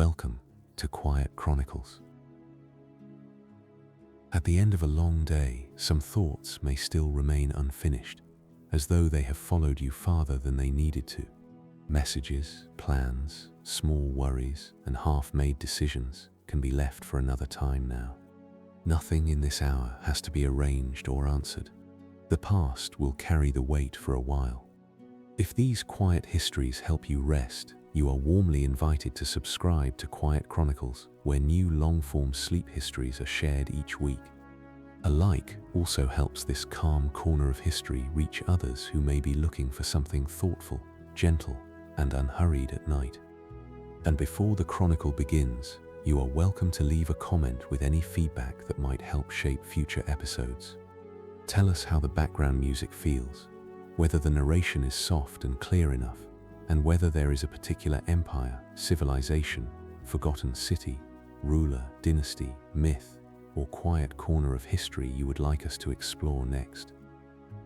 Welcome to Quiet Chronicles. At the end of a long day, some thoughts may still remain unfinished, as though they have followed you farther than they needed to. Messages, plans, small worries, and half-made decisions can be left for another time now. Nothing in this hour has to be arranged or answered. The past will carry the weight for a while. If these quiet histories help you rest, you are warmly invited to subscribe to Quiet Chronicles, where new long-form sleep histories are shared each week. A like also helps this calm corner of history reach others who may be looking for something thoughtful, gentle, and unhurried at night. And before the chronicle begins, you are welcome to leave a comment with any feedback that might help shape future episodes. Tell us how the background music feels, whether the narration is soft and clear enough, and whether there is a particular empire, civilization, forgotten city, ruler, dynasty, myth, or quiet corner of history you would like us to explore next.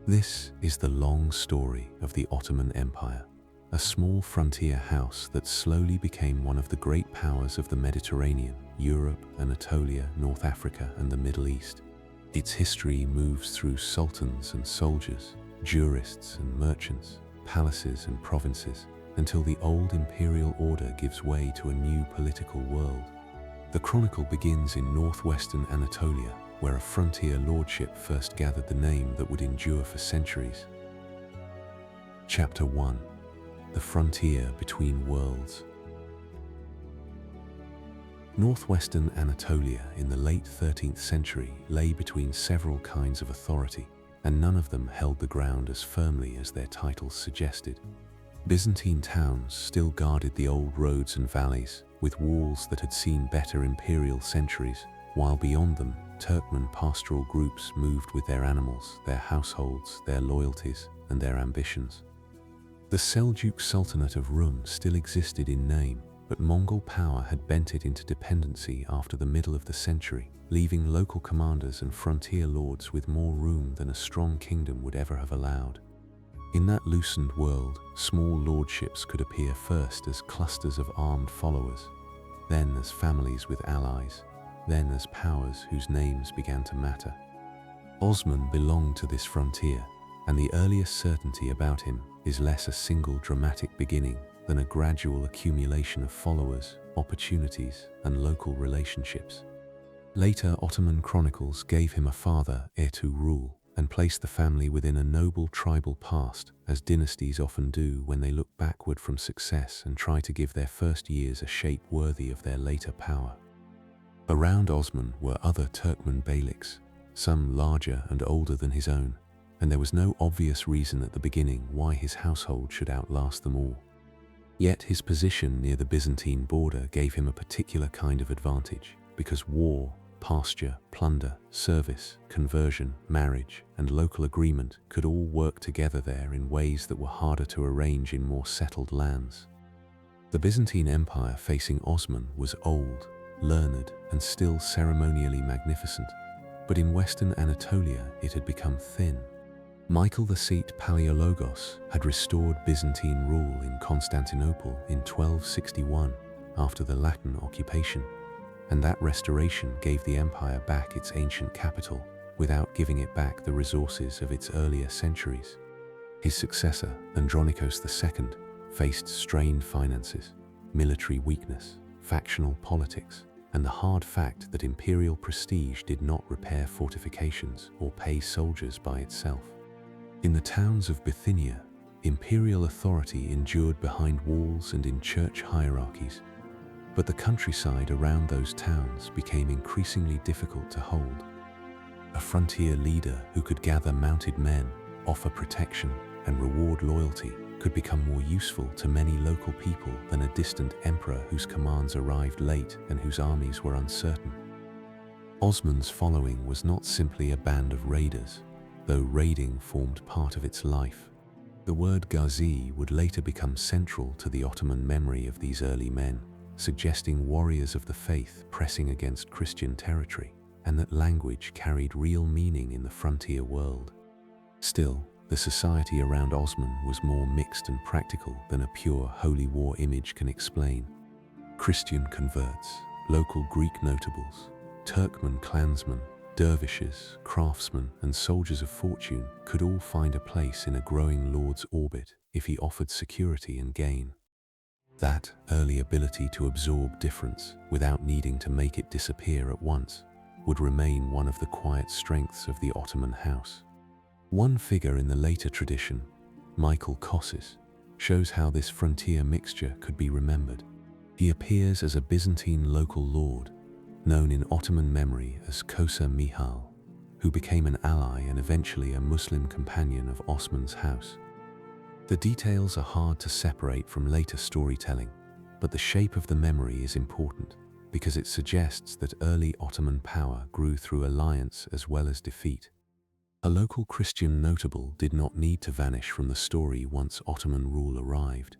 This is the long story of the Ottoman Empire, a small frontier house that slowly became one of the great powers of the Mediterranean, Europe, Anatolia, North Africa, and the Middle East. Its history moves through sultans and soldiers, jurists and merchants, palaces and provinces, until the old imperial order gives way to a new political world. The chronicle begins in northwestern Anatolia, where a frontier lordship first gathered the name that would endure for centuries. Chapter 1: The Frontier Between Worlds. Northwestern Anatolia in the late 13th century lay between several kinds of authority, and none of them held the ground as firmly as their titles suggested. Byzantine towns still guarded the old roads and valleys, with walls that had seen better imperial centuries, while beyond them, Turkmen pastoral groups moved with their animals, their households, their loyalties, and their ambitions. The Seljuk Sultanate of Rum still existed in name, but Mongol power had bent it into dependency after the middle of the century, leaving local commanders and frontier lords with more room than a strong kingdom would ever have allowed. In that loosened world, small lordships could appear first as clusters of armed followers, then as families with allies, then as powers whose names began to matter. Osman belonged to this frontier, and the earliest certainty about him is less a single dramatic beginning than a gradual accumulation of followers, opportunities, and local relationships. Later Ottoman chronicles gave him a father, heir to rule, and placed the family within a noble tribal past, as dynasties often do when they look backward from success and try to give their first years a shape worthy of their later power. Around Osman were other Turkmen beyliks, some larger and older than his own, and there was no obvious reason at the beginning why his household should outlast them all. Yet his position near the Byzantine border gave him a particular kind of advantage, because war, pasture, plunder, service, conversion, marriage, and local agreement could all work together there in ways that were harder to arrange in more settled lands. The Byzantine Empire facing Osman was old, learned, and still ceremonially magnificent, but in western Anatolia it had become thin. Michael VI Palaiologos had restored Byzantine rule in Constantinople in 1261 after the Latin occupation, and that restoration gave the empire back its ancient capital without giving it back the resources of its earlier centuries. His successor, Andronikos II, faced strained finances, military weakness, factional politics, and the hard fact that imperial prestige did not repair fortifications or pay soldiers by itself. In the towns of Bithynia, imperial authority endured behind walls and in church hierarchies, but the countryside around those towns became increasingly difficult to hold. A frontier leader who could gather mounted men, offer protection, and reward loyalty could become more useful to many local people than a distant emperor whose commands arrived late and whose armies were uncertain. Osman's following was not simply a band of raiders, though raiding formed part of its life. The word Ghazi would later become central to the Ottoman memory of these early men, suggesting warriors of the faith pressing against Christian territory, and that language carried real meaning in the frontier world. Still, the society around Osman was more mixed and practical than a pure holy war image can explain. Christian converts, local Greek notables, Turkmen clansmen, dervishes, craftsmen, and soldiers of fortune could all find a place in a growing lord's orbit if he offered security and gain. That early ability to absorb difference without needing to make it disappear at once would remain one of the quiet strengths of the Ottoman house. One figure in the later tradition, Michael Kossis, shows how this frontier mixture could be remembered. He appears as a Byzantine local lord, known in Ottoman memory as Kosa Mihal, who became an ally and eventually a Muslim companion of Osman's house. The details are hard to separate from later storytelling, but the shape of the memory is important because it suggests that early Ottoman power grew through alliance as well as defeat. A local Christian notable did not need to vanish from the story once Ottoman rule arrived.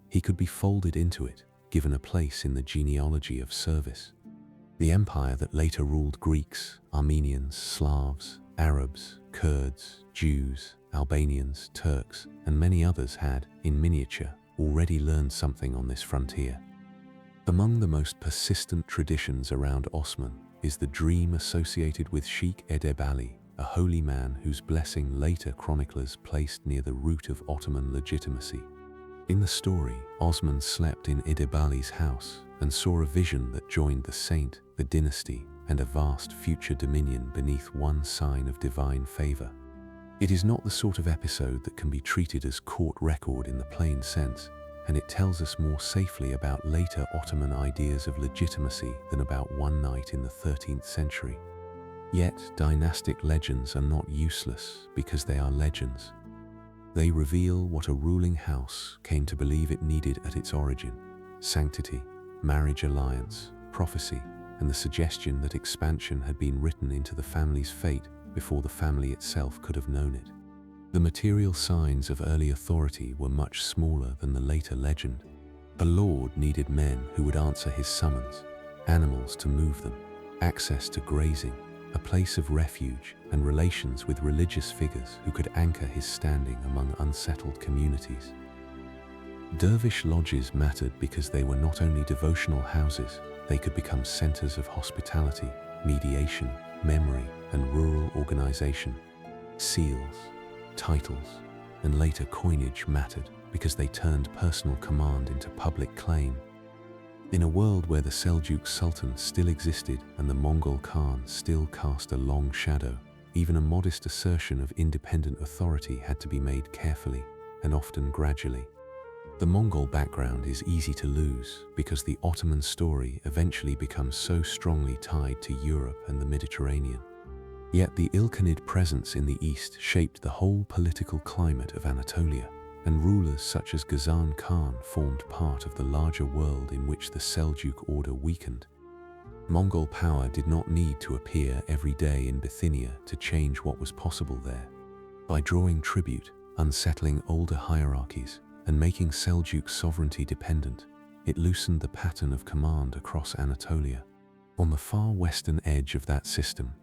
He could be folded into it, given a place in the genealogy of service. The empire that later ruled Greeks, Armenians, Slavs, Arabs, Kurds, Jews, Albanians, Turks, and many others had, in miniature, already learned something on this frontier. Among the most persistent traditions around Osman is the dream associated with Sheikh Edebali, a holy man whose blessing later chroniclers placed near the root of Ottoman legitimacy. In the story, Osman slept in Edebali's house and saw a vision that joined the saint, the dynasty, and a vast future dominion beneath one sign of divine favor. It is not the sort of episode that can be treated as court record in the plain sense, and it tells us more safely about later Ottoman ideas of legitimacy than about one night in the 13th century. Yet, dynastic legends are not useless because they are legends. They reveal what a ruling house came to believe it needed at its origin: sanctity, marriage alliance, prophecy, and the suggestion that expansion had been written into the family's fate before the family itself could have known it. The material signs of early authority were much smaller than the later legend. A lord needed men who would answer his summons, animals to move them, access to grazing, a place of refuge, and relations with religious figures who could anchor his standing among unsettled communities. Dervish lodges mattered because they were not only devotional houses, they could become centers of hospitality, mediation, memory, and rural organization. Seals, titles, and later coinage mattered because they turned personal command into public claim. In a world where the Seljuk Sultan still existed and the Mongol Khan still cast a long shadow, even a modest assertion of independent authority had to be made carefully and often gradually. The Mongol background is easy to lose because the Ottoman story eventually becomes so strongly tied to Europe and the Mediterranean. Yet the Ilkhanid presence in the east shaped the whole political climate of Anatolia, and rulers such as Ghazan Khan formed part of the larger world in which the Seljuk order weakened. Mongol power did not need to appear every day in Bithynia to change what was possible there. By drawing tribute, unsettling older hierarchies, and making Seljuk sovereignty dependent, it loosened the pattern of command across Anatolia. On the far western edge of that system,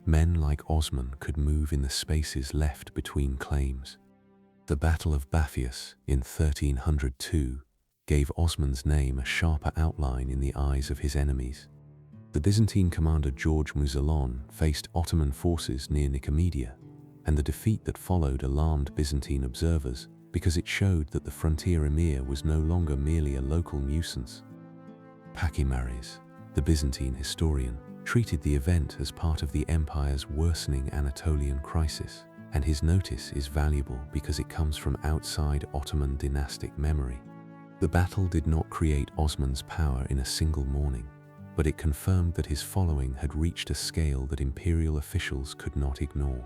men like Osman could move in the spaces left between claims. The Battle of Baphius in 1302 gave Osman's name a sharper outline in the eyes of his enemies. The Byzantine commander George Musalon faced Ottoman forces near Nicomedia, and the defeat that followed alarmed Byzantine observers because it showed that the frontier emir was no longer merely a local nuisance. Pachimares, the Byzantine historian, treated the event as part of the empire's worsening Anatolian crisis, and his notice is valuable because it comes from outside Ottoman dynastic memory. The battle did not create Osman's power in a single morning, but it confirmed that his following had reached a scale that imperial officials could not ignore.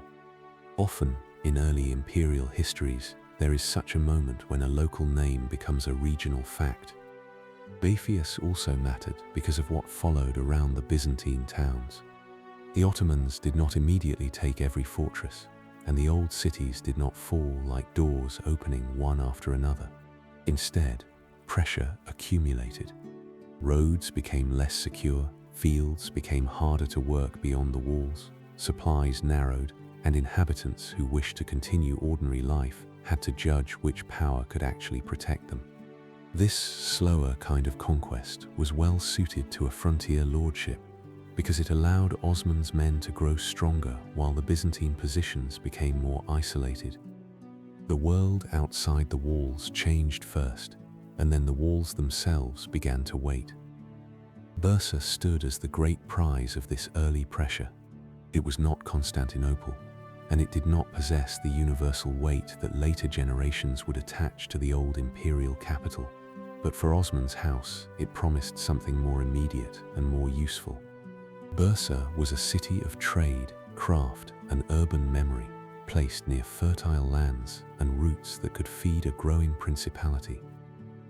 Often, in early imperial histories, there is such a moment when a local name becomes a regional fact. Baphius also mattered because of what followed around the Byzantine towns. The Ottomans did not immediately take every fortress, and the old cities did not fall like doors opening one after another. Instead, pressure accumulated. Roads became less secure, fields became harder to work beyond the walls, supplies narrowed, and inhabitants who wished to continue ordinary life had to judge which power could actually protect them. This slower kind of conquest was well suited to a frontier lordship because it allowed Osman's men to grow stronger while the Byzantine positions became more isolated. The world outside the walls changed first, and then the walls themselves began to wait. Bursa stood as the great prize of this early pressure. It was not Constantinople, and it did not possess the universal weight that later generations would attach to the old imperial capital. But for Osman's house, it promised something more immediate and more useful. Bursa was a city of trade, craft, and urban memory, placed near fertile lands and routes that could feed a growing principality.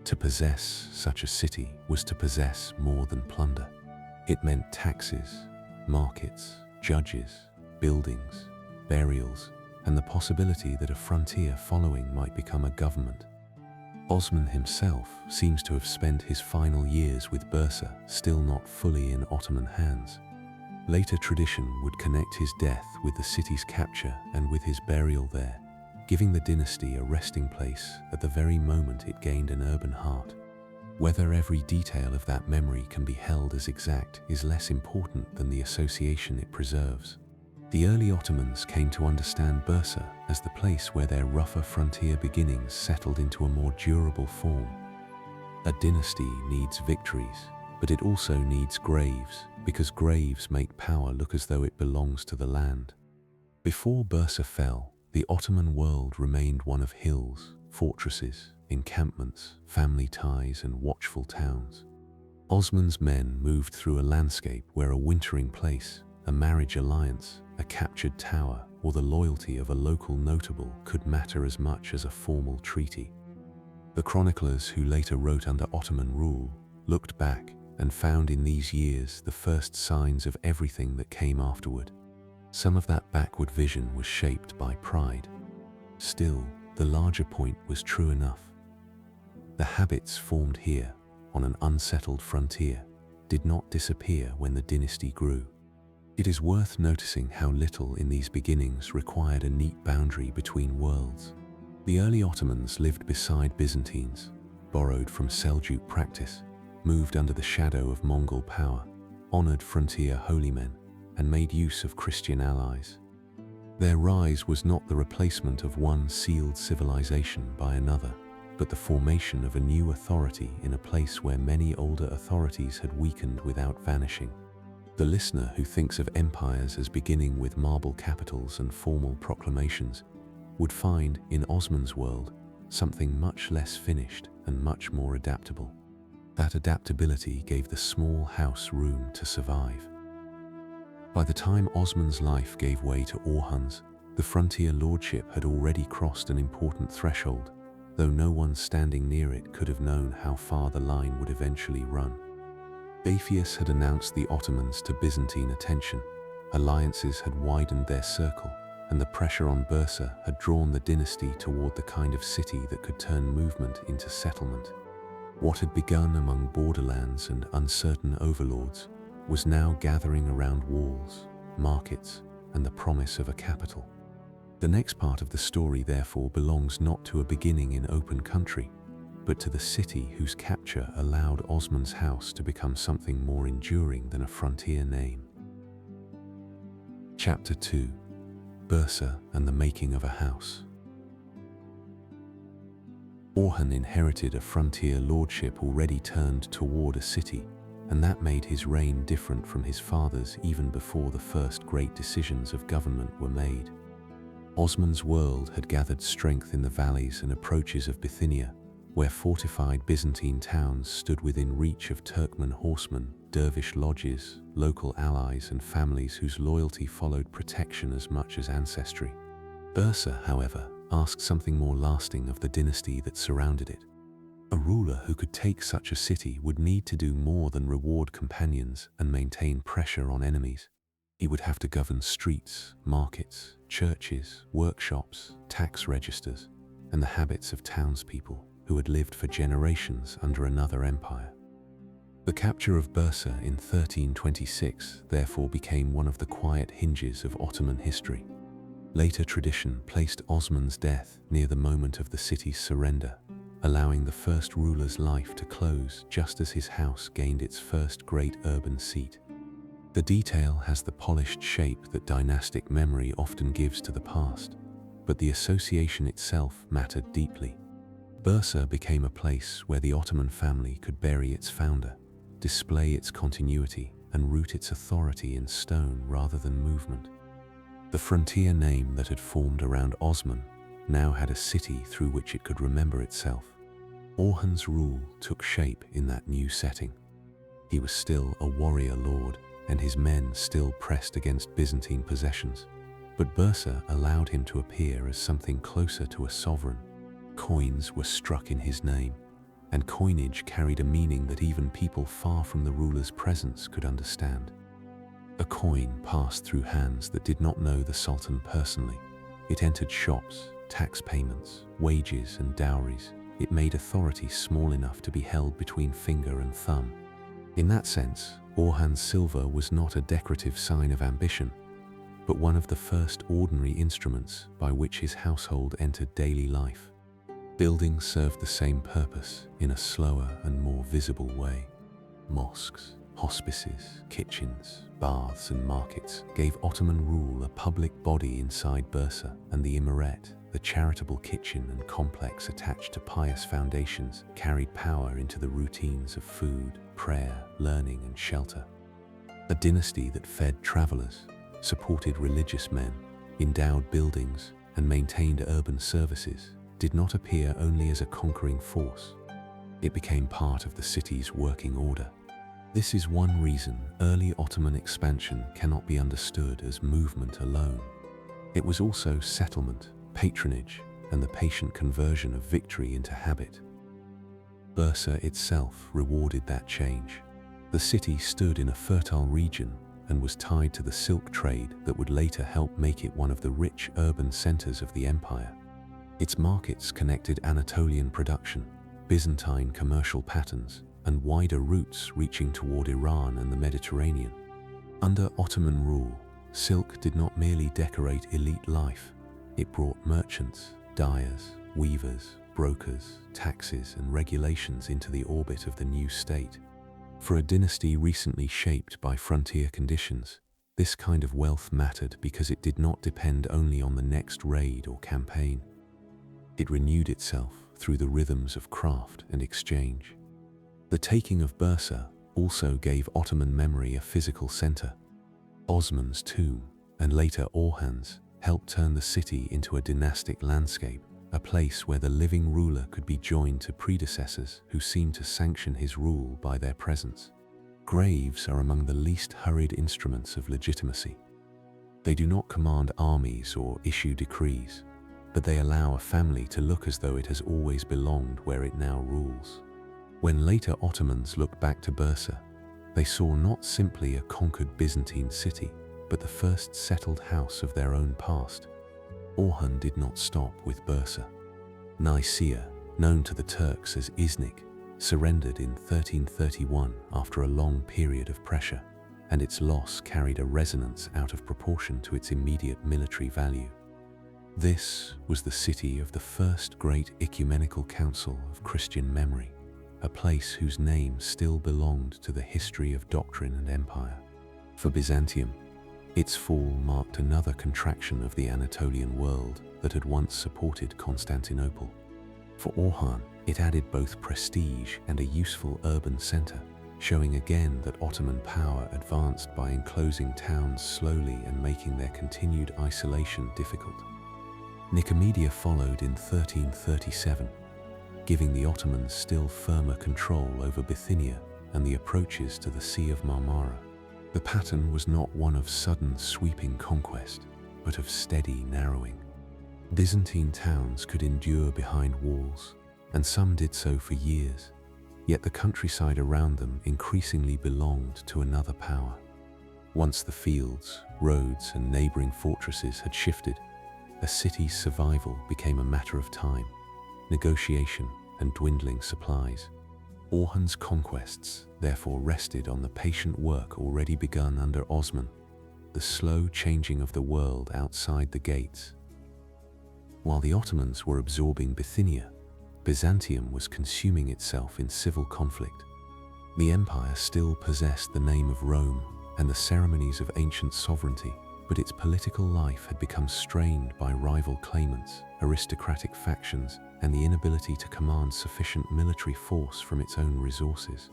To possess such a city was to possess more than plunder. It meant taxes, markets, judges, buildings, burials, and the possibility that a frontier following might become a government. Osman himself seems to have spent his final years with Bursa still not fully in Ottoman hands. Later tradition would connect his death with the city's capture and with his burial there, giving the dynasty a resting place at the very moment it gained an urban heart. Whether every detail of that memory can be held as exact is less important than the association it preserves. The early Ottomans came to understand Bursa as the place where their rougher frontier beginnings settled into a more durable form. A dynasty needs victories, but it also needs graves, because graves make power look as though it belongs to the land. Before Bursa fell, the Ottoman world remained one of hills, fortresses, encampments, family ties, and watchful towns. Osman's men moved through a landscape where a wintering place, a marriage alliance, a captured tower, or the loyalty of a local notable could matter as much as a formal treaty. The chroniclers who later wrote under Ottoman rule looked back and found in these years the first signs of everything that came afterward. Some of that backward vision was shaped by pride. Still, the larger point was true enough. The habits formed here, on an unsettled frontier, did not disappear when the dynasty grew. It is worth noticing how little in these beginnings required a neat boundary between worlds. The early Ottomans lived beside Byzantines, borrowed from Seljuk practice, moved under the shadow of Mongol power, honored frontier holy men, and made use of Christian allies. Their rise was not the replacement of one sealed civilization by another, but the formation of a new authority in a place where many older authorities had weakened without vanishing. The listener who thinks of empires as beginning with marble capitals and formal proclamations would find, in Osman's world, something much less finished and much more adaptable. That adaptability gave the small house room to survive. By the time Osman's life gave way to Orhan's, the frontier lordship had already crossed an important threshold, though no one standing near it could have known how far the line would eventually run. Bafeus had announced the Ottomans to Byzantine attention, alliances had widened their circle, and the pressure on Bursa had drawn the dynasty toward the kind of city that could turn movement into settlement. What had begun among borderlands and uncertain overlords was now gathering around walls, markets, and the promise of a capital. The next part of the story therefore belongs not to a beginning in open country, but to the city whose capture allowed Osman's house to become something more enduring than a frontier name. Chapter 2: Bursa and the Making of a House. Orhan inherited a frontier lordship already turned toward a city, and that made his reign different from his father's even before the first great decisions of government were made. Osman's world had gathered strength in the valleys and approaches of Bithynia, where fortified Byzantine towns stood within reach of Turkmen horsemen, dervish lodges, local allies, and families whose loyalty followed protection as much as ancestry. Bursa, however, asked something more lasting of the dynasty that surrounded it. A ruler who could take such a city would need to do more than reward companions and maintain pressure on enemies. He would have to govern streets, markets, churches, workshops, tax registers, and the habits of townspeople who had lived for generations under another empire. The capture of Bursa in 1326 therefore became one of the quiet hinges of Ottoman history. Later tradition placed Osman's death near the moment of the city's surrender, allowing the first ruler's life to close just as his house gained its first great urban seat. The detail has the polished shape that dynastic memory often gives to the past, but the association itself mattered deeply. Bursa became a place where the Ottoman family could bury its founder, display its continuity, and root its authority in stone rather than movement. The frontier name that had formed around Osman now had a city through which it could remember itself. Orhan's rule took shape in that new setting. He was still a warrior lord, and his men still pressed against Byzantine possessions, but Bursa allowed him to appear as something closer to a sovereign. Coins were struck in his name, and coinage carried a meaning that even people far from the ruler's presence could understand. A coin passed through hands that did not know the Sultan personally. It entered shops, tax payments, wages, and dowries. It made authority small enough to be held between finger and thumb. In that sense, Orhan's silver was not a decorative sign of ambition, but one of the first ordinary instruments by which his household entered daily life. Buildings served the same purpose in a slower and more visible way. Mosques, hospices, kitchens, baths, and markets gave Ottoman rule a public body inside Bursa, and the Imaret, the charitable kitchen and complex attached to pious foundations, carried power into the routines of food, prayer, learning, and shelter. A dynasty that fed travelers, supported religious men, endowed buildings, and maintained urban services did not appear only as a conquering force. It became part of the city's working order. This is one reason early Ottoman expansion cannot be understood as movement alone. It was also settlement, patronage, and the patient conversion of victory into habit. Bursa itself rewarded that change. The city stood in a fertile region and was tied to the silk trade that would later help make it one of the rich urban centers of the empire. Its markets connected Anatolian production, Byzantine commercial patterns, and wider routes reaching toward Iran and the Mediterranean. Under Ottoman rule, silk did not merely decorate elite life, it brought merchants, dyers, weavers, brokers, taxes, and regulations into the orbit of the new state. For a dynasty recently shaped by frontier conditions, this kind of wealth mattered because it did not depend only on the next raid or campaign. It renewed itself through the rhythms of craft and exchange. The taking of Bursa also gave Ottoman memory a physical center. Osman's tomb, and later Orhan's, helped turn the city into a dynastic landscape, a place where the living ruler could be joined to predecessors who seemed to sanction his rule by their presence. Graves are among the least hurried instruments of legitimacy. They do not command armies or issue decrees, but they allow a family to look as though it has always belonged where it now rules. When later Ottomans looked back to Bursa, they saw not simply a conquered Byzantine city, but the first settled house of their own past. Orhan did not stop with Bursa. Nicaea, known to the Turks as Iznik, surrendered in 1331 after a long period of pressure, and its loss carried a resonance out of proportion to its immediate military value. This was the city of the first great ecumenical council of Christian memory, a place whose name still belonged to the history of doctrine and empire. For Byzantium, its fall marked another contraction of the Anatolian world that had once supported Constantinople. For Orhan, it added both prestige and a useful urban center, showing again that Ottoman power advanced by enclosing towns slowly and making their continued isolation difficult. Nicomedia followed in 1337, giving the Ottomans still firmer control over Bithynia and the approaches to the Sea of Marmara. The pattern was not one of sudden sweeping conquest, but of steady narrowing. Byzantine towns could endure behind walls, and some did so for years, yet the countryside around them increasingly belonged to another power. Once the fields, roads, and neighboring fortresses had shifted, a city's survival became a matter of time, negotiation, and dwindling supplies. Orhan's conquests therefore rested on the patient work already begun under Osman, the slow changing of the world outside the gates. While the Ottomans were absorbing Bithynia, Byzantium was consuming itself in civil conflict. The empire still possessed the name of Rome and the ceremonies of ancient sovereignty, but its political life had become strained by rival claimants, aristocratic factions, and the inability to command sufficient military force from its own resources.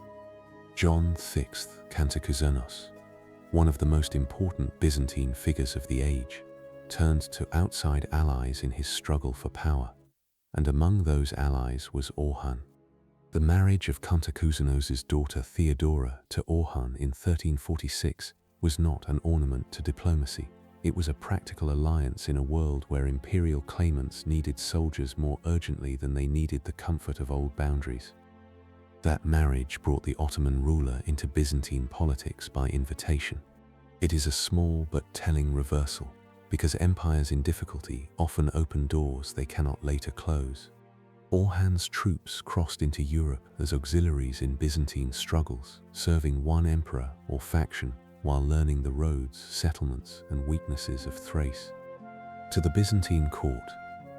John VI Cantacuzénos, one of the most important Byzantine figures of the age, turned to outside allies in his struggle for power, and among those allies was Orhan. The marriage of Cantacuzénos's daughter Theodora to Orhan in 1346 was not an ornament to diplomacy. It was a practical alliance in a world where imperial claimants needed soldiers more urgently than they needed the comfort of old boundaries. That marriage brought the Ottoman ruler into Byzantine politics by invitation. It is a small but telling reversal, because empires in difficulty often open doors they cannot later close. Orhan's troops crossed into Europe as auxiliaries in Byzantine struggles, serving one emperor or faction while learning the roads, settlements, and weaknesses of Thrace. To the Byzantine court,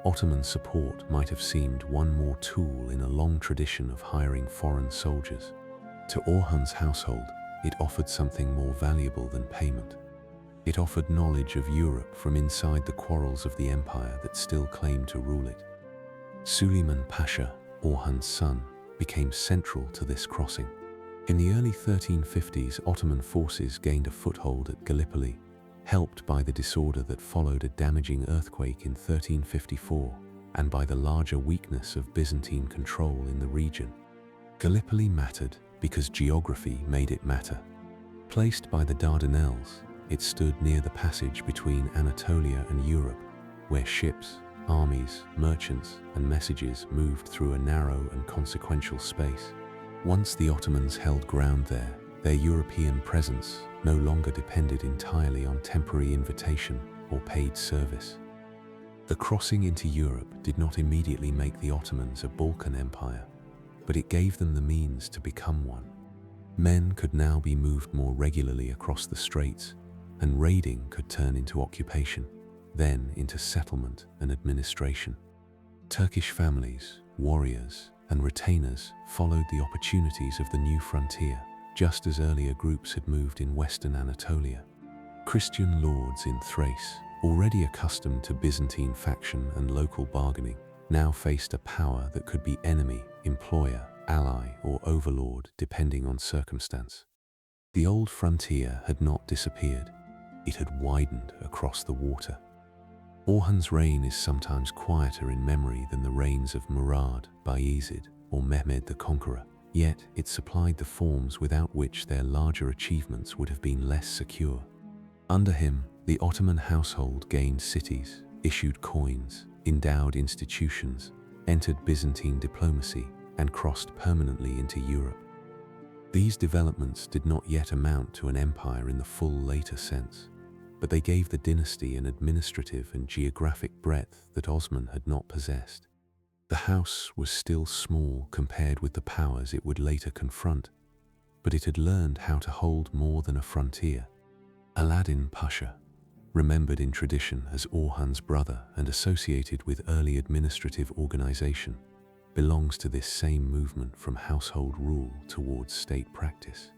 Ottoman support might have seemed one more tool in a long tradition of hiring foreign soldiers. To Orhan's household, it offered something more valuable than payment. It offered knowledge of Europe from inside the quarrels of the empire that still claimed to rule it. Suleiman Pasha, Orhan's son, became central to this crossing. In the early 1350s, Ottoman forces gained a foothold at Gallipoli, helped by the disorder that followed a damaging earthquake in 1354 and by the larger weakness of Byzantine control in the region. Gallipoli mattered because geography made it matter. Placed by the Dardanelles, it stood near the passage between Anatolia and Europe, where ships, armies, merchants, and messages moved through a narrow and consequential space. Once the Ottomans held ground there, their European presence no longer depended entirely on temporary invitation or paid service. The crossing into Europe did not immediately make the Ottomans a Balkan empire, but it gave them the means to become one. Men could now be moved more regularly across the straits, and raiding could turn into occupation, then into settlement and administration. Turkish families, warriors, and retainers followed the opportunities of the new frontier, just as earlier groups had moved in western Anatolia. Christian lords in Thrace, already accustomed to Byzantine faction and local bargaining, now faced a power that could be enemy, employer, ally, or overlord depending on circumstance. The old frontier had not disappeared. It had widened across the water. Orhan's reign is sometimes quieter in memory than the reigns of Murad, Bayezid, or Mehmed the Conqueror, yet it supplied the forms without which their larger achievements would have been less secure. Under him, the Ottoman household gained cities, issued coins, endowed institutions, entered Byzantine diplomacy, and crossed permanently into Europe. These developments did not yet amount to an empire in the full later sense, but they gave the dynasty an administrative and geographic breadth that Osman had not possessed. The house was still small compared with the powers it would later confront, but it had learned how to hold more than a frontier. Aladdin Pasha, remembered in tradition as Orhan's brother and associated with early administrative organization, belongs to this same movement from household rule towards state practice.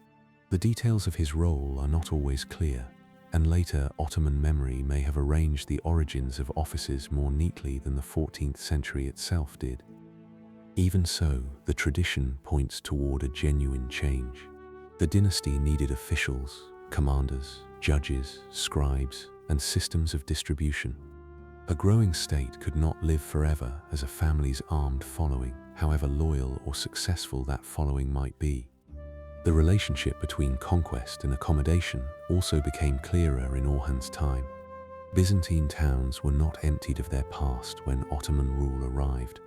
The details of his role are not always clear, and later Ottoman memory may have arranged the origins of offices more neatly than the 14th century itself did. Even so, the tradition points toward a genuine change. The dynasty needed officials, commanders, judges, scribes, and systems of distribution. A growing state could not live forever as a family's armed following, however loyal or successful that following might be. The relationship between conquest and accommodation also became clearer in Orhan's time. Byzantine towns were not emptied of their past when Ottoman rule arrived.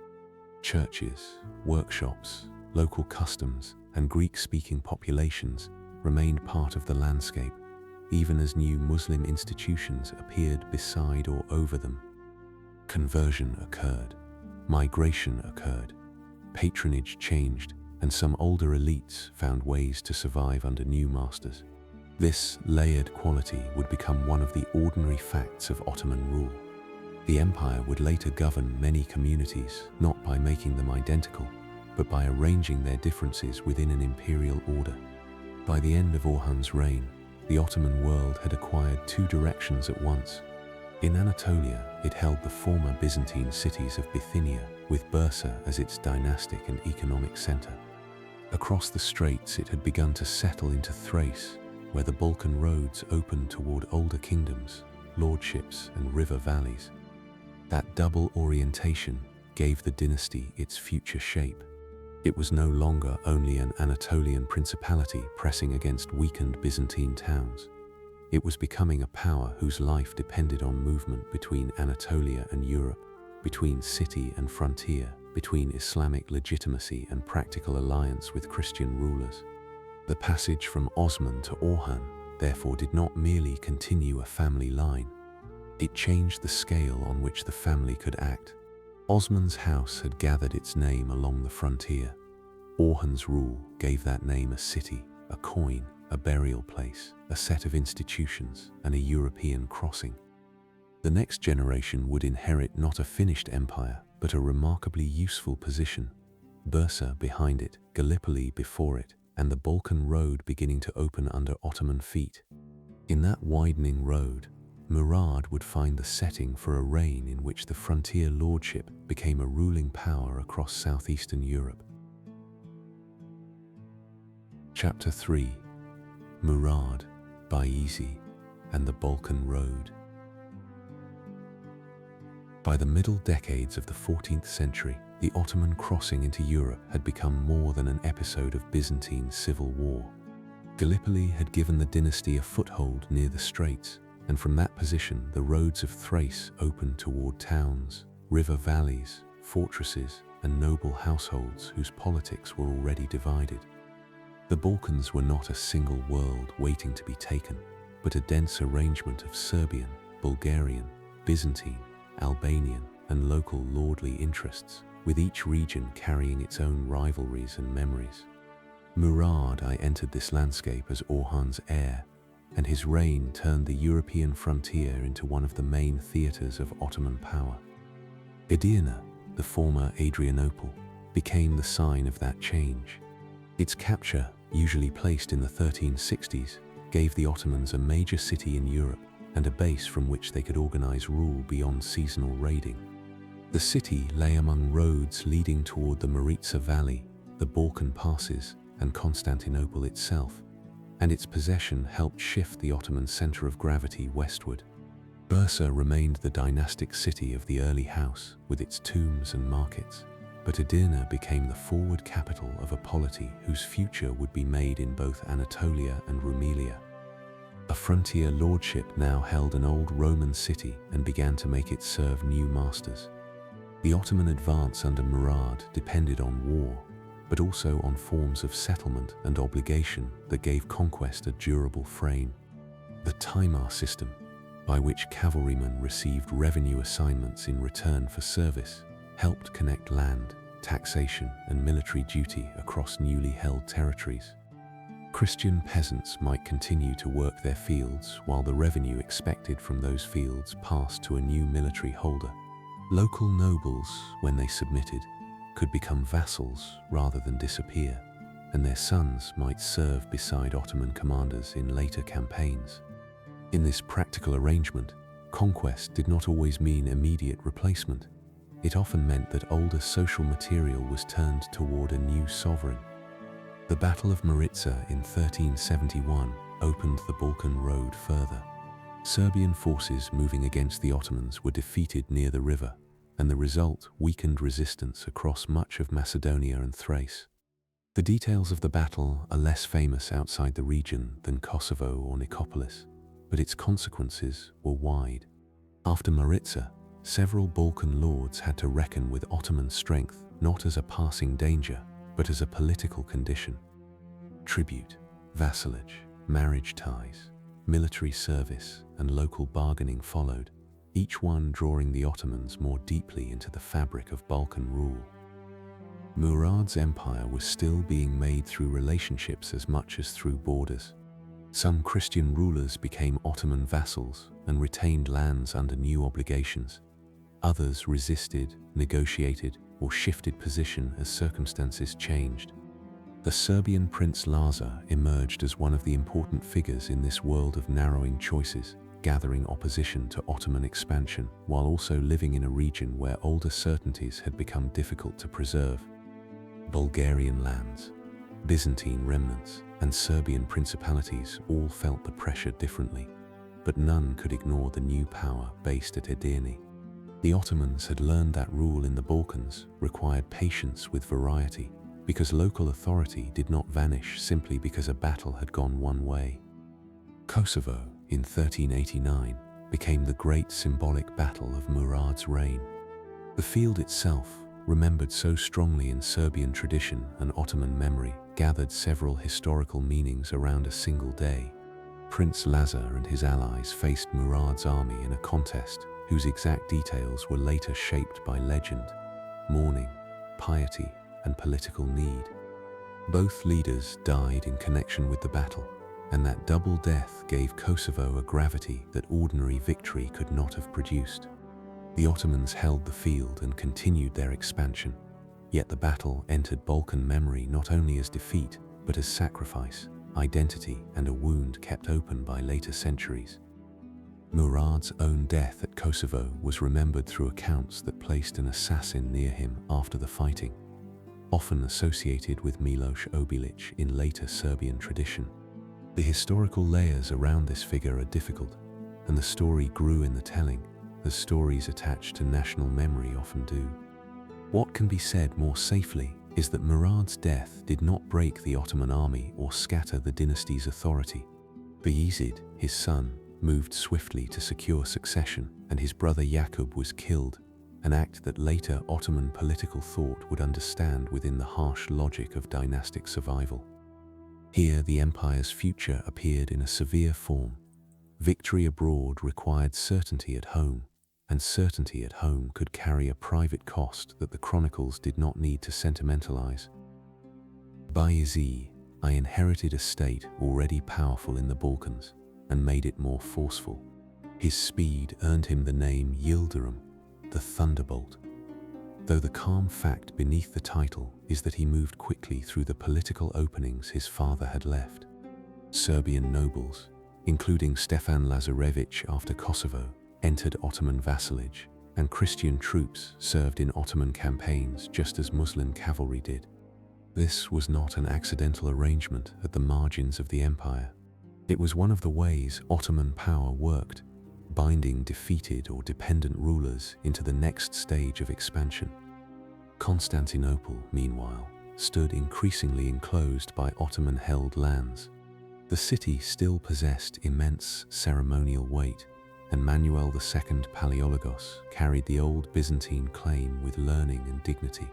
Churches, workshops, local customs, and Greek-speaking populations remained part of the landscape, even as new Muslim institutions appeared beside or over them. Conversion occurred, migration occurred, patronage changed, and some older elites found ways to survive under new masters. This layered quality would become one of the ordinary facts of Ottoman rule. The empire would later govern many communities, not by making them identical, but by arranging their differences within an imperial order. By the end of Orhan's reign, the Ottoman world had acquired two directions at once. In Anatolia, it held the former Byzantine cities of Bithynia, with Bursa as its dynastic and economic center. Across the straits, it had begun to settle into Thrace, where the Balkan roads opened toward older kingdoms, lordships, and river valleys. That double orientation gave the dynasty its future shape. It was no longer only an Anatolian principality pressing against weakened Byzantine towns. It was becoming a power whose life depended on movement between Anatolia and Europe, between city and frontier, between Islamic legitimacy and practical alliance with Christian rulers. The passage from Osman to Orhan, therefore, did not merely continue a family line. It changed the scale on which the family could act. Osman's house had gathered its name along the frontier. Orhan's rule gave that name a city, a coin, a burial place, a set of institutions, and a European crossing. The next generation would inherit not a finished empire, but a remarkably useful position. Bursa behind it, Gallipoli before it, and the Balkan road beginning to open under Ottoman feet. In that widening road, Murad would find the setting for a reign in which the frontier lordship became a ruling power across southeastern Europe. Chapter 3: Murad, Bayezi, and the Balkan Road. By the middle decades of the 14th century, the Ottoman crossing into Europe had become more than an episode of Byzantine civil war. Gallipoli had given the dynasty a foothold near the straits, and from that position the roads of Thrace opened toward towns, river valleys, fortresses, and noble households whose politics were already divided. The Balkans were not a single world waiting to be taken, but a dense arrangement of Serbian, Bulgarian, Byzantine, Albanian, and local lordly interests, with each region carrying its own rivalries and memories. Murad I entered this landscape as Orhan's heir, and his reign turned the European frontier into one of the main theaters of Ottoman power. Edirne, the former Adrianople, became the sign of that change. Its capture, usually placed in the 1360s, gave the Ottomans a major city in Europe and a base from which they could organize rule beyond seasonal raiding. The city lay among roads leading toward the Maritsa Valley, the Balkan passes, and Constantinople itself, and its possession helped shift the Ottoman center of gravity westward. Bursa remained the dynastic city of the early house, with its tombs and markets, but Edirne became the forward capital of a polity whose future would be made in both Anatolia and Rumelia. A frontier lordship now held an old Roman city and began to make it serve new masters. The Ottoman advance under Murad depended on war, but also on forms of settlement and obligation that gave conquest a durable frame. The Timar system, by which cavalrymen received revenue assignments in return for service, helped connect land, taxation, and military duty across newly held territories. Christian peasants might continue to work their fields while the revenue expected from those fields passed to a new military holder. Local nobles, when they submitted, could become vassals rather than disappear, and their sons might serve beside Ottoman commanders in later campaigns. In this practical arrangement, conquest did not always mean immediate replacement. It often meant that older social material was turned toward a new sovereign. The Battle of Maritsa in 1371 opened the Balkan road further. Serbian forces moving against the Ottomans were defeated near the river, and the result weakened resistance across much of Macedonia and Thrace. The details of the battle are less famous outside the region than Kosovo or Nicopolis, but its consequences were wide. After Maritsa, several Balkan lords had to reckon with Ottoman strength not as a passing danger, but as a political condition. Tribute, vassalage, marriage ties, military service, and local bargaining followed, each one drawing the Ottomans more deeply into the fabric of Balkan rule. Murad's empire was still being made through relationships as much as through borders. Some Christian rulers became Ottoman vassals and retained lands under new obligations, Others resisted, negotiated, or shifted position as circumstances changed. The Serbian Prince Lazar emerged as one of the important figures in this world of narrowing choices, gathering opposition to Ottoman expansion while also living in a region where older certainties had become difficult to preserve. Bulgarian lands, Byzantine remnants, and Serbian principalities all felt the pressure differently, but none could ignore the new power based at Edirne. The Ottomans had learned that rule in the Balkans required patience with variety, because local authority did not vanish simply because a battle had gone one way. Kosovo, in 1389, became the great symbolic battle of Murad's reign. The field itself, remembered so strongly in Serbian tradition and Ottoman memory, gathered several historical meanings around a single day. Prince Lazar and his allies faced Murad's army in a contest whose exact details were later shaped by legend, mourning, piety, and political need. Both leaders died in connection with the battle, and that double death gave Kosovo a gravity that ordinary victory could not have produced. The Ottomans held the field and continued their expansion, yet the battle entered Balkan memory not only as defeat, but as sacrifice, identity, and a wound kept open by later centuries. Murad's own death at Kosovo was remembered through accounts that placed an assassin near him after the fighting, often associated with Miloš Obilić in later Serbian tradition. The historical layers around this figure are difficult, and the story grew in the telling, as stories attached to national memory often do. What can be said more safely is that Murad's death did not break the Ottoman army or scatter the dynasty's authority. Bayezid, his son, moved swiftly to secure succession, and his brother Yakub was killed, an act that later Ottoman political thought would understand within the harsh logic of dynastic survival. Here the empire's future appeared in a severe form. Victory abroad required certainty at home, and certainty at home could carry a private cost that the chronicles did not need to sentimentalize. Bayezid I inherited a state already powerful in the Balkans and made it more forceful. His speed earned him the name Yildirim, the Thunderbolt, though the calm fact beneath the title is that he moved quickly through the political openings his father had left. Serbian nobles, including Stefan Lazarević after Kosovo, entered Ottoman vassalage, and Christian troops served in Ottoman campaigns just as Muslim cavalry did. This was not an accidental arrangement at the margins of the empire. It was one of the ways Ottoman power worked, binding defeated or dependent rulers into the next stage of expansion. Constantinople, meanwhile, stood increasingly enclosed by Ottoman-held lands. The city still possessed immense ceremonial weight, and Manuel II Palaeologos carried the old Byzantine claim with learning and dignity.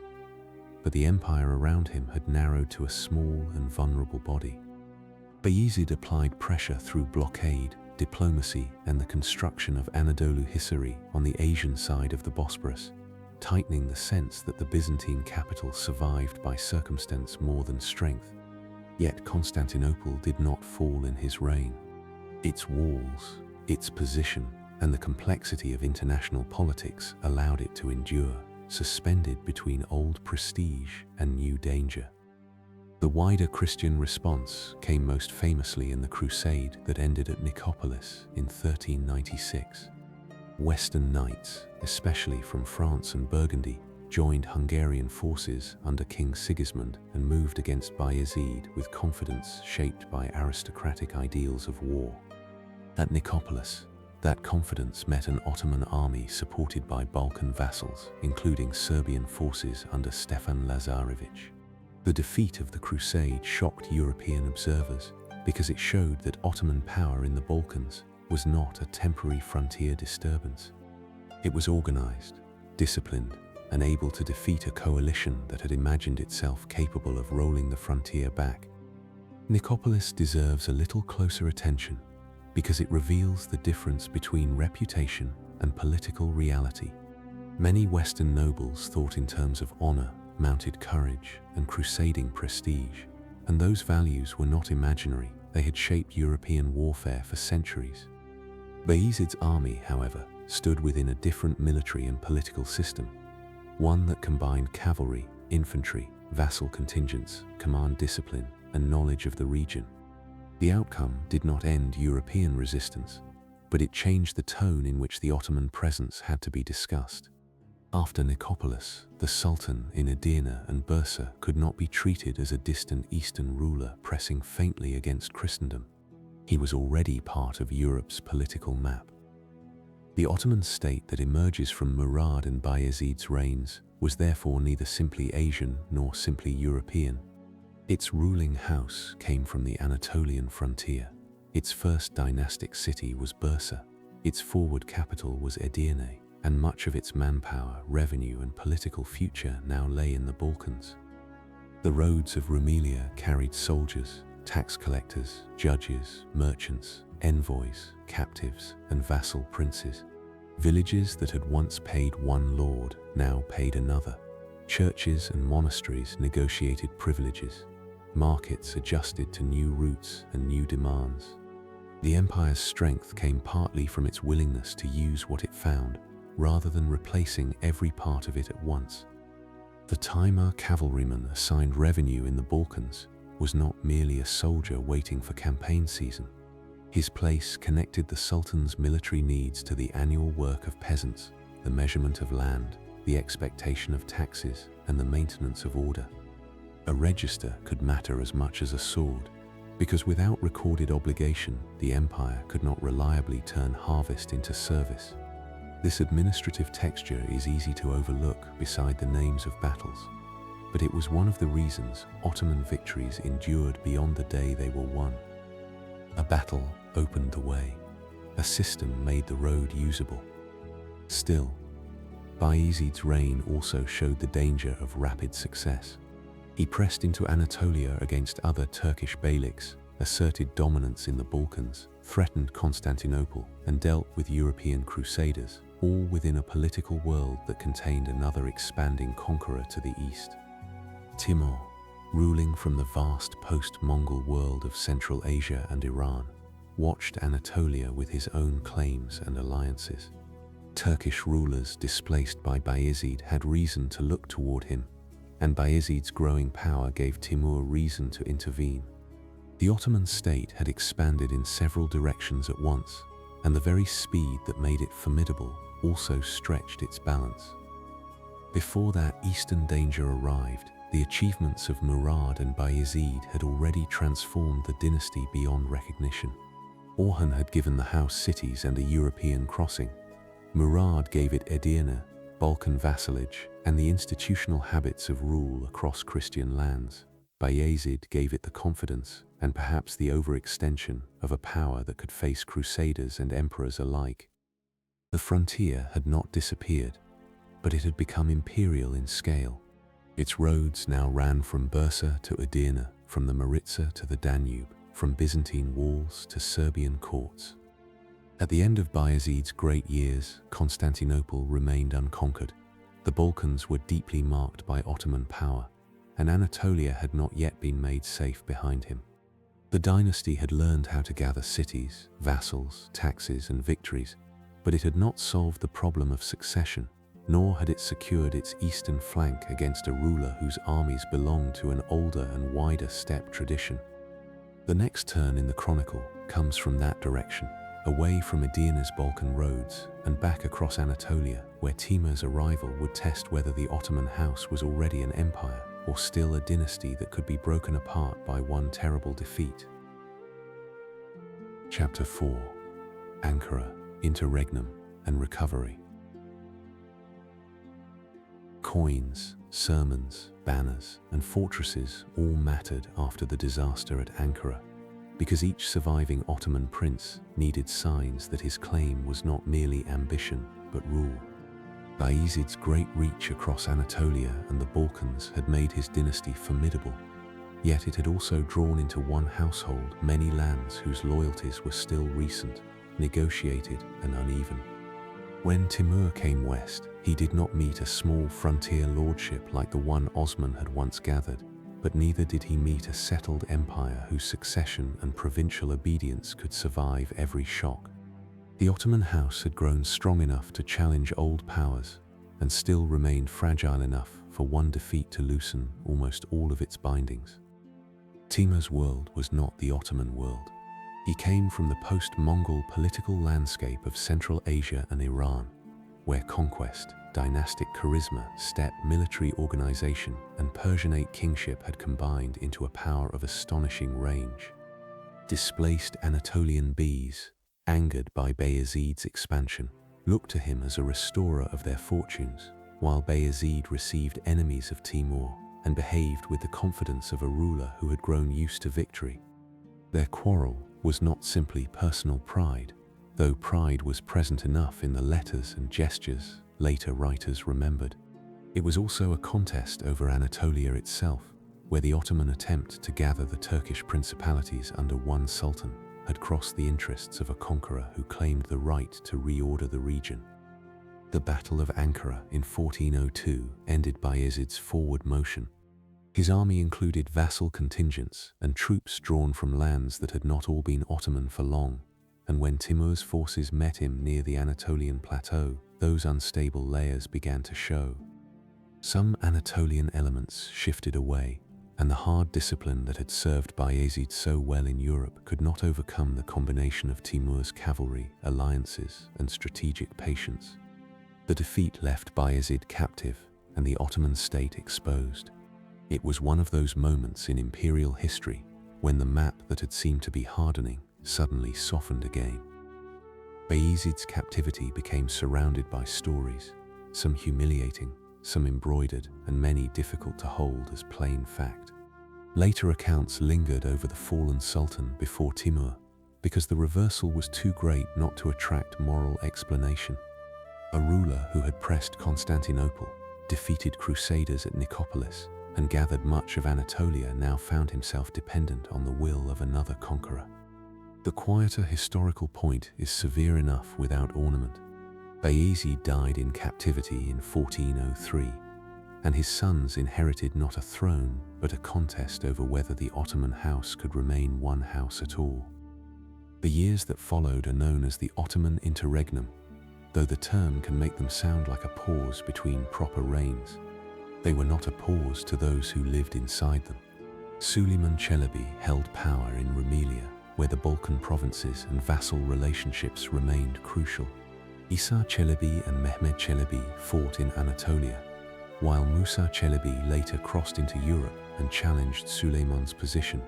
But the empire around him had narrowed to a small and vulnerable body. Bayezid applied pressure through blockade, diplomacy, and the construction of Anadolu Hisari on the Asian side of the Bosporus, tightening the sense that the Byzantine capital survived by circumstance more than strength. Yet Constantinople did not fall in his reign. Its walls, its position, and the complexity of international politics allowed it to endure, suspended between old prestige and new danger. The wider Christian response came most famously in the crusade that ended at Nicopolis in 1396. Western knights, especially from France and Burgundy, joined Hungarian forces under King Sigismund and moved against Bayezid with confidence shaped by aristocratic ideals of war. At Nicopolis, that confidence met an Ottoman army supported by Balkan vassals, including Serbian forces under Stefan Lazarević. The defeat of the crusade shocked European observers because it showed that Ottoman power in the Balkans was not a temporary frontier disturbance. It was organized, disciplined, and able to defeat a coalition that had imagined itself capable of rolling the frontier back. Nicopolis deserves a little closer attention because it reveals the difference between reputation and political reality. Many Western nobles thought in terms of honor, mounted courage, and crusading prestige, and those values were not imaginary. They had shaped European warfare for centuries. Bayezid's army, however, stood within a different military and political system, one that combined cavalry, infantry, vassal contingents, command discipline, and knowledge of the region. The outcome did not end European resistance, but it changed the tone in which the Ottoman presence had to be discussed. After Nicopolis, the Sultan in Edirne and Bursa could not be treated as a distant eastern ruler pressing faintly against Christendom. He was already part of Europe's political map. The Ottoman state that emerges from Murad and Bayezid's reigns was therefore neither simply Asian nor simply European. Its ruling house came from the Anatolian frontier. Its first dynastic city was Bursa. Its forward capital was Edirne, and much of its manpower, revenue, and political future now lay in the Balkans. The roads of Rumelia carried soldiers, tax collectors, judges, merchants, envoys, captives, and vassal princes. Villages that had once paid one lord now paid another. Churches and monasteries negotiated privileges. Markets adjusted to new routes and new demands. The empire's strength came partly from its willingness to use what it found, rather than replacing every part of it at once. The Timur cavalryman assigned revenue in the Balkans was not merely a soldier waiting for campaign season. His place connected the Sultan's military needs to the annual work of peasants, the measurement of land, the expectation of taxes, and the maintenance of order. A register could matter as much as a sword, because without recorded obligation, the empire could not reliably turn harvest into service. This administrative texture is easy to overlook beside the names of battles, but it was one of the reasons Ottoman victories endured beyond the day they were won. A battle opened the way. A system made the road usable. Still, Bayezid's reign also showed the danger of rapid success. He pressed into Anatolia against other Turkish beyliks, asserted dominance in the Balkans, threatened Constantinople, and dealt with European crusaders, all within a political world that contained another expanding conqueror to the east. Timur, ruling from the vast post-Mongol world of Central Asia and Iran, watched Anatolia with his own claims and alliances. Turkish rulers displaced by Bayezid had reason to look toward him, and Bayezid's growing power gave Timur reason to intervene. The Ottoman state had expanded in several directions at once, and the very speed that made it formidable also stretched its balance. Before that eastern danger arrived, the achievements of Murad and Bayezid had already transformed the dynasty beyond recognition. Orhan had given the house cities and a European crossing. Murad gave it Edirne, Balkan vassalage, and the institutional habits of rule across Christian lands. Bayezid gave it the confidence, and perhaps the overextension, of a power that could face crusaders and emperors alike. The frontier had not disappeared, but it had become imperial in scale. Its roads now ran from Bursa to Edirne, from the Maritsa to the Danube, from Byzantine walls to Serbian courts. At the end of Bayezid's great years, Constantinople remained unconquered. The Balkans were deeply marked by Ottoman power, and Anatolia had not yet been made safe behind him. The dynasty had learned how to gather cities, vassals, taxes, and victories, but it had not solved the problem of succession, nor had it secured its eastern flank against a ruler whose armies belonged to an older and wider steppe tradition. The next turn in the chronicle comes from that direction, away from Edirne's Balkan roads and back across Anatolia, where Timur's arrival would test whether the Ottoman house was already an empire or still a dynasty that could be broken apart by one terrible defeat. Chapter 4: Ankara, Interregnum, and Recovery. Coins, sermons, banners, and fortresses all mattered after the disaster at Ankara, because each surviving Ottoman prince needed signs that his claim was not merely ambition but rule. Bayezid's great reach across Anatolia and the Balkans had made his dynasty formidable, yet it had also drawn into one household many lands whose loyalties were still recent, negotiated, and uneven. When Timur came west, he did not meet a small frontier lordship like the one Osman had once gathered, but neither did he meet a settled empire whose succession and provincial obedience could survive every shock. The Ottoman house had grown strong enough to challenge old powers and still remained fragile enough for one defeat to loosen almost all of its bindings. Timur's world was not the Ottoman world. He came from the post-Mongol political landscape of Central Asia and Iran, where conquest, dynastic charisma, steppe military organization, and Persianate kingship had combined into a power of astonishing range. Displaced Anatolian beys, angered by Bayezid's expansion, looked to him as a restorer of their fortunes, while Bayezid received enemies of Timur and behaved with the confidence of a ruler who had grown used to victory. Their quarrel was not simply personal pride, though pride was present enough in the letters and gestures later writers remembered. It was also a contest over Anatolia itself, where the Ottoman attempt to gather the Turkish principalities under one sultan had crossed the interests of a conqueror who claimed the right to reorder the region. The Battle of Ankara in 1402 ended Bayezid's forward motion. His army included vassal contingents and troops drawn from lands that had not all been Ottoman for long, and when Timur's forces met him near the Anatolian plateau, those unstable layers began to show. Some Anatolian elements shifted away, and the hard discipline that had served Bayezid so well in Europe could not overcome the combination of Timur's cavalry, alliances, and strategic patience. The defeat left Bayezid captive and the Ottoman state exposed. It was one of those moments in imperial history when the map that had seemed to be hardening suddenly softened again. Bayezid's captivity became surrounded by stories, some humiliating, some embroidered, and many difficult to hold as plain fact. Later accounts lingered over the fallen sultan before Timur, because the reversal was too great not to attract moral explanation. A ruler who had pressed Constantinople, defeated crusaders at Nicopolis, and gathered much of Anatolia now found himself dependent on the will of another conqueror. The quieter historical point is severe enough without ornament. Bayezid died in captivity in 1403, and his sons inherited not a throne but a contest over whether the Ottoman house could remain one house at all. The years that followed are known as the Ottoman interregnum, though the term can make them sound like a pause between proper reigns. They were not a pause to those who lived inside them. Suleiman Çelebi held power in Rumelia, where the Balkan provinces and vassal relationships remained crucial. Isa Çelebi and Mehmed Çelebi fought in Anatolia, while Musa Çelebi later crossed into Europe and challenged Suleiman's position.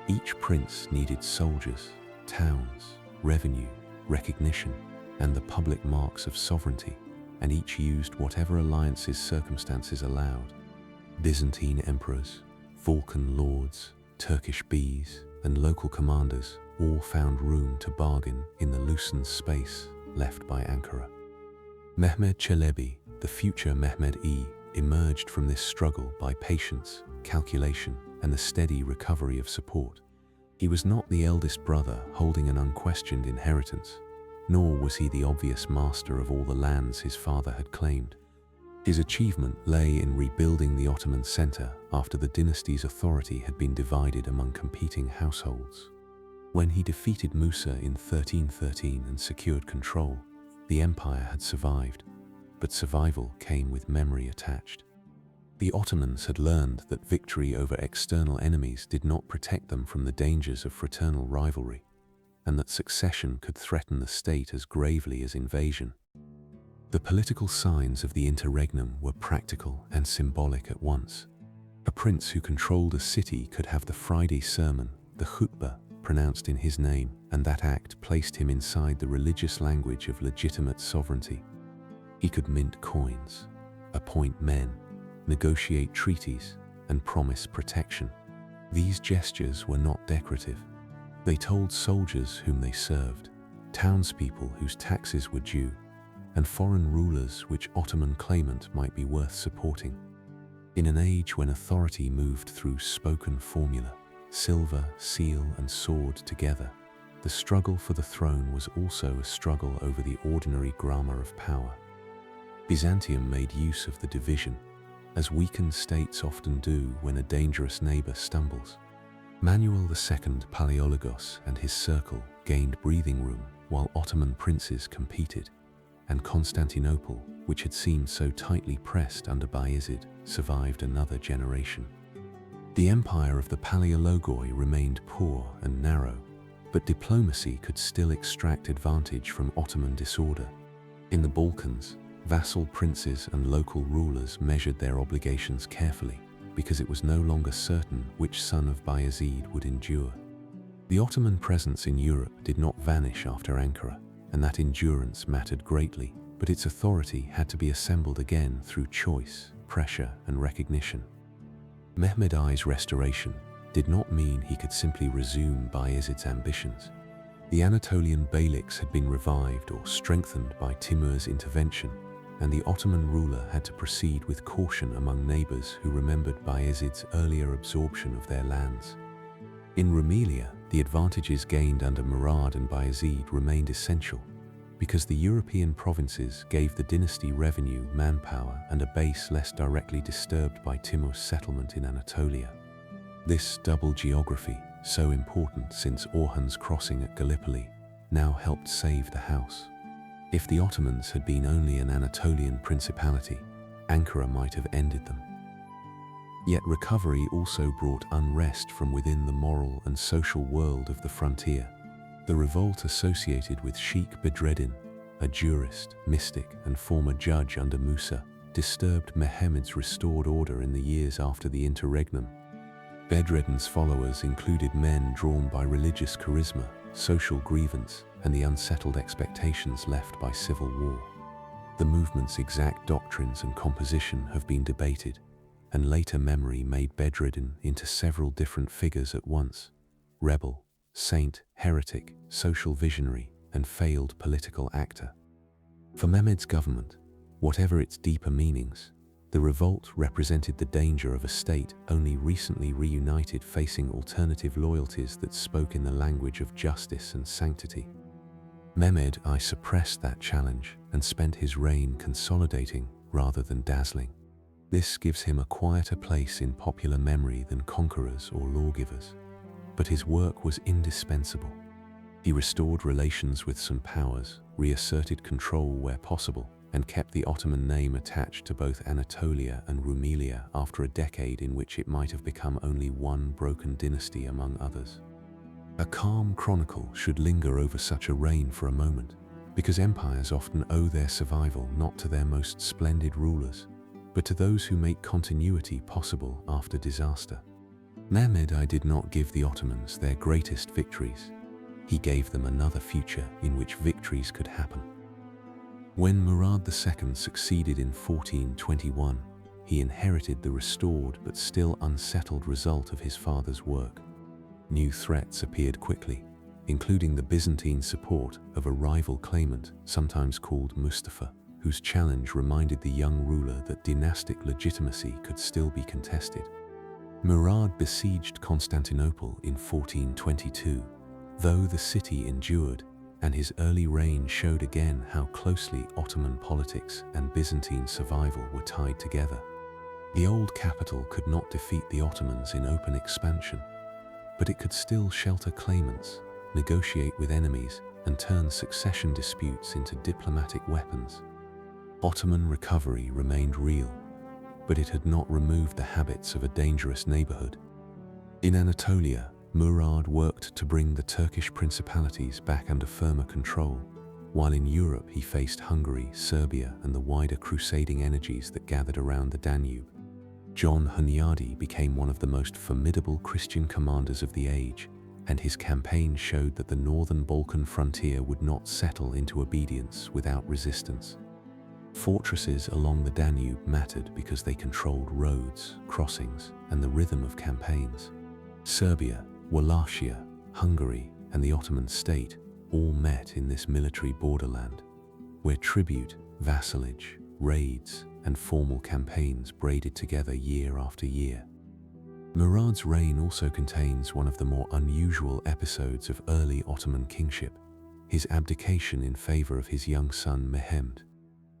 Each prince needed soldiers, towns, revenue, recognition, and the public marks of sovereignty, and each used whatever alliances circumstances allowed. Byzantine emperors, Balkan lords, Turkish beys, and local commanders all found room to bargain in the loosened space left by Ankara. Mehmed Çelebi, the future Mehmed I, emerged from this struggle by patience, calculation, and the steady recovery of support. He was not the eldest brother holding an unquestioned inheritance, nor was he the obvious master of all the lands his father had claimed. His achievement lay in rebuilding the Ottoman center after the dynasty's authority had been divided among competing households. When he defeated Musa in 1313 and secured control, the empire had survived, but survival came with memory attached. The Ottomans had learned that victory over external enemies did not protect them from the dangers of fraternal rivalry, and that succession could threaten the state as gravely as invasion. The political signs of the interregnum were practical and symbolic at once. A prince who controlled a city could have the Friday sermon, the khutbah, pronounced in his name, and that act placed him inside the religious language of legitimate sovereignty. He could mint coins, appoint men, negotiate treaties, and promise protection. These gestures were not decorative. They told soldiers whom they served, townspeople whose taxes were due, and foreign rulers which Ottoman claimant might be worth supporting. In an age when authority moved through spoken formula, silver, seal, and sword together, the struggle for the throne was also a struggle over the ordinary grammar of power. Byzantium made use of the division, as weakened states often do when a dangerous neighbor stumbles. Manuel II Palaeologos and his circle gained breathing room while Ottoman princes competed, and Constantinople, which had seemed so tightly pressed under Bayezid, survived another generation. The empire of the Paleologoi remained poor and narrow, but diplomacy could still extract advantage from Ottoman disorder. In the Balkans, vassal princes and local rulers measured their obligations carefully, because it was no longer certain which son of Bayezid would endure. The Ottoman presence in Europe did not vanish after Ankara, and that endurance mattered greatly, but its authority had to be assembled again through choice, pressure, and recognition. Mehmed I's restoration did not mean he could simply resume Bayezid's ambitions. The Anatolian beyliks had been revived or strengthened by Timur's intervention, and the Ottoman ruler had to proceed with caution among neighbors who remembered Bayezid's earlier absorption of their lands. In Rumelia, the advantages gained under Murad and Bayezid remained essential, because the European provinces gave the dynasty revenue, manpower, and a base less directly disturbed by Timur's settlement in Anatolia. This double geography, so important since Orhan's crossing at Gallipoli, now helped save the house. If the Ottomans had been only an Anatolian principality, Ankara might have ended them. Yet recovery also brought unrest from within the moral and social world of the frontier. The revolt associated with Sheikh Bedreddin, a jurist, mystic, and former judge under Musa, disturbed Mehmed's restored order in the years after the interregnum. Bedreddin's followers included men drawn by religious charisma, social grievance, and the unsettled expectations left by civil war. The movement's exact doctrines and composition have been debated, and later memory made Bedreddin into several different figures at once: rebel, saint, heretic, social visionary, and failed political actor. For Mehmed's government, whatever its deeper meanings, the revolt represented the danger of a state only recently reunited facing alternative loyalties that spoke in the language of justice and sanctity. Mehmed I suppressed that challenge and spent his reign consolidating rather than dazzling. This gives him a quieter place in popular memory than conquerors or lawgivers. But his work was indispensable. He restored relations with some powers, reasserted control where possible, and kept the Ottoman name attached to both Anatolia and Rumelia after a decade in which it might have become only one broken dynasty among others. A calm chronicle should linger over such a reign for a moment, because empires often owe their survival not to their most splendid rulers, but to those who make continuity possible after disaster. Mehmed I did not give the Ottomans their greatest victories. He gave them another future in which victories could happen. When Murad II succeeded in 1421, he inherited the restored but still unsettled result of his father's work. New threats appeared quickly, including the Byzantine support of a rival claimant, sometimes called Mustafa, whose challenge reminded the young ruler that dynastic legitimacy could still be contested. Murad besieged Constantinople in 1422, though the city endured, and his early reign showed again how closely Ottoman politics and Byzantine survival were tied together. The old capital could not defeat the Ottomans in open expansion, but it could still shelter claimants, negotiate with enemies, and turn succession disputes into diplomatic weapons. Ottoman recovery remained real, but it had not removed the habits of a dangerous neighborhood. In Anatolia, Murad worked to bring the Turkish principalities back under firmer control, while in Europe he faced Hungary, Serbia, and the wider crusading energies that gathered around the Danube. John Hunyadi became one of the most formidable Christian commanders of the age, and his campaign showed that the northern Balkan frontier would not settle into obedience without resistance. Fortresses along the Danube mattered because they controlled roads, crossings, and the rhythm of campaigns. Serbia, Wallachia, Hungary, and the Ottoman state all met in this military borderland, where tribute, vassalage, raids, and formal campaigns braided together year after year. Murad's reign also contains one of the more unusual episodes of early Ottoman kingship, his abdication in favor of his young son Mehmed.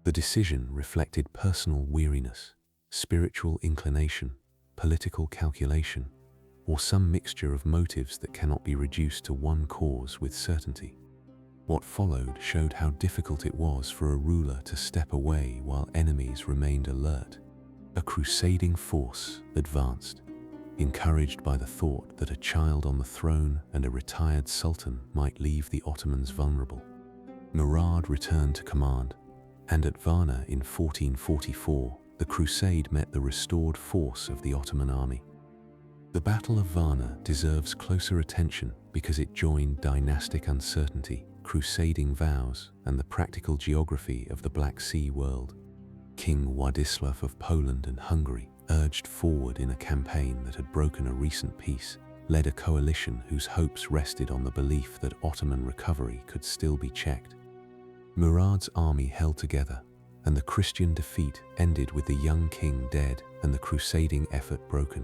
The decision reflected personal weariness, spiritual inclination, political calculation, or some mixture of motives that cannot be reduced to one cause with certainty. What followed showed how difficult it was for a ruler to step away while enemies remained alert. A crusading force advanced, encouraged by the thought that a child on the throne and a retired sultan might leave the Ottomans vulnerable. Murad returned to command, and at Varna in 1444, the crusade met the restored force of the Ottoman army. The Battle of Varna deserves closer attention because it joined dynastic uncertainty, crusading vows, and the practical geography of the Black Sea world. King Władysław of Poland and Hungary urged forward in a campaign that had broken a recent peace, led a coalition whose hopes rested on the belief that Ottoman recovery could still be checked. Murad's army held together, and the Christian defeat ended with the young king dead and the crusading effort broken.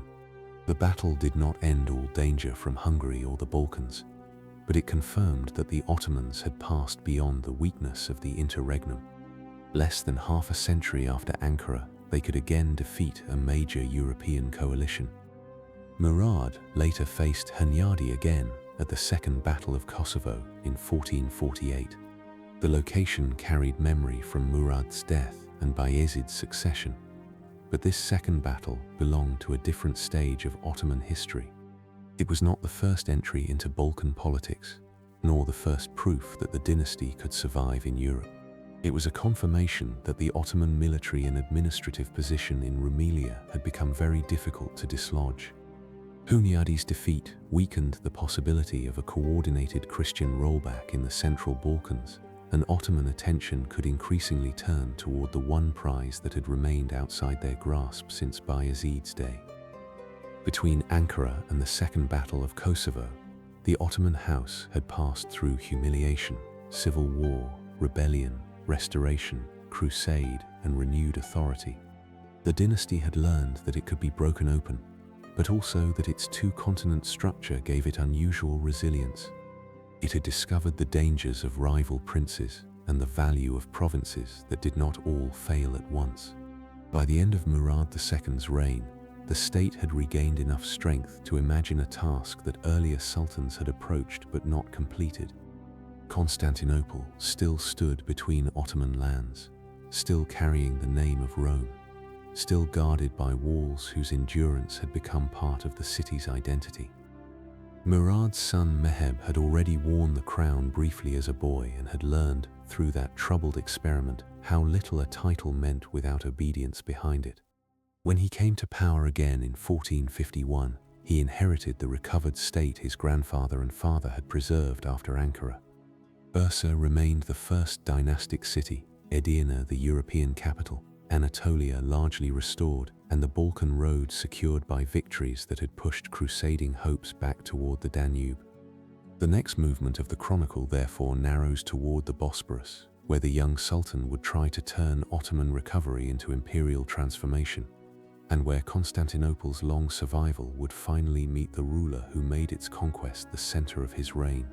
The battle did not end all danger from Hungary or the Balkans, but it confirmed that the Ottomans had passed beyond the weakness of the interregnum. Less than half a century after Ankara, they could again defeat a major European coalition. Murad later faced Hunyadi again at the Second Battle of Kosovo in 1448. The location carried memory from Murad's death and Bayezid's succession, but this second battle belonged to a different stage of Ottoman history. It was not the first entry into Balkan politics, nor the first proof that the dynasty could survive in Europe. It was a confirmation that the Ottoman military and administrative position in Rumelia had become very difficult to dislodge. Hunyadi's defeat weakened the possibility of a coordinated Christian rollback in the Central Balkans, and Ottoman attention could increasingly turn toward the one prize that had remained outside their grasp since Bayezid's day. Between Ankara and the Second Battle of Kosovo, the Ottoman house had passed through humiliation, civil war, rebellion, restoration, crusade, and renewed authority. The dynasty had learned that it could be broken open, but also that its two-continent structure gave it unusual resilience. It had discovered the dangers of rival princes and the value of provinces that did not all fail at once. By the end of Murad II's reign, the state had regained enough strength to imagine a task that earlier sultans had approached but not completed. Constantinople still stood between Ottoman lands, still carrying the name of Rome, still guarded by walls whose endurance had become part of the city's identity. Murad's son Mehmed had already worn the crown briefly as a boy and had learned, through that troubled experiment, how little a title meant without obedience behind it. When he came to power again in 1451, he inherited the recovered state his grandfather and father had preserved after Ankara. Bursa remained the first dynastic city, Edirne the European capital, Anatolia largely restored, and the Balkan road secured by victories that had pushed crusading hopes back toward the Danube. The next movement of the chronicle therefore narrows toward the Bosporus, where the young sultan would try to turn Ottoman recovery into imperial transformation, and where Constantinople's long survival would finally meet the ruler who made its conquest the center of his reign.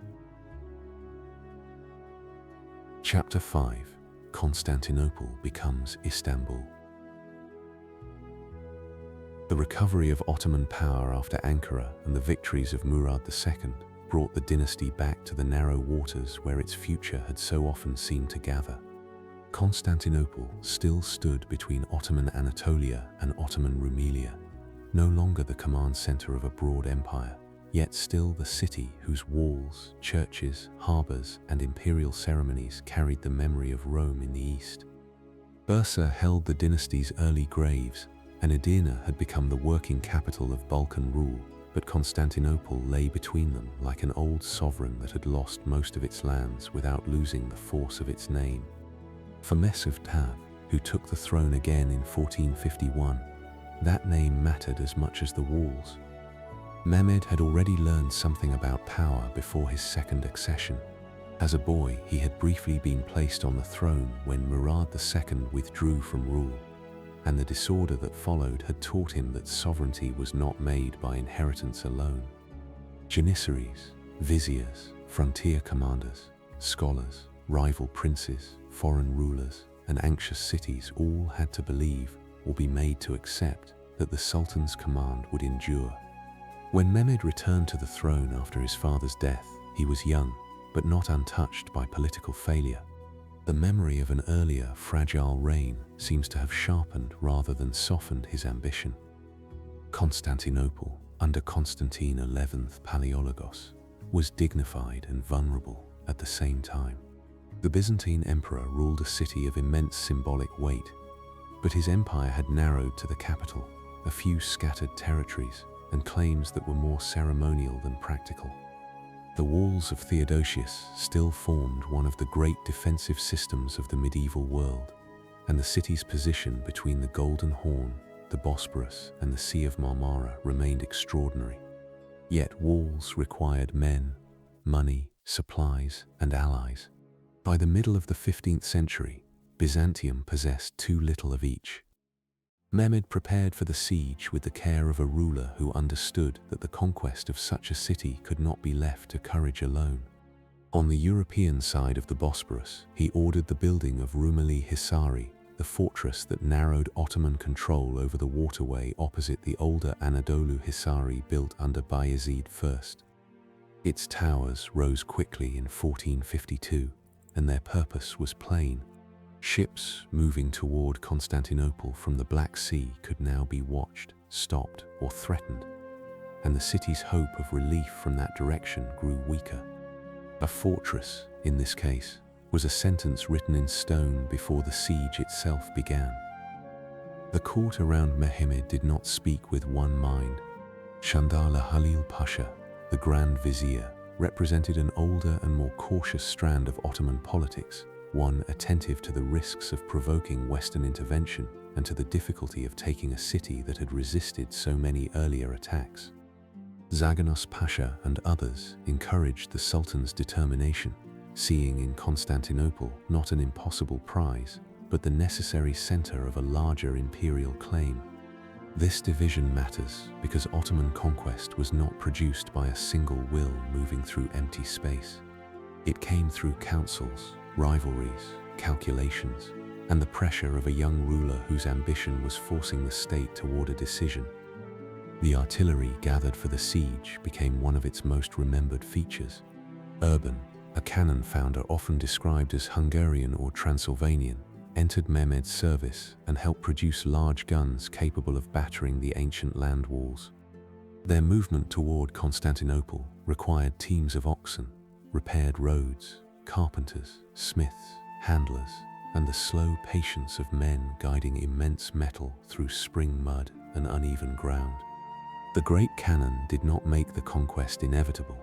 Chapter 5: Constantinople becomes Istanbul. The recovery of Ottoman power after Ankara and the victories of Murad II brought the dynasty back to the narrow waters where its future had so often seemed to gather. Constantinople still stood between Ottoman Anatolia and Ottoman Rumelia, no longer the command center of a broad empire, yet still the city whose walls, churches, harbors, and imperial ceremonies carried the memory of Rome in the east. Bursa held the dynasty's early graves, and Edirne had become the working capital of Balkan rule, but Constantinople lay between them like an old sovereign that had lost most of its lands without losing the force of its name. For Mehmed, who took the throne again in 1451, that name mattered as much as the walls. Mehmed had already learned something about power before his second accession. As a boy, he had briefly been placed on the throne when Murad II withdrew from rule, and the disorder that followed had taught him that sovereignty was not made by inheritance alone. Janissaries, viziers, frontier commanders, scholars, rival princes, foreign rulers, and anxious cities all had to believe, or be made to accept, that the Sultan's command would endure. When Mehmed returned to the throne after his father's death, he was young, but not untouched by political failure. The memory of an earlier, fragile reign seems to have sharpened rather than softened his ambition. Constantinople, under Constantine XI's Palaiologos, was dignified and vulnerable at the same time. The Byzantine emperor ruled a city of immense symbolic weight, but his empire had narrowed to the capital, a few scattered territories, and claims that were more ceremonial than practical. The walls of Theodosius still formed one of the great defensive systems of the medieval world, and the city's position between the Golden Horn, the Bosporus, and the Sea of Marmara remained extraordinary. Yet walls required men, money, supplies, and allies. By the middle of the 15th century, Byzantium possessed too little of each. Mehmed prepared for the siege with the care of a ruler who understood that the conquest of such a city could not be left to courage alone. On the European side of the Bosporus, he ordered the building of Rumeli Hisari, the fortress that narrowed Ottoman control over the waterway opposite the older Anadolu Hisari built under Bayezid I. Its towers rose quickly in 1452, and their purpose was plain. Ships moving toward Constantinople from the Black Sea could now be watched, stopped, or threatened, and the city's hope of relief from that direction grew weaker. A fortress, in this case, was a sentence written in stone before the siege itself began. The court around Mehmed did not speak with one mind. Chandala Halil Pasha, the Grand Vizier, represented an older and more cautious strand of Ottoman politics, one attentive to the risks of provoking Western intervention and to the difficulty of taking a city that had resisted so many earlier attacks. Zaganos Pasha and others encouraged the Sultan's determination, seeing in Constantinople not an impossible prize, but the necessary center of a larger imperial claim. This division matters because Ottoman conquest was not produced by a single will moving through empty space. It came through councils, rivalries, calculations, and the pressure of a young ruler whose ambition was forcing the state toward a decision. The artillery gathered for the siege became one of its most remembered features. Urban, a cannon founder often described as Hungarian or Transylvanian, entered Mehmed's service and helped produce large guns capable of battering the ancient land walls. Their movement toward Constantinople required teams of oxen, repaired roads, carpenters, smiths, handlers, and the slow patience of men guiding immense metal through spring mud and uneven ground. The great cannon did not make the conquest inevitable,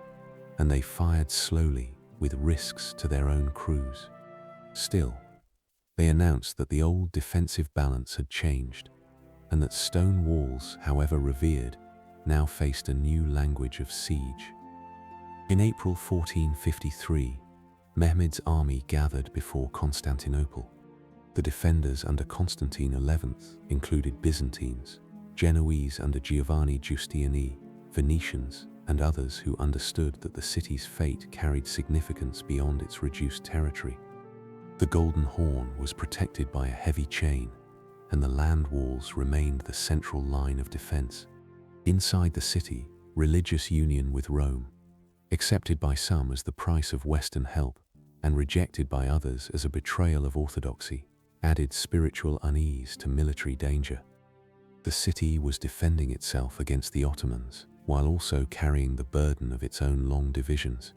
and they fired slowly with risks to their own crews. Still, they announced that the old defensive balance had changed, and that stone walls, however revered, now faced a new language of siege. In April 1453, Mehmed's army gathered before Constantinople. The defenders under Constantine XI included Byzantines, Genoese under Giovanni Giustiniani, Venetians, and others who understood that the city's fate carried significance beyond its reduced territory. The Golden Horn was protected by a heavy chain, and the land walls remained the central line of defense. Inside the city, religious union with Rome, accepted by some as the price of Western help and rejected by others as a betrayal of orthodoxy, added spiritual unease to military danger. The city was defending itself against the Ottomans while also carrying the burden of its own long divisions.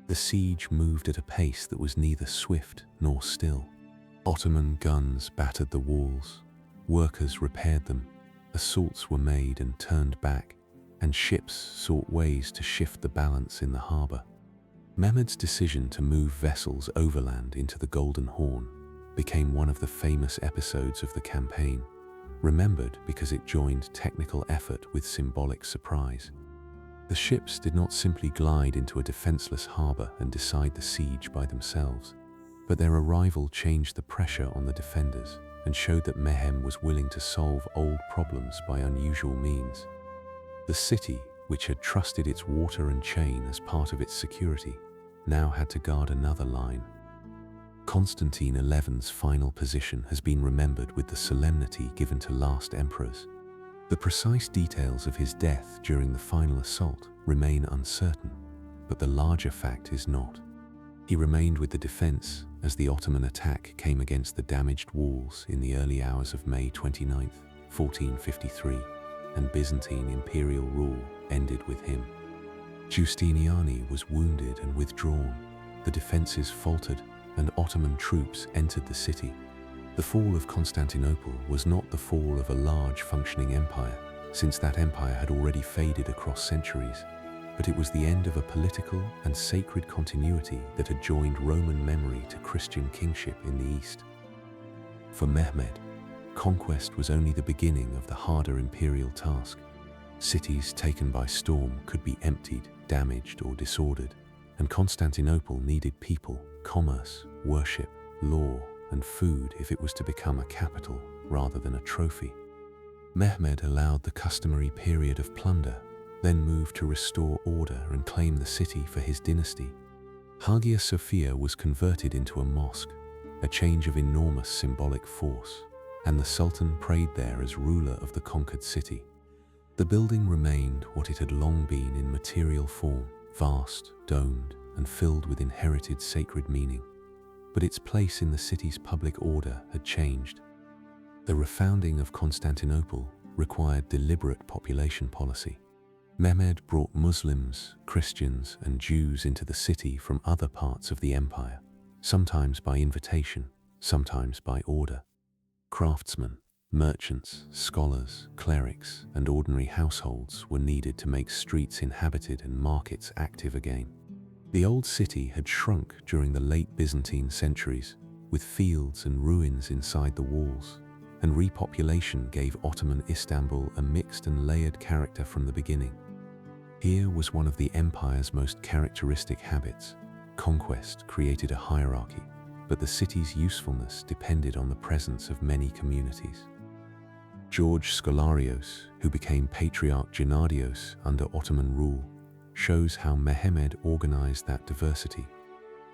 The siege moved at a pace that was neither swift nor still. Ottoman guns battered the walls, workers repaired them, assaults were made and turned back, and ships sought ways to shift the balance in the harbor. Mehmed's decision to move vessels overland into the Golden Horn became one of the famous episodes of the campaign, remembered because it joined technical effort with symbolic surprise. The ships did not simply glide into a defenseless harbor and decide the siege by themselves, but their arrival changed the pressure on the defenders and showed that Mehmed was willing to solve old problems by unusual means. The city, which had trusted its water and chain as part of its security, now had to guard another line. Constantine XI's final position has been remembered with the solemnity given to last emperors. The precise details of his death during the final assault remain uncertain, but the larger fact is not. He remained with the defense as the Ottoman attack came against the damaged walls in the early hours of May 29, 1453, and Byzantine imperial rule ended with him. Giustiniani was wounded and withdrawn, the defenses faltered, and Ottoman troops entered the city. The fall of Constantinople was not the fall of a large functioning empire, since that empire had already faded across centuries, but it was the end of a political and sacred continuity that had joined Roman memory to Christian kingship in the East. For Mehmed, conquest was only the beginning of the harder imperial task. Cities taken by storm could be emptied, damaged, or disordered, and Constantinople needed people, commerce, worship, law, and food if it was to become a capital rather than a trophy. Mehmed allowed the customary period of plunder, then moved to restore order and claim the city for his dynasty. Hagia Sophia was converted into a mosque, a change of enormous symbolic force, and the Sultan prayed there as ruler of the conquered city. The building remained what it had long been in material form, vast, domed, and filled with inherited sacred meaning. But its place in the city's public order had changed. The refounding of Constantinople required deliberate population policy. Mehmed brought Muslims, Christians, and Jews into the city from other parts of the empire, sometimes by invitation, sometimes by order. Craftsmen, merchants, scholars, clerics, and ordinary households were needed to make streets inhabited and markets active again. The old city had shrunk during the late Byzantine centuries, with fields and ruins inside the walls, and repopulation gave Ottoman Istanbul a mixed and layered character from the beginning. Here was one of the empire's most characteristic habits. Conquest created a hierarchy, but the city's usefulness depended on the presence of many communities. George Scholarios, who became Patriarch Gennadios under Ottoman rule, shows how Mehmed organized that diversity.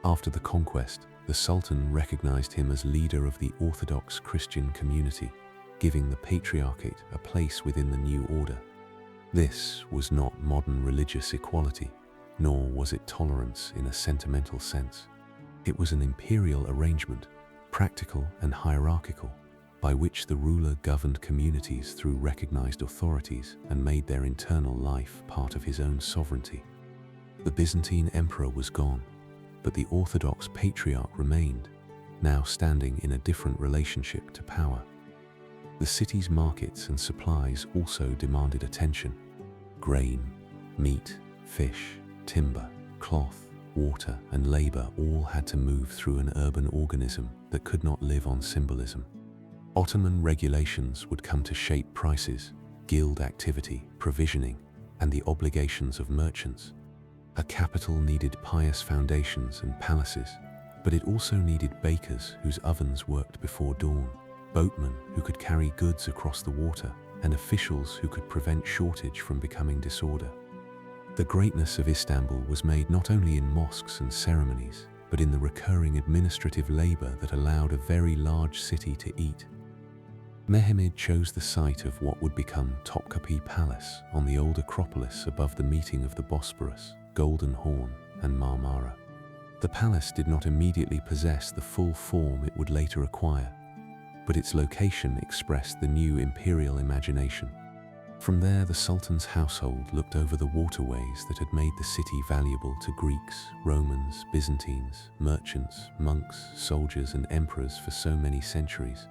After the conquest, the Sultan recognized him as leader of the Orthodox Christian community, giving the Patriarchate a place within the new order. This was not modern religious equality, nor was it tolerance in a sentimental sense. It was an imperial arrangement, practical and hierarchical, by which the ruler governed communities through recognized authorities and made their internal life part of his own sovereignty. The Byzantine emperor was gone, but the Orthodox Patriarch remained, now standing in a different relationship to power. The city's markets and supplies also demanded attention. Grain, meat, fish, timber, cloth, water, and labor all had to move through an urban organism that could not live on symbolism. Ottoman regulations would come to shape prices, guild activity, provisioning, and the obligations of merchants. A capital needed pious foundations and palaces, but it also needed bakers whose ovens worked before dawn, boatmen who could carry goods across the water, and officials who could prevent shortage from becoming disorder. The greatness of Istanbul was made not only in mosques and ceremonies, but in the recurring administrative labor that allowed a very large city to eat. Mehmed chose the site of what would become Topkapi Palace on the old Acropolis above the meeting of the Bosporus, Golden Horn, and Marmara. The palace did not immediately possess the full form it would later acquire, but its location expressed the new imperial imagination. From there, the Sultan's household looked over the waterways that had made the city valuable to Greeks, Romans, Byzantines, merchants, monks, soldiers, and emperors for so many centuries.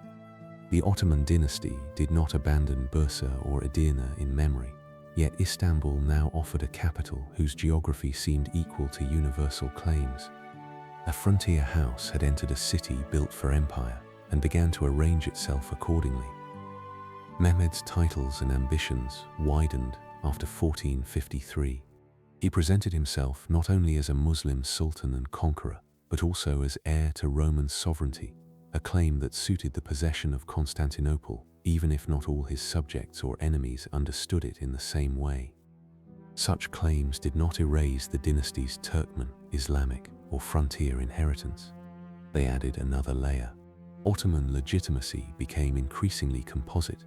The Ottoman dynasty did not abandon Bursa or Edirne in memory, yet Istanbul now offered a capital whose geography seemed equal to universal claims. A frontier house had entered a city built for empire and began to arrange itself accordingly. Mehmed's titles and ambitions widened after 1453. He presented himself not only as a Muslim sultan and conqueror, but also as heir to Roman sovereignty, a claim that suited the possession of Constantinople, even if not all his subjects or enemies understood it in the same way. Such claims did not erase the dynasty's Turkmen, Islamic, or frontier inheritance. They added another layer. Ottoman legitimacy became increasingly composite.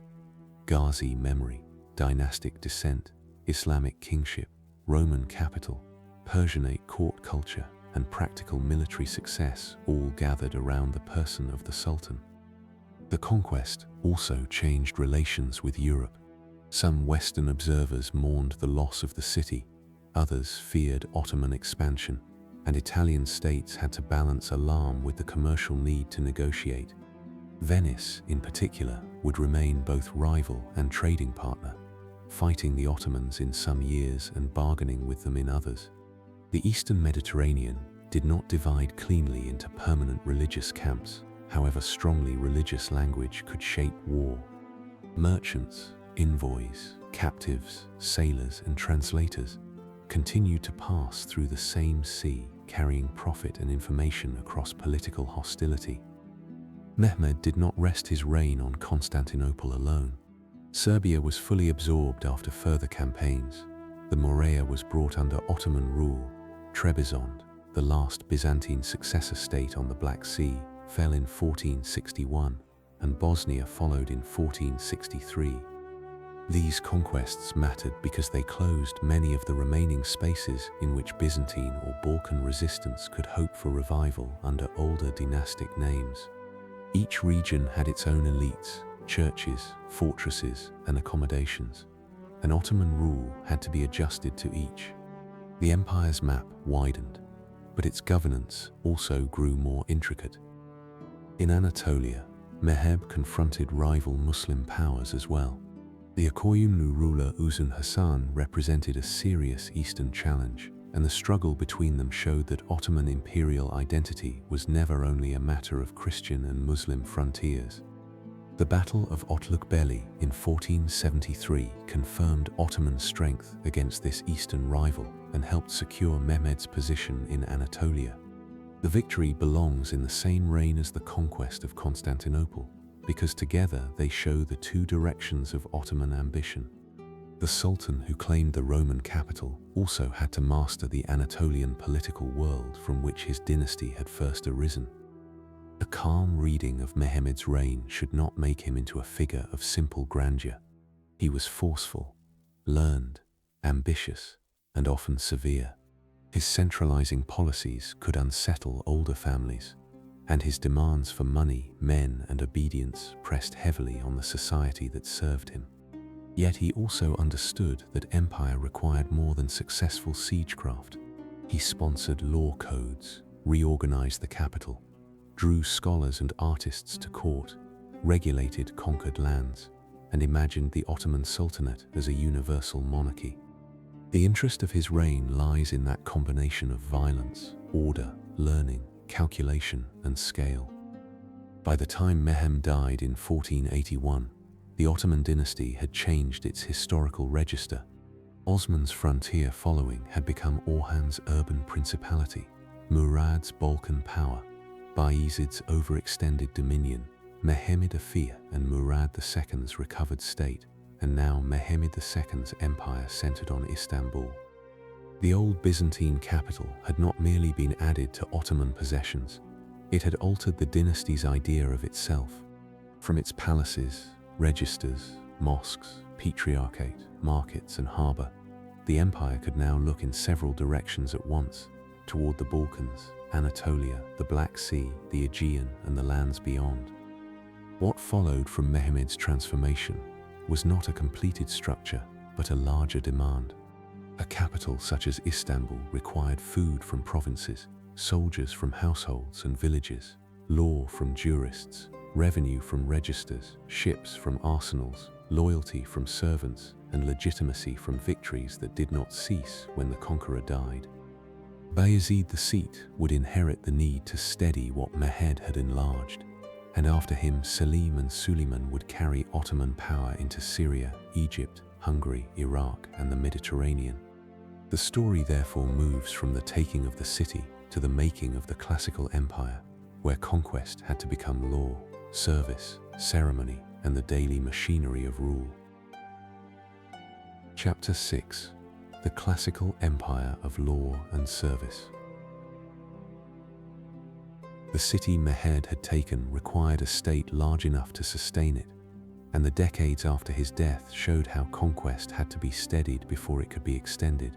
Ghazi memory, dynastic descent, Islamic kingship, Roman capital, Persianate court culture, and practical military success all gathered around the person of the Sultan. The conquest also changed relations with Europe. Some Western observers mourned the loss of the city, others feared Ottoman expansion, and Italian states had to balance alarm with the commercial need to negotiate. Venice, in particular, would remain both rival and trading partner, fighting the Ottomans in some years and bargaining with them in others. The Eastern Mediterranean did not divide cleanly into permanent religious camps, however strongly religious language could shape war. Merchants, envoys, captives, sailors, and translators continued to pass through the same sea, carrying profit and information across political hostility. Mehmed did not rest his reign on Constantinople alone. Serbia was fully absorbed after further campaigns. The Morea was brought under Ottoman rule. Trebizond, the last Byzantine successor state on the Black Sea, fell in 1461, and Bosnia followed in 1463. These conquests mattered because they closed many of the remaining spaces in which Byzantine or Balkan resistance could hope for revival under older dynastic names. Each region had its own elites, churches, fortresses, and accommodations, and Ottoman rule had to be adjusted to each. The empire's map widened, but its governance also grew more intricate. In Anatolia, Mehmed confronted rival Muslim powers as well. The Akoyunlu ruler Uzun Hasan represented a serious eastern challenge, and the struggle between them showed that Ottoman imperial identity was never only a matter of Christian and Muslim frontiers. The Battle of Otlukbeli in 1473 confirmed Ottoman strength against this eastern rival and helped secure Mehmed's position in Anatolia. The victory belongs in the same reign as the conquest of Constantinople, because together they show the two directions of Ottoman ambition. The Sultan who claimed the Roman capital also had to master the Anatolian political world from which his dynasty had first arisen. A calm reading of Mehmed's reign should not make him into a figure of simple grandeur. He was forceful, learned, ambitious, and often severe. His centralizing policies could unsettle older families, and his demands for money, men, and obedience pressed heavily on the society that served him. Yet he also understood that empire required more than successful siegecraft. He sponsored law codes, reorganized the capital, drew scholars and artists to court, regulated conquered lands, and imagined the Ottoman Sultanate as a universal monarchy. The interest of his reign lies in that combination of violence, order, learning, calculation, and scale. By the time Mehmed died in 1481, the Ottoman dynasty had changed its historical register. Osman's frontier following had become Orhan's urban principality, Murad's Balkan power, Bayezid's overextended dominion, Mehmed II and Murad II's recovered state, and now Mehmed II's empire centered on Istanbul. The old Byzantine capital had not merely been added to Ottoman possessions, it had altered the dynasty's idea of itself. From its palaces, registers, mosques, patriarchate, markets, and harbour, the empire could now look in several directions at once, toward the Balkans, Anatolia, the Black Sea, the Aegean, and the lands beyond. What followed from Mehmed's transformation was not a completed structure, but a larger demand. A capital such as Istanbul required food from provinces, soldiers from households and villages, law from jurists, revenue from registers, ships from arsenals, loyalty from servants, and legitimacy from victories that did not cease when the conqueror died. Bayezid the Seat would inherit the need to steady what Mehmed had enlarged, and after him Selim and Suleiman would carry Ottoman power into Syria, Egypt, Hungary, Iraq, and the Mediterranean. The story therefore moves from the taking of the city to the making of the classical empire, where conquest had to become law, service, ceremony, and the daily machinery of rule. Chapter 6: The Classical Empire of Law and Service. The city Mehmed had taken required a state large enough to sustain it, and the decades after his death showed how conquest had to be steadied before it could be extended.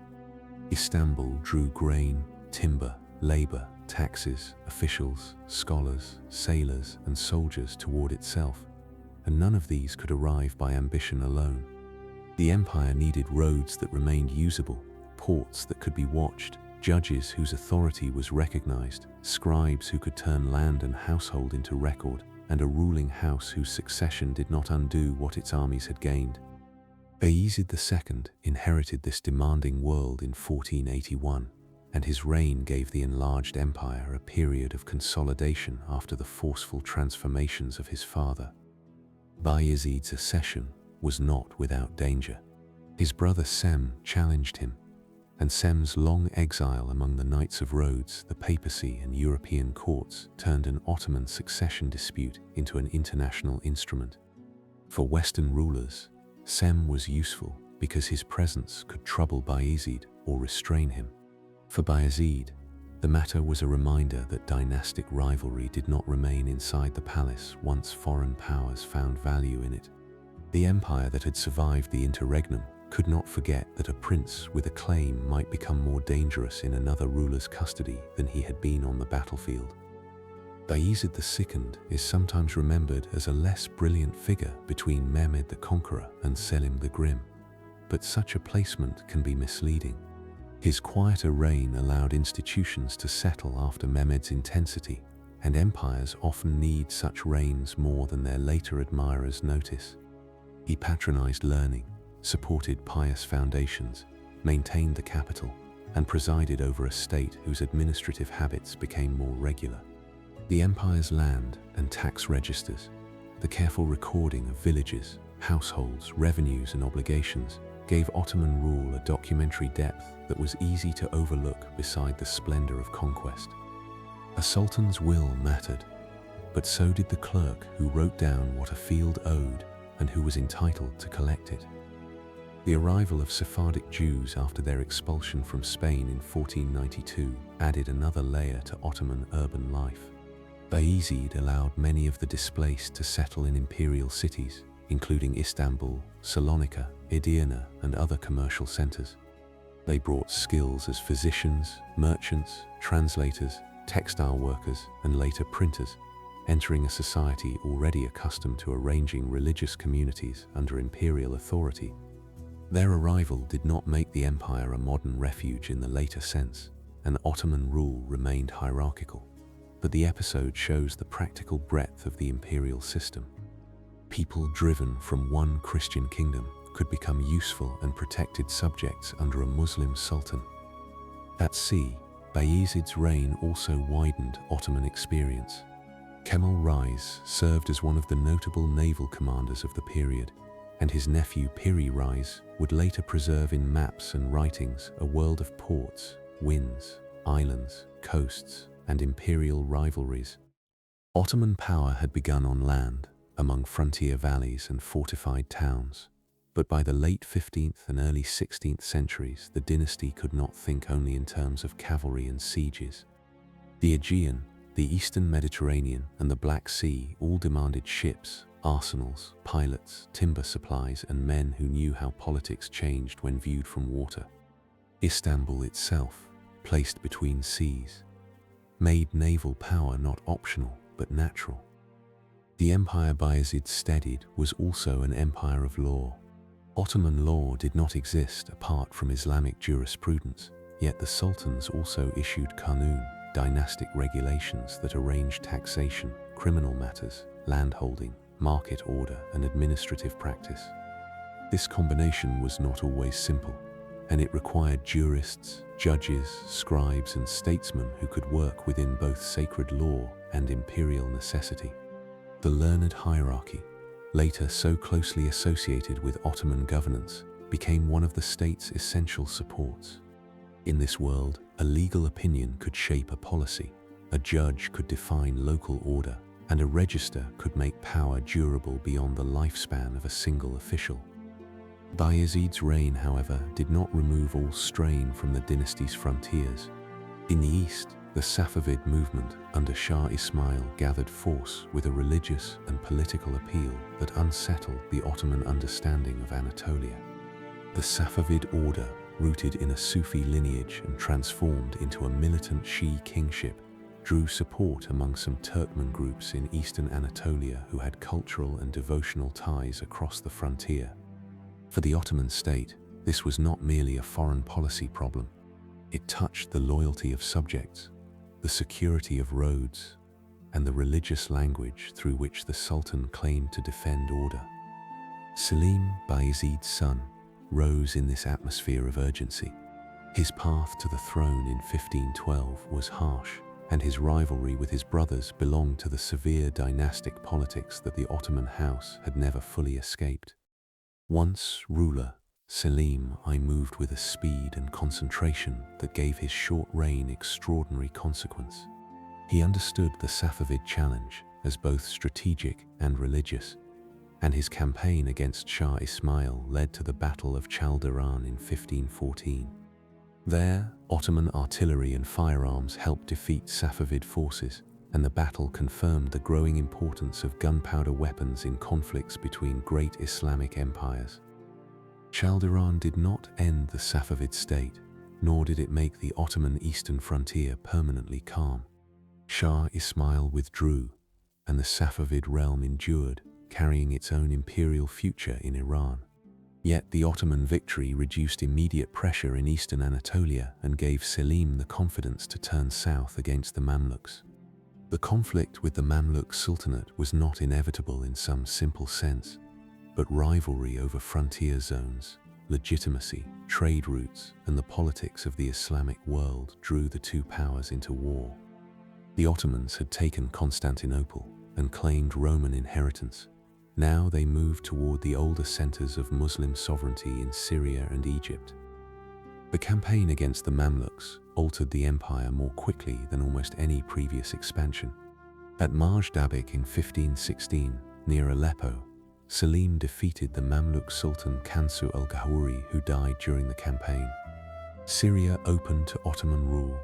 Istanbul drew grain, timber, labor, taxes, officials, scholars, sailors, and soldiers toward itself, and none of these could arrive by ambition alone. The empire needed roads that remained usable, ports that could be watched, judges whose authority was recognized, scribes who could turn land and household into record, and a ruling house whose succession did not undo what its armies had gained. Bayezid II inherited this demanding world in 1481, and his reign gave the enlarged empire a period of consolidation after the forceful transformations of his father. Bayezid's accession was not without danger. His brother Sem challenged him, and Sem's long exile among the Knights of Rhodes, the papacy, and European courts turned an Ottoman succession dispute into an international instrument. For Western rulers, Sem was useful because his presence could trouble Bayezid or restrain him. For Bayezid, the matter was a reminder that dynastic rivalry did not remain inside the palace once foreign powers found value in it. The empire that had survived the interregnum could not forget that a prince with a claim might become more dangerous in another ruler's custody than he had been on the battlefield. Bayezid II is sometimes remembered as a less brilliant figure between Mehmed the Conqueror and Selim the Grim, but such a placement can be misleading. His quieter reign allowed institutions to settle after Mehmed's intensity, and empires often need such reigns more than their later admirers notice. He patronized learning, supported pious foundations, maintained the capital, and presided over a state whose administrative habits became more regular. The empire's land and tax registers, the careful recording of villages, households, revenues, and obligations, gave Ottoman rule a documentary depth that was easy to overlook beside the splendor of conquest. A sultan's will mattered, but so did the clerk who wrote down what a field owed and who was entitled to collect it. The arrival of Sephardic Jews after their expulsion from Spain in 1492 added another layer to Ottoman urban life. Bayezid allowed many of the displaced to settle in imperial cities, including Istanbul, Salonika, Edirne, and other commercial centers. They brought skills as physicians, merchants, translators, textile workers, and later printers, entering a society already accustomed to arranging religious communities under imperial authority. Their arrival did not make the empire a modern refuge in the later sense, and Ottoman rule remained hierarchical. But the episode shows the practical breadth of the imperial system. People driven from one Christian kingdom could become useful and protected subjects under a Muslim sultan. At sea, Bayezid's reign also widened Ottoman experience. Kemal Reis served as one of the notable naval commanders of the period, and his nephew Piri Reis would later preserve in maps and writings a world of ports, winds, islands, coasts, and imperial rivalries. Ottoman power had begun on land, among frontier valleys and fortified towns, but by the late 15th and early 16th centuries, the dynasty could not think only in terms of cavalry and sieges. The Aegean, the Eastern Mediterranean, and the Black Sea all demanded ships, arsenals, pilots, timber supplies, and men who knew how politics changed when viewed from water. Istanbul itself, placed between seas, made naval power not optional but natural. The empire Bayezid steadied was also an empire of law. Ottoman law did not exist apart from Islamic jurisprudence, yet the sultans also issued qanun, dynastic regulations that arranged taxation, criminal matters, landholding, market order, and administrative practice. This combination was not always simple, and it required jurists, judges, scribes, and statesmen who could work within both sacred law and imperial necessity. The learned hierarchy, later so closely associated with Ottoman governance, became one of the state's essential supports. In this world, a legal opinion could shape a policy, a judge could define local order, and a register could make power durable beyond the lifespan of a single official. Bayezid's reign, however, did not remove all strain from the dynasty's frontiers. In the east, the Safavid movement under Shah Ismail gathered force with a religious and political appeal that unsettled the Ottoman understanding of Anatolia. The Safavid order, rooted in a Sufi lineage and transformed into a militant Shii kingship, drew support among some Turkmen groups in eastern Anatolia who had cultural and devotional ties across the frontier. For the Ottoman state, this was not merely a foreign policy problem. It touched the loyalty of subjects, the security of roads, and the religious language through which the Sultan claimed to defend order. Selim Bayezid's son rose in this atmosphere of urgency. His path to the throne in 1512 was harsh, and his rivalry with his brothers belonged to the severe dynastic politics that the Ottoman house had never fully escaped. Once ruler, Selim I moved with a speed and concentration that gave his short reign extraordinary consequence. He understood the Safavid challenge as both strategic and religious, and his campaign against Shah Ismail led to the Battle of Chaldiran in 1514. There, Ottoman artillery and firearms helped defeat Safavid forces, and the battle confirmed the growing importance of gunpowder weapons in conflicts between great Islamic empires. Chaldiran did not end the Safavid state, nor did it make the Ottoman eastern frontier permanently calm. Shah Ismail withdrew, and the Safavid realm endured, carrying its own imperial future in Iran. Yet the Ottoman victory reduced immediate pressure in eastern Anatolia and gave Selim the confidence to turn south against the Mamluks. The conflict with the Mamluk Sultanate was not inevitable in some simple sense, but rivalry over frontier zones, legitimacy, trade routes, and the politics of the Islamic world drew the two powers into war. The Ottomans had taken Constantinople and claimed Roman inheritance. Now they moved toward the older centers of Muslim sovereignty in Syria and Egypt. The campaign against the Mamluks altered the empire more quickly than almost any previous expansion. At Marj Dabik in 1516, near Aleppo, Selim defeated the Mamluk Sultan Kansu al-Ghauri, who died during the campaign. Syria opened to Ottoman rule,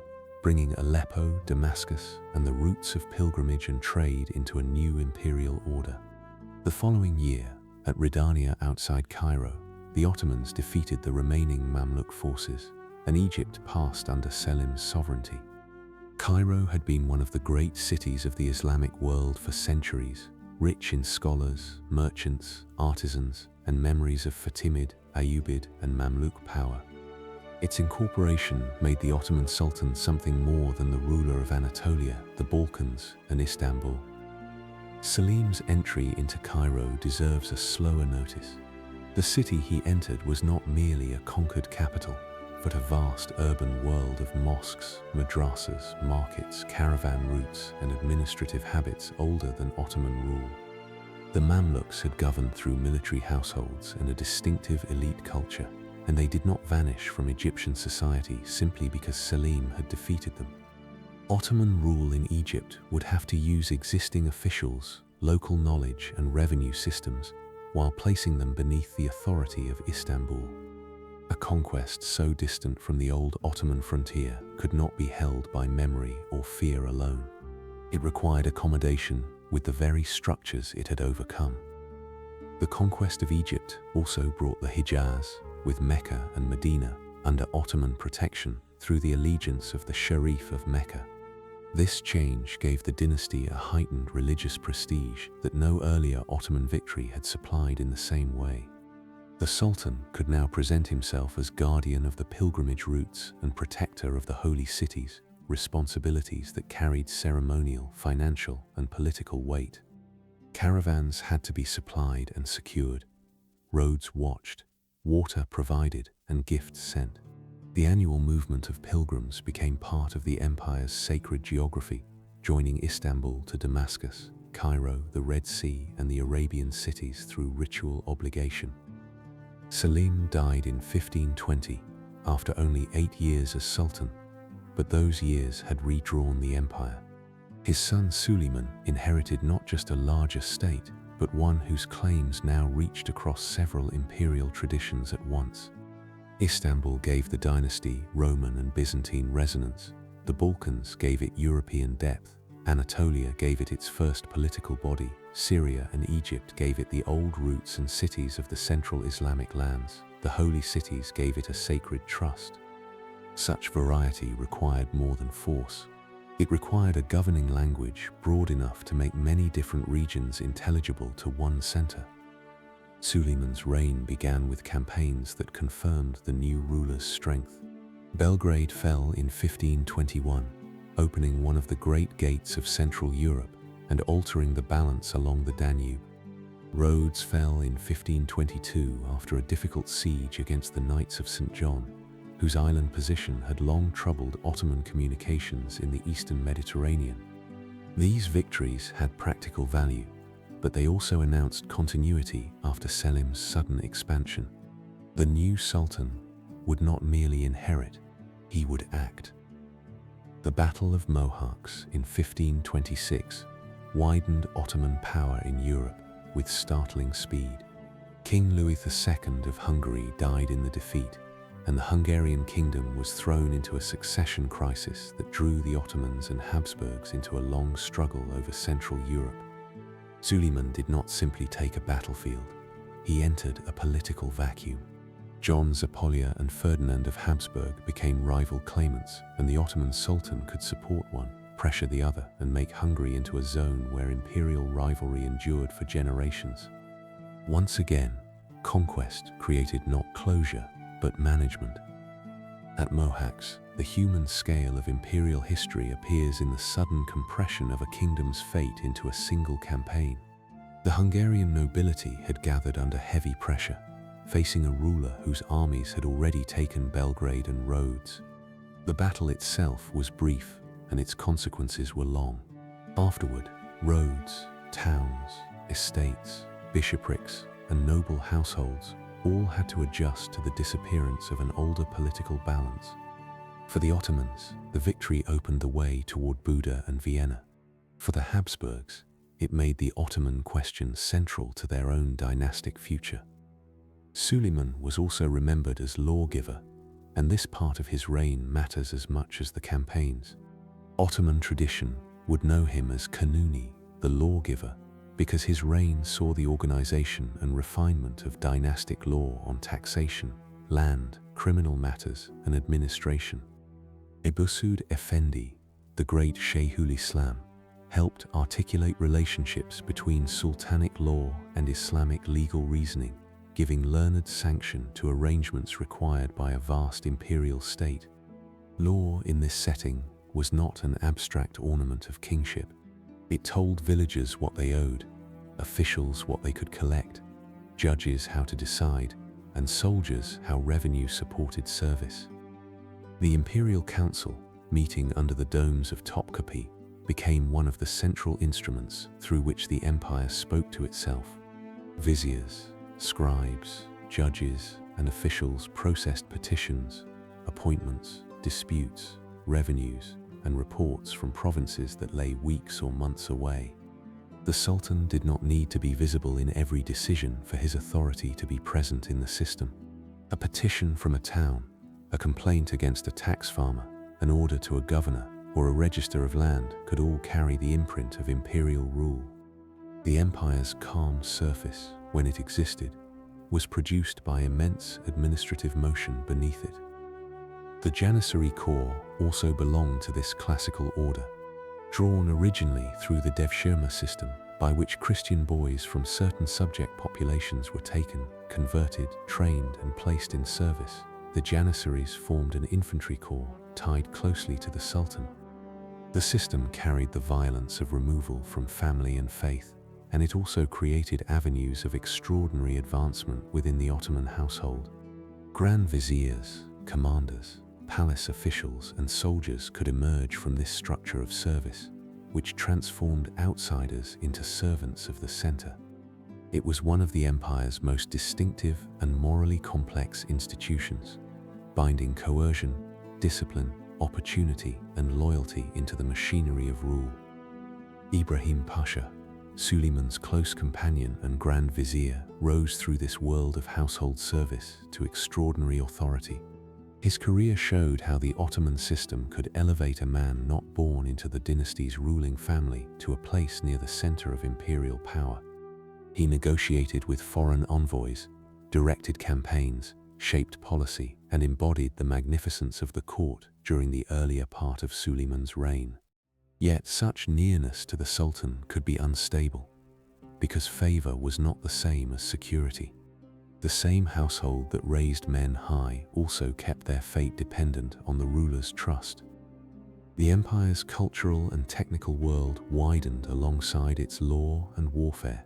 bringing Aleppo, Damascus, and the routes of pilgrimage and trade into a new imperial order. The following year, at Ridania outside Cairo, the Ottomans defeated the remaining Mamluk forces, and Egypt passed under Selim's sovereignty. Cairo had been one of the great cities of the Islamic world for centuries, rich in scholars, merchants, artisans, and memories of Fatimid, Ayyubid, and Mamluk power. Its incorporation made the Ottoman Sultan something more than the ruler of Anatolia, the Balkans, and Istanbul. Selim's entry into Cairo deserves a slower notice. The city he entered was not merely a conquered capital, but a vast urban world of mosques, madrasas, markets, caravan routes, and administrative habits older than Ottoman rule. The Mamluks had governed through military households and a distinctive elite culture, and they did not vanish from Egyptian society simply because Selim had defeated them. Ottoman rule in Egypt would have to use existing officials, local knowledge, and revenue systems, while placing them beneath the authority of Istanbul. A conquest so distant from the old Ottoman frontier could not be held by memory or fear alone. It required accommodation with the very structures it had overcome. The conquest of Egypt also brought the Hijaz, with Mecca and Medina, under Ottoman protection through the allegiance of the Sharif of Mecca. This change gave the dynasty a heightened religious prestige that no earlier Ottoman victory had supplied in the same way. The Sultan could now present himself as guardian of the pilgrimage routes and protector of the holy cities, responsibilities that carried ceremonial, financial, and political weight. Caravans had to be supplied and secured, roads watched, water provided, and gifts sent. The annual movement of pilgrims became part of the empire's sacred geography, joining Istanbul to Damascus, Cairo, the Red Sea, and the Arabian cities through ritual obligation. Selim died in 1520, after only 8 years as Sultan, but those years had redrawn the empire. His son Suleiman inherited not just a large estate, but one whose claims now reached across several imperial traditions at once. Istanbul gave the dynasty Roman and Byzantine resonance, the Balkans gave it European depth, Anatolia gave it its first political body, Syria and Egypt gave it the old roots and cities of the central Islamic lands. the holy cities gave it a sacred trust. Such variety required more than force. It required a governing language broad enough to make many different regions intelligible to one center. Suleiman's reign began with campaigns that confirmed the new ruler's strength. Belgrade fell in 1521, opening one of the great gates of Central Europe and altering the balance along the Danube. Rhodes fell in 1522 after a difficult siege against the Knights of St. John, whose island position had long troubled Ottoman communications in the eastern Mediterranean. These victories had practical value, but they also announced continuity after Selim's sudden expansion. The new sultan would not merely inherit, he would act. The Battle of Mohacs in 1526 widened Ottoman power in Europe with startling speed. King Louis II of Hungary died in the defeat, and the Hungarian kingdom was thrown into a succession crisis that drew the Ottomans and Habsburgs into a long struggle over Central Europe. Suleiman did not simply take a battlefield, he entered a political vacuum. John Zapolya and Ferdinand of Habsburg became rival claimants, and the Ottoman Sultan could support one, pressure the other, and make Hungary into a zone where imperial rivalry endured for generations. Once again, conquest created not closure, but management. At Mohacs, the human scale of imperial history appears in the sudden compression of a kingdom's fate into a single campaign. The Hungarian nobility had gathered under heavy pressure, facing a ruler whose armies had already taken Belgrade and Rhodes. The battle itself was brief, and its consequences were long. Afterward, roads, towns, estates, bishoprics, and noble households all had to adjust to the disappearance of an older political balance. For the Ottomans, the victory opened the way toward Buda and Vienna. For the Habsburgs, it made the Ottoman question central to their own dynastic future. Suleiman was also remembered as lawgiver, and this part of his reign matters as much as the campaigns. Ottoman tradition would know him as Kanuni, the lawgiver, because his reign saw the organization and refinement of dynastic law on taxation, land, criminal matters, and administration. Ebusud Effendi, the great Shaykhul Islam, helped articulate relationships between sultanic law and Islamic legal reasoning, giving learned sanction to arrangements required by a vast imperial state. Law in this setting was not an abstract ornament of kingship. It told villagers what they owed, officials what they could collect, judges how to decide, and soldiers how revenue supported service. The Imperial Council, meeting under the domes of Topkapi, became one of the central instruments through which the empire spoke to itself. Viziers, scribes, judges, and officials processed petitions, appointments, disputes, revenues, and reports from provinces that lay weeks or months away. The Sultan did not need to be visible in every decision for his authority to be present in the system. A petition from a town, a complaint against a tax farmer, an order to a governor, or a register of land could all carry the imprint of imperial rule. The empire's calm surface, when it existed, was produced by immense administrative motion beneath it. The Janissary Corps also belonged to this classical order, drawn originally through the Devshirme system, by which Christian boys from certain subject populations were taken, converted, trained, and placed in service. The Janissaries formed an infantry corps tied closely to the Sultan. The system carried the violence of removal from family and faith, and it also created avenues of extraordinary advancement within the Ottoman household. Grand viziers, commanders, palace officials, and soldiers could emerge from this structure of service, which transformed outsiders into servants of the center. It was one of the empire's most distinctive and morally complex institutions, binding coercion, discipline, opportunity, and loyalty into the machinery of rule. Ibrahim Pasha, Suleiman's close companion and Grand Vizier, rose through this world of household service to extraordinary authority. His career showed how the Ottoman system could elevate a man not born into the dynasty's ruling family to a place near the center of imperial power. He negotiated with foreign envoys, directed campaigns, shaped policy, and embodied the magnificence of the court during the earlier part of Suleiman's reign. Yet such nearness to the Sultan could be unstable, because favor was not the same as security. The same household that raised men high also kept their fate dependent on the ruler's trust. The empire's cultural and technical world widened alongside its law and warfare.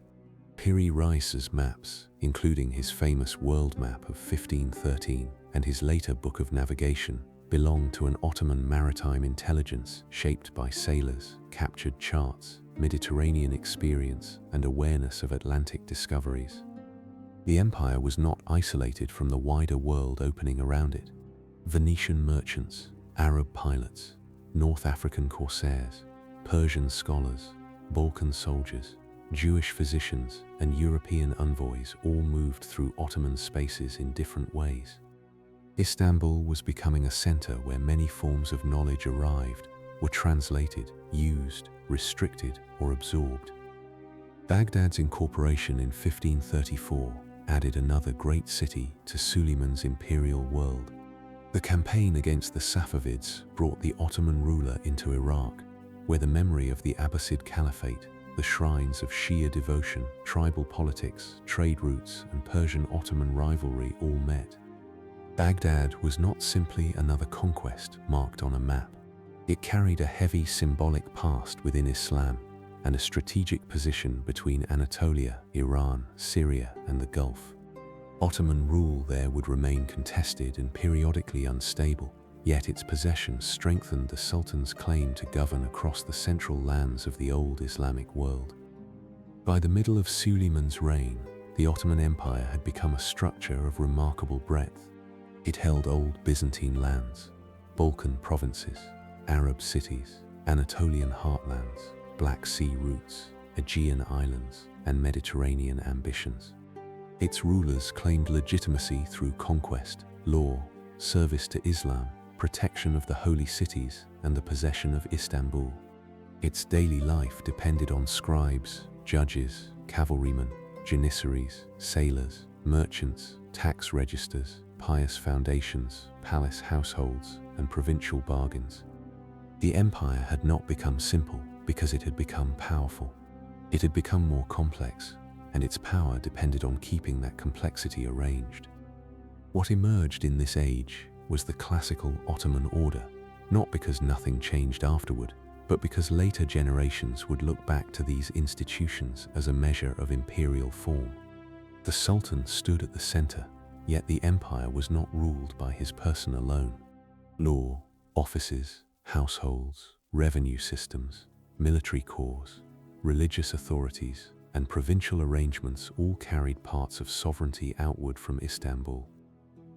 Piri Reis's maps, including his famous world map of 1513 and his later Book of Navigation, belonged to an Ottoman maritime intelligence shaped by sailors, captured charts, Mediterranean experience, and awareness of Atlantic discoveries. The empire was not isolated from the wider world opening around it. Venetian merchants, Arab pilots, North African corsairs, Persian scholars, Balkan soldiers, Jewish physicians, and European envoys all moved through Ottoman spaces in different ways. Istanbul was becoming a center where many forms of knowledge arrived, were translated, used, restricted, or absorbed. Baghdad's incorporation in 1534 added another great city to Suleiman's imperial world. The campaign against the Safavids brought the Ottoman ruler into Iraq, where the memory of the Abbasid Caliphate, the shrines of Shia devotion, tribal politics, trade routes, and Persian-Ottoman rivalry all met. Baghdad was not simply another conquest marked on a map. It carried a heavy symbolic past within Islam and a strategic position between Anatolia, Iran, Syria, and the Gulf. Ottoman rule there would remain contested and periodically unstable, yet its possession strengthened the Sultan's claim to govern across the central lands of the old Islamic world. By the middle of Suleiman's reign, the Ottoman Empire had become a structure of remarkable breadth. It held old Byzantine lands, Balkan provinces, Arab cities, Anatolian heartlands, Black Sea routes, Aegean islands, and Mediterranean ambitions. Its rulers claimed legitimacy through conquest, law, service to Islam, protection of the holy cities, and the possession of Istanbul. Its daily life depended on scribes, judges, cavalrymen, janissaries, sailors, merchants, tax registers, pious foundations, palace households, and provincial bargains. The empire had not become simple because it had become powerful. It had become more complex, and its power depended on keeping that complexity arranged. What emerged in this age was the classical Ottoman order, not because nothing changed afterward, but because later generations would look back to these institutions as a measure of imperial form. The Sultan stood at the center, yet the empire was not ruled by his person alone. Law, offices, households, revenue systems, military corps, religious authorities, and provincial arrangements all carried parts of sovereignty outward from Istanbul.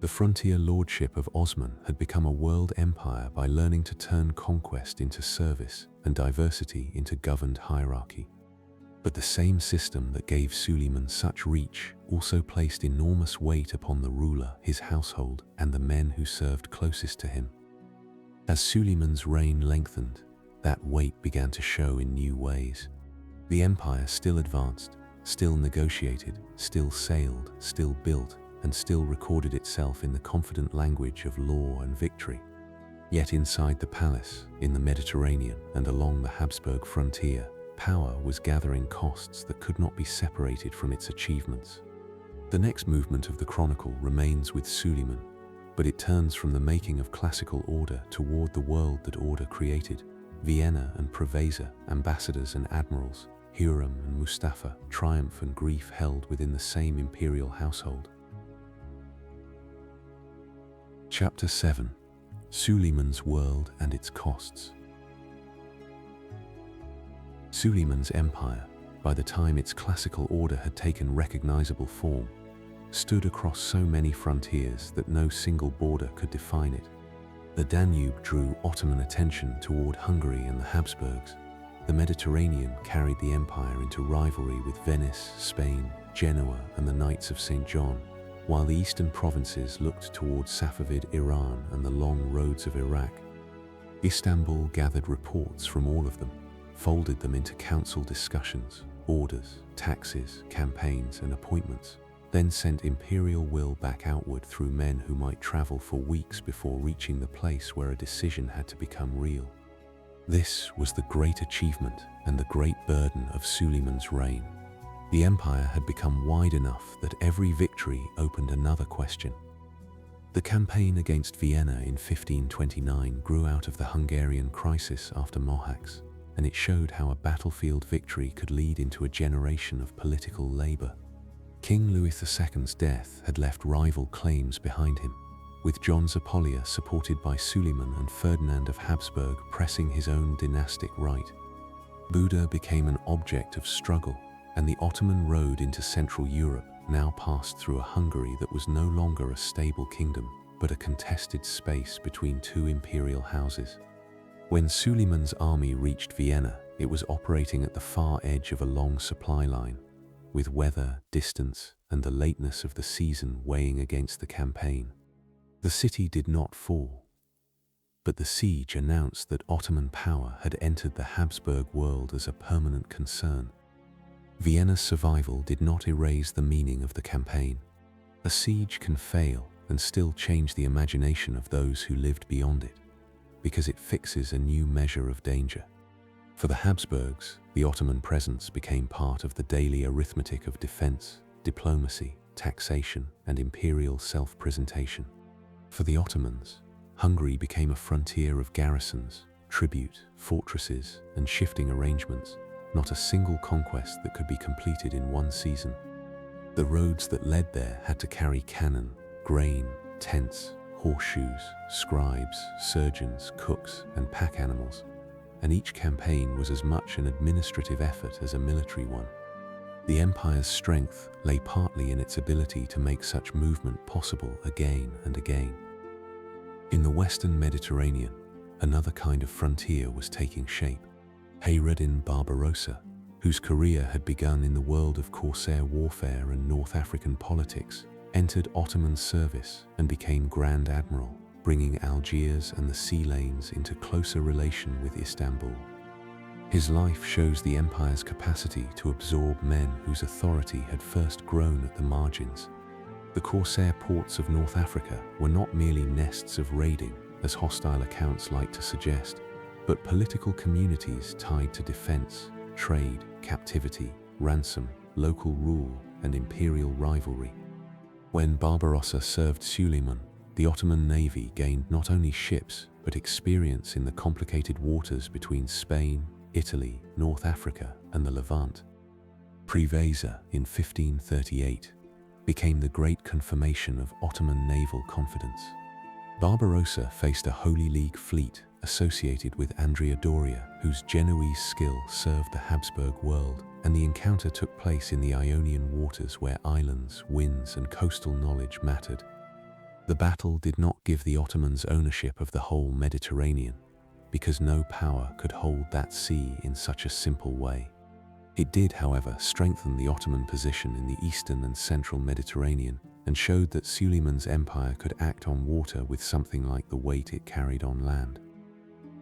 The frontier lordship of Osman had become a world empire by learning to turn conquest into service and diversity into governed hierarchy. But the same system that gave Suleiman such reach also placed enormous weight upon the ruler, his household, and the men who served closest to him. As Suleiman's reign lengthened, that weight began to show in new ways. The empire still advanced, still negotiated, still sailed, still built, and still recorded itself in the confident language of law and victory. Yet inside the palace, in the Mediterranean, and along the Habsburg frontier, power was gathering costs that could not be separated from its achievements. The next movement of the chronicle remains with Suleiman, but it turns from the making of classical order toward the world that order created. Vienna and Preveza, ambassadors and admirals, Hurrem and Mustafa, triumph and grief held within the same imperial household. Chapter 7. Suleiman's world and its costs. Suleiman's empire, by the time its classical order had taken recognizable form, stood across so many frontiers that no single border could define it. The Danube drew Ottoman attention toward Hungary and the Habsburgs. The Mediterranean carried the empire into rivalry with Venice, Spain, Genoa, and the Knights of St. John, while the eastern provinces looked toward Safavid Iran and the long roads of Iraq. Istanbul gathered reports from all of them, folded them into council discussions, orders, taxes, campaigns, and appointments, then sent imperial will back outward through men who might travel for weeks before reaching the place where a decision had to become real. This was the great achievement and the great burden of Suleiman's reign. The empire had become wide enough that every victory opened another question. The campaign against Vienna in 1529 grew out of the Hungarian crisis after Mohacs, and it showed how a battlefield victory could lead into a generation of political labor. King Louis II's death had left rival claims behind him, with John Zapolya supported by Suleiman and Ferdinand of Habsburg pressing his own dynastic right. Buda became an object of struggle, and the Ottoman road into Central Europe now passed through a Hungary that was no longer a stable kingdom, but a contested space between two imperial houses. When Suleiman's army reached Vienna, it was operating at the far edge of a long supply line, with weather, distance, and the lateness of the season weighing against the campaign. The city did not fall, but the siege announced that Ottoman power had entered the Habsburg world as a permanent concern. Vienna's survival did not erase the meaning of the campaign. A siege can fail and still change the imagination of those who lived beyond it, because it fixes a new measure of danger. For the Habsburgs, the Ottoman presence became part of the daily arithmetic of defense, diplomacy, taxation, and imperial self-presentation. For the Ottomans, Hungary became a frontier of garrisons, tribute, fortresses, and shifting arrangements, not a single conquest that could be completed in one season. The roads that led there had to carry cannon, grain, tents, horseshoes, scribes, surgeons, cooks, and pack animals, and each campaign was as much an administrative effort as a military one. The empire's strength lay partly in its ability to make such movement possible again and again. In the Western Mediterranean, another kind of frontier was taking shape. Hayreddin Barbarossa, whose career had begun in the world of corsair warfare and North African politics, entered Ottoman service and became Grand Admiral, bringing Algiers and the sea lanes into closer relation with Istanbul. His life shows the empire's capacity to absorb men whose authority had first grown at the margins. The corsair ports of North Africa were not merely nests of raiding, as hostile accounts like to suggest, but political communities tied to defense, trade, captivity, ransom, local rule, and imperial rivalry. When Barbarossa served Suleiman, the Ottoman navy gained not only ships, but experience in the complicated waters between Spain, Italy, North Africa, and the Levant. Preveza, in 1538, became the great confirmation of Ottoman naval confidence. Barbarossa faced a Holy League fleet associated with Andrea Doria, whose Genoese skill served the Habsburg world, and the encounter took place in the Ionian waters where islands, winds, and coastal knowledge mattered. The battle did not give the Ottomans ownership of the whole Mediterranean, because no power could hold that sea in such a simple way. It did, however, strengthen the Ottoman position in the eastern and central Mediterranean, and showed that Suleiman's empire could act on water with something like the weight it carried on land.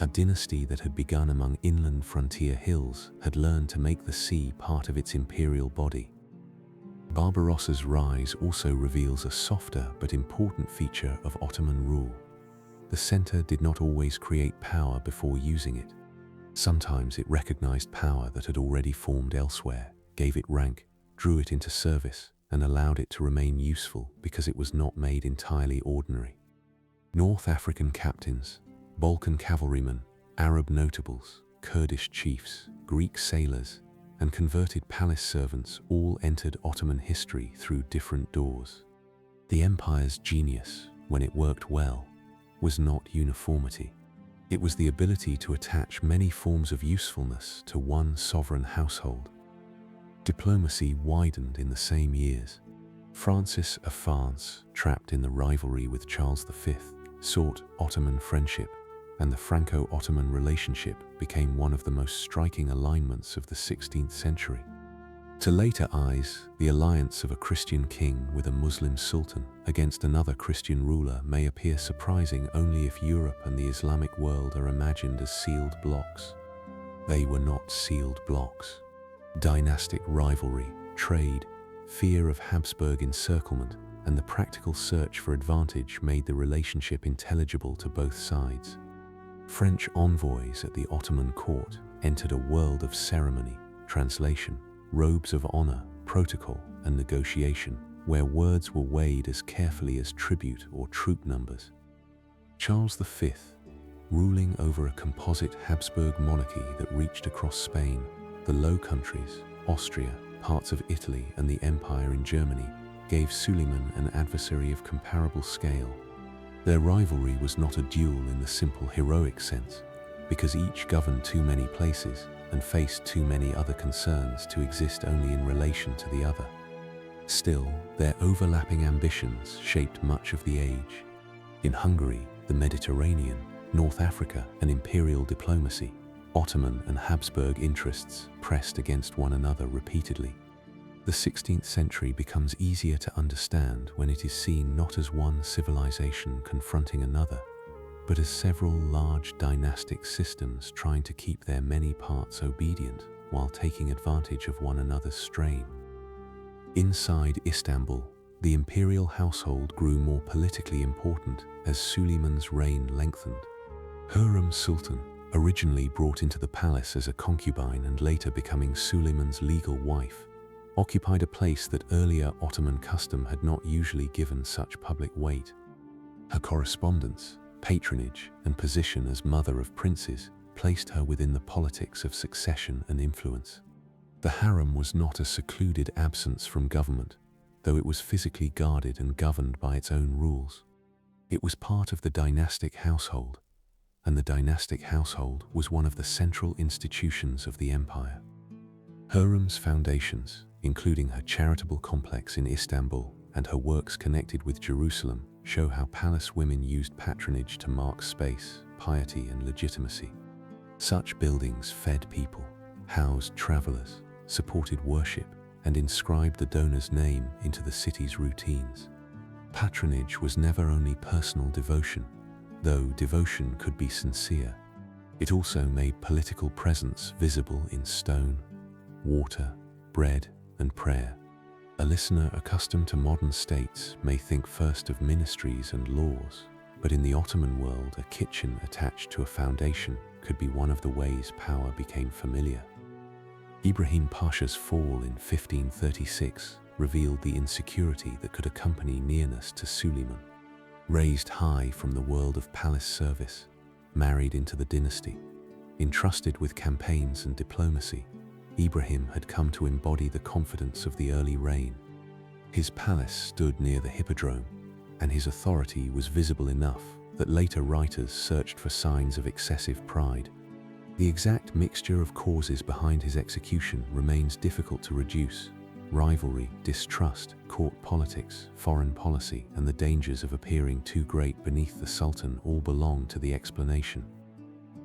A dynasty that had begun among inland frontier hills had learned to make the sea part of its imperial body. Barbarossa's rise also reveals a softer but important feature of Ottoman rule. The center did not always create power before using it. Sometimes it recognized power that had already formed elsewhere, gave it rank, drew it into service, and allowed it to remain useful because it was not made entirely ordinary. North African captains, Balkan cavalrymen, Arab notables, Kurdish chiefs, Greek sailors, and converted palace servants all entered Ottoman history through different doors. The empire's genius, when it worked well, was not uniformity. It was the ability to attach many forms of usefulness to one sovereign household. Diplomacy widened in the same years. Francis of France, trapped in the rivalry with Charles V, sought Ottoman friendship, and the Franco-Ottoman relationship became one of the most striking alignments of the 16th century. To later eyes, the alliance of a Christian king with a Muslim sultan against another Christian ruler may appear surprising only if Europe and the Islamic world are imagined as sealed blocks. They were not sealed blocks. Dynastic rivalry, trade, fear of Habsburg encirclement, and the practical search for advantage made the relationship intelligible to both sides. French envoys at the Ottoman court entered a world of ceremony, translation, robes of honor, protocol, and negotiation, where words were weighed as carefully as tribute or troop numbers. Charles V, ruling over a composite Habsburg monarchy that reached across Spain, the Low Countries, Austria, parts of Italy, and the Empire in Germany, gave Suleiman an adversary of comparable scale. Their rivalry was not a duel in the simple heroic sense, because each governed too many places and faced too many other concerns to exist only in relation to the other. Still, their overlapping ambitions shaped much of the age. In Hungary, the Mediterranean, North Africa, and imperial diplomacy, Ottoman and Habsburg interests pressed against one another repeatedly. The 16th century becomes easier to understand when it is seen not as one civilization confronting another, but as several large dynastic systems trying to keep their many parts obedient while taking advantage of one another's strain. Inside Istanbul, the imperial household grew more politically important as Suleiman's reign lengthened. Hürrem Sultan, originally brought into the palace as a concubine and later becoming Suleiman's legal wife, occupied a place that earlier Ottoman custom had not usually given such public weight. Her correspondence, patronage, and position as mother of princes placed her within the politics of succession and influence. The harem was not a secluded absence from government, though it was physically guarded and governed by its own rules. It was part of the dynastic household, and the dynastic household was one of the central institutions of the empire. Hürrem's foundations, including her charitable complex in Istanbul and her works connected with Jerusalem, show how palace women used patronage to mark space, piety, and legitimacy. Such buildings fed people, housed travelers, supported worship, and inscribed the donor's name into the city's routines. Patronage was never only personal devotion, though devotion could be sincere. It also made political presence visible in stone, water, bread, and prayer. A listener accustomed to modern states may think first of ministries and laws, but in the Ottoman world, a kitchen attached to a foundation could be one of the ways power became familiar. Ibrahim Pasha's fall in 1536 revealed the insecurity that could accompany nearness to Suleiman. Raised high from the world of palace service, married into the dynasty, entrusted with campaigns and diplomacy, Ibrahim had come to embody the confidence of the early reign. His palace stood near the hippodrome, and his authority was visible enough that later writers searched for signs of excessive pride. The exact mixture of causes behind his execution remains difficult to reduce. Rivalry, distrust, court politics, foreign policy, and the dangers of appearing too great beneath the Sultan all belong to the explanation.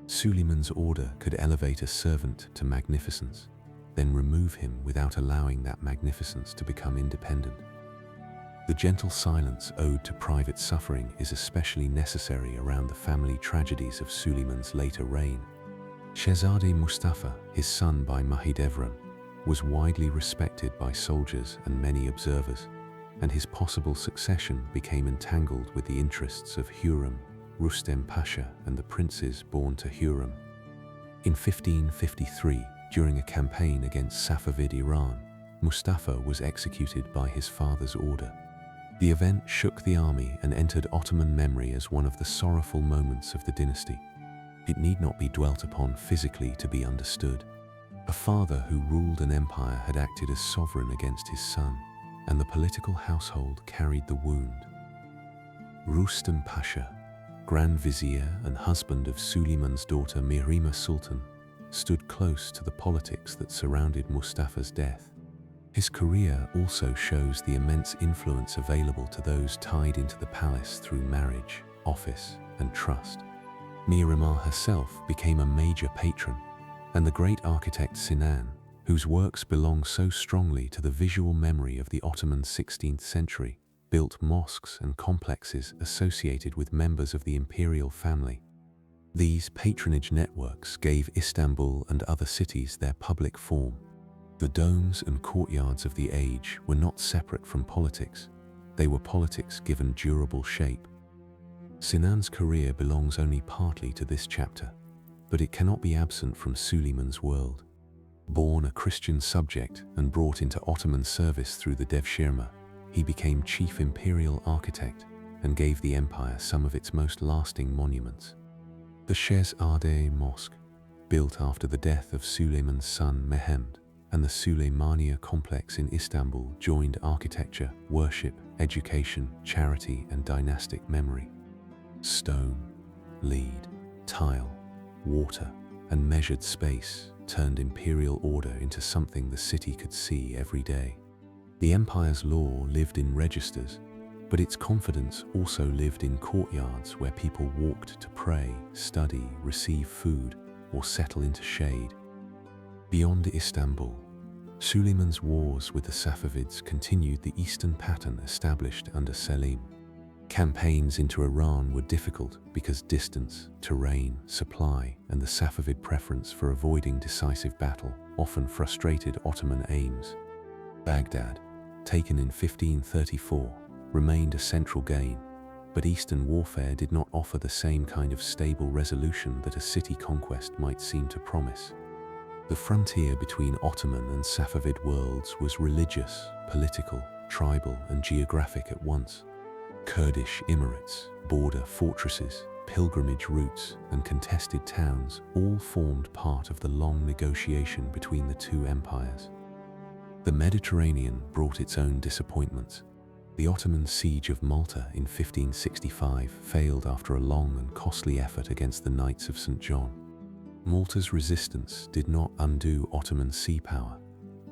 Suleiman's order could elevate a servant to magnificence, then remove him without allowing that magnificence to become independent. The gentle silence owed to private suffering is especially necessary around the family tragedies of Suleiman's later reign. Shehzade Mustafa, his son by Mahidevran, was widely respected by soldiers and many observers, and his possible succession became entangled with the interests of Hürrem, Rustem Pasha, and the princes born to Hürrem. In 1553, during a campaign against Safavid Iran, Mustafa was executed by his father's order. The event shook the army and entered Ottoman memory as one of the sorrowful moments of the dynasty. It need not be dwelt upon physically to be understood. A father who ruled an empire had acted as sovereign against his son, and the political household carried the wound. Rustem Pasha, Grand Vizier and husband of Suleiman's daughter Mihrimah Sultan, stood close to the politics that surrounded Mustafa's death. His career also shows the immense influence available to those tied into the palace through marriage, office, and trust. Mihrimah herself became a major patron, and the great architect Sinan, whose works belong so strongly to the visual memory of the Ottoman 16th century, built mosques and complexes associated with members of the imperial family. These patronage networks gave Istanbul and other cities their public form. The domes and courtyards of the age were not separate from politics. They were politics given durable shape. Sinan's career belongs only partly to this chapter, but it cannot be absent from Suleiman's world. Born a Christian subject and brought into Ottoman service through the Devshirme, he became chief imperial architect and gave the empire some of its most lasting monuments. The Şehzade Mosque, built after the death of Suleiman's son Mehmed, and the Süleymaniye complex in Istanbul joined architecture, worship, education, charity, and dynastic memory. Stone, lead, tile, water, and measured space turned imperial order into something the city could see every day. The empire's law lived in registers, but its confidence also lived in courtyards where people walked to pray, study, receive food, or settle into shade. Beyond Istanbul, Suleiman's wars with the Safavids continued the eastern pattern established under Selim. Campaigns into Iran were difficult because distance, terrain, supply, and the Safavid preference for avoiding decisive battle often frustrated Ottoman aims. Baghdad, taken in 1534, remained a central gain, but eastern warfare did not offer the same kind of stable resolution that a city conquest might seem to promise. The frontier between Ottoman and Safavid worlds was religious, political, tribal, and geographic at once. Kurdish emirates, border fortresses, pilgrimage routes, and contested towns all formed part of the long negotiation between the two empires. The Mediterranean brought its own disappointments. The Ottoman siege of Malta in 1565 failed after a long and costly effort against the Knights of St. John. Malta's resistance did not undo Ottoman sea power,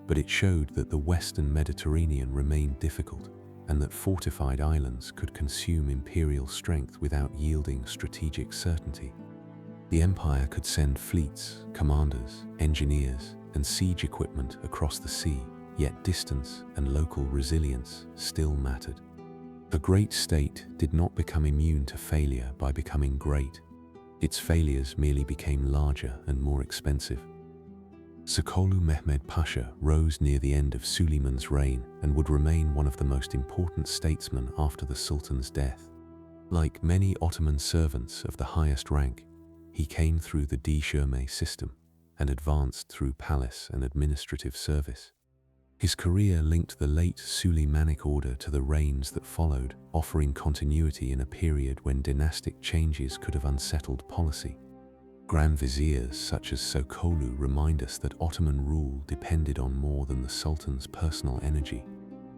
but it showed that the Western Mediterranean remained difficult and that fortified islands could consume imperial strength without yielding strategic certainty. The empire could send fleets, commanders, engineers, and siege equipment across the sea, yet distance and local resilience still mattered. The great state did not become immune to failure by becoming great. Its failures merely became larger and more expensive. Sokollu Mehmed Pasha rose near the end of Suleiman's reign and would remain one of the most important statesmen after the Sultan's death. Like many Ottoman servants of the highest rank, he came through the Devshirme system and advanced through palace and administrative service. His career linked the late Suleimanic order to the reigns that followed, offering continuity in a period when dynastic changes could have unsettled policy. Grand viziers such as Sokollu remind us that Ottoman rule depended on more than the Sultan's personal energy.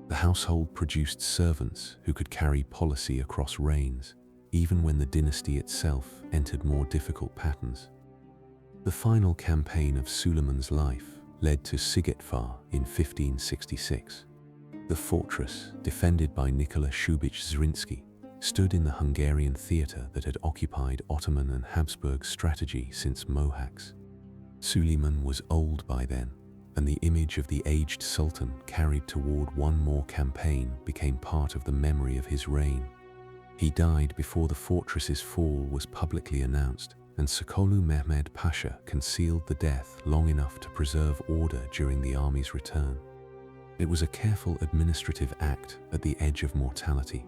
The household produced servants who could carry policy across reigns, even when the dynasty itself entered more difficult patterns. The final campaign of Suleiman's life led to Sigetvar in 1566. The fortress, defended by Nikola Shubich Zrinski, stood in the Hungarian theatre that had occupied Ottoman and Habsburg strategy since Mohacs. Suleiman was old by then, and the image of the aged sultan carried toward one more campaign became part of the memory of his reign. He died before the fortress's fall was publicly announced, and Sokollu Mehmed Pasha concealed the death long enough to preserve order during the army's return. It was a careful administrative act at the edge of mortality,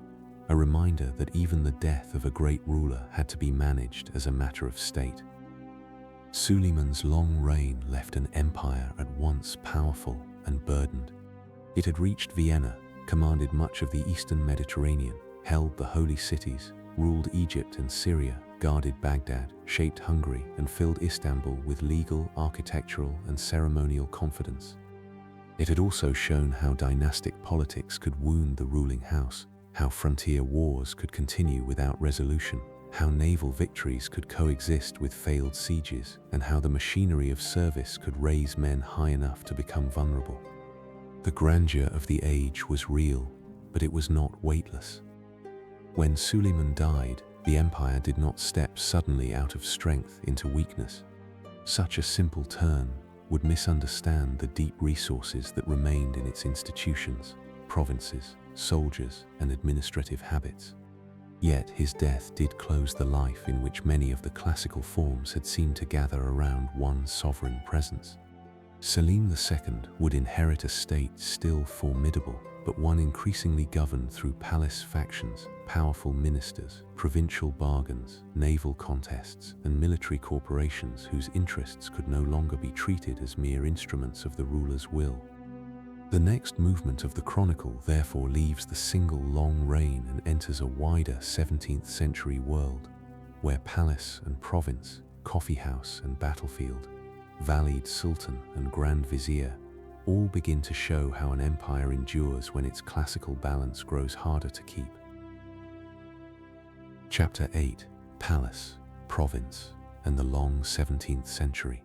a reminder that even the death of a great ruler had to be managed as a matter of state. Suleiman's long reign left an empire at once powerful and burdened. It had reached Vienna, commanded much of the eastern Mediterranean, held the holy cities, ruled Egypt and Syria, guarded Baghdad, shaped Hungary, and filled Istanbul with legal, architectural, and ceremonial confidence. It had also shown how dynastic politics could wound the ruling house, how frontier wars could continue without resolution, how naval victories could coexist with failed sieges, and how the machinery of service could raise men high enough to become vulnerable. The grandeur of the age was real, but it was not weightless. When Suleiman died, the empire did not step suddenly out of strength into weakness. Such a simple turn would misunderstand the deep resources that remained in its institutions, provinces, soldiers, and administrative habits. Yet his death did close the life in which many of the classical forms had seemed to gather around one sovereign presence. Selim II would inherit a state still formidable, but one increasingly governed through palace factions, powerful ministers, provincial bargains, naval contests, and military corporations whose interests could no longer be treated as mere instruments of the ruler's will. The next movement of the chronicle therefore leaves the single long reign and enters a wider 17th century world, where palace and province, coffeehouse and battlefield, valied sultan and grand vizier, all begin to show how an empire endures when its classical balance grows harder to keep. Chapter 8: Palace, Province, and the Long 17th Century.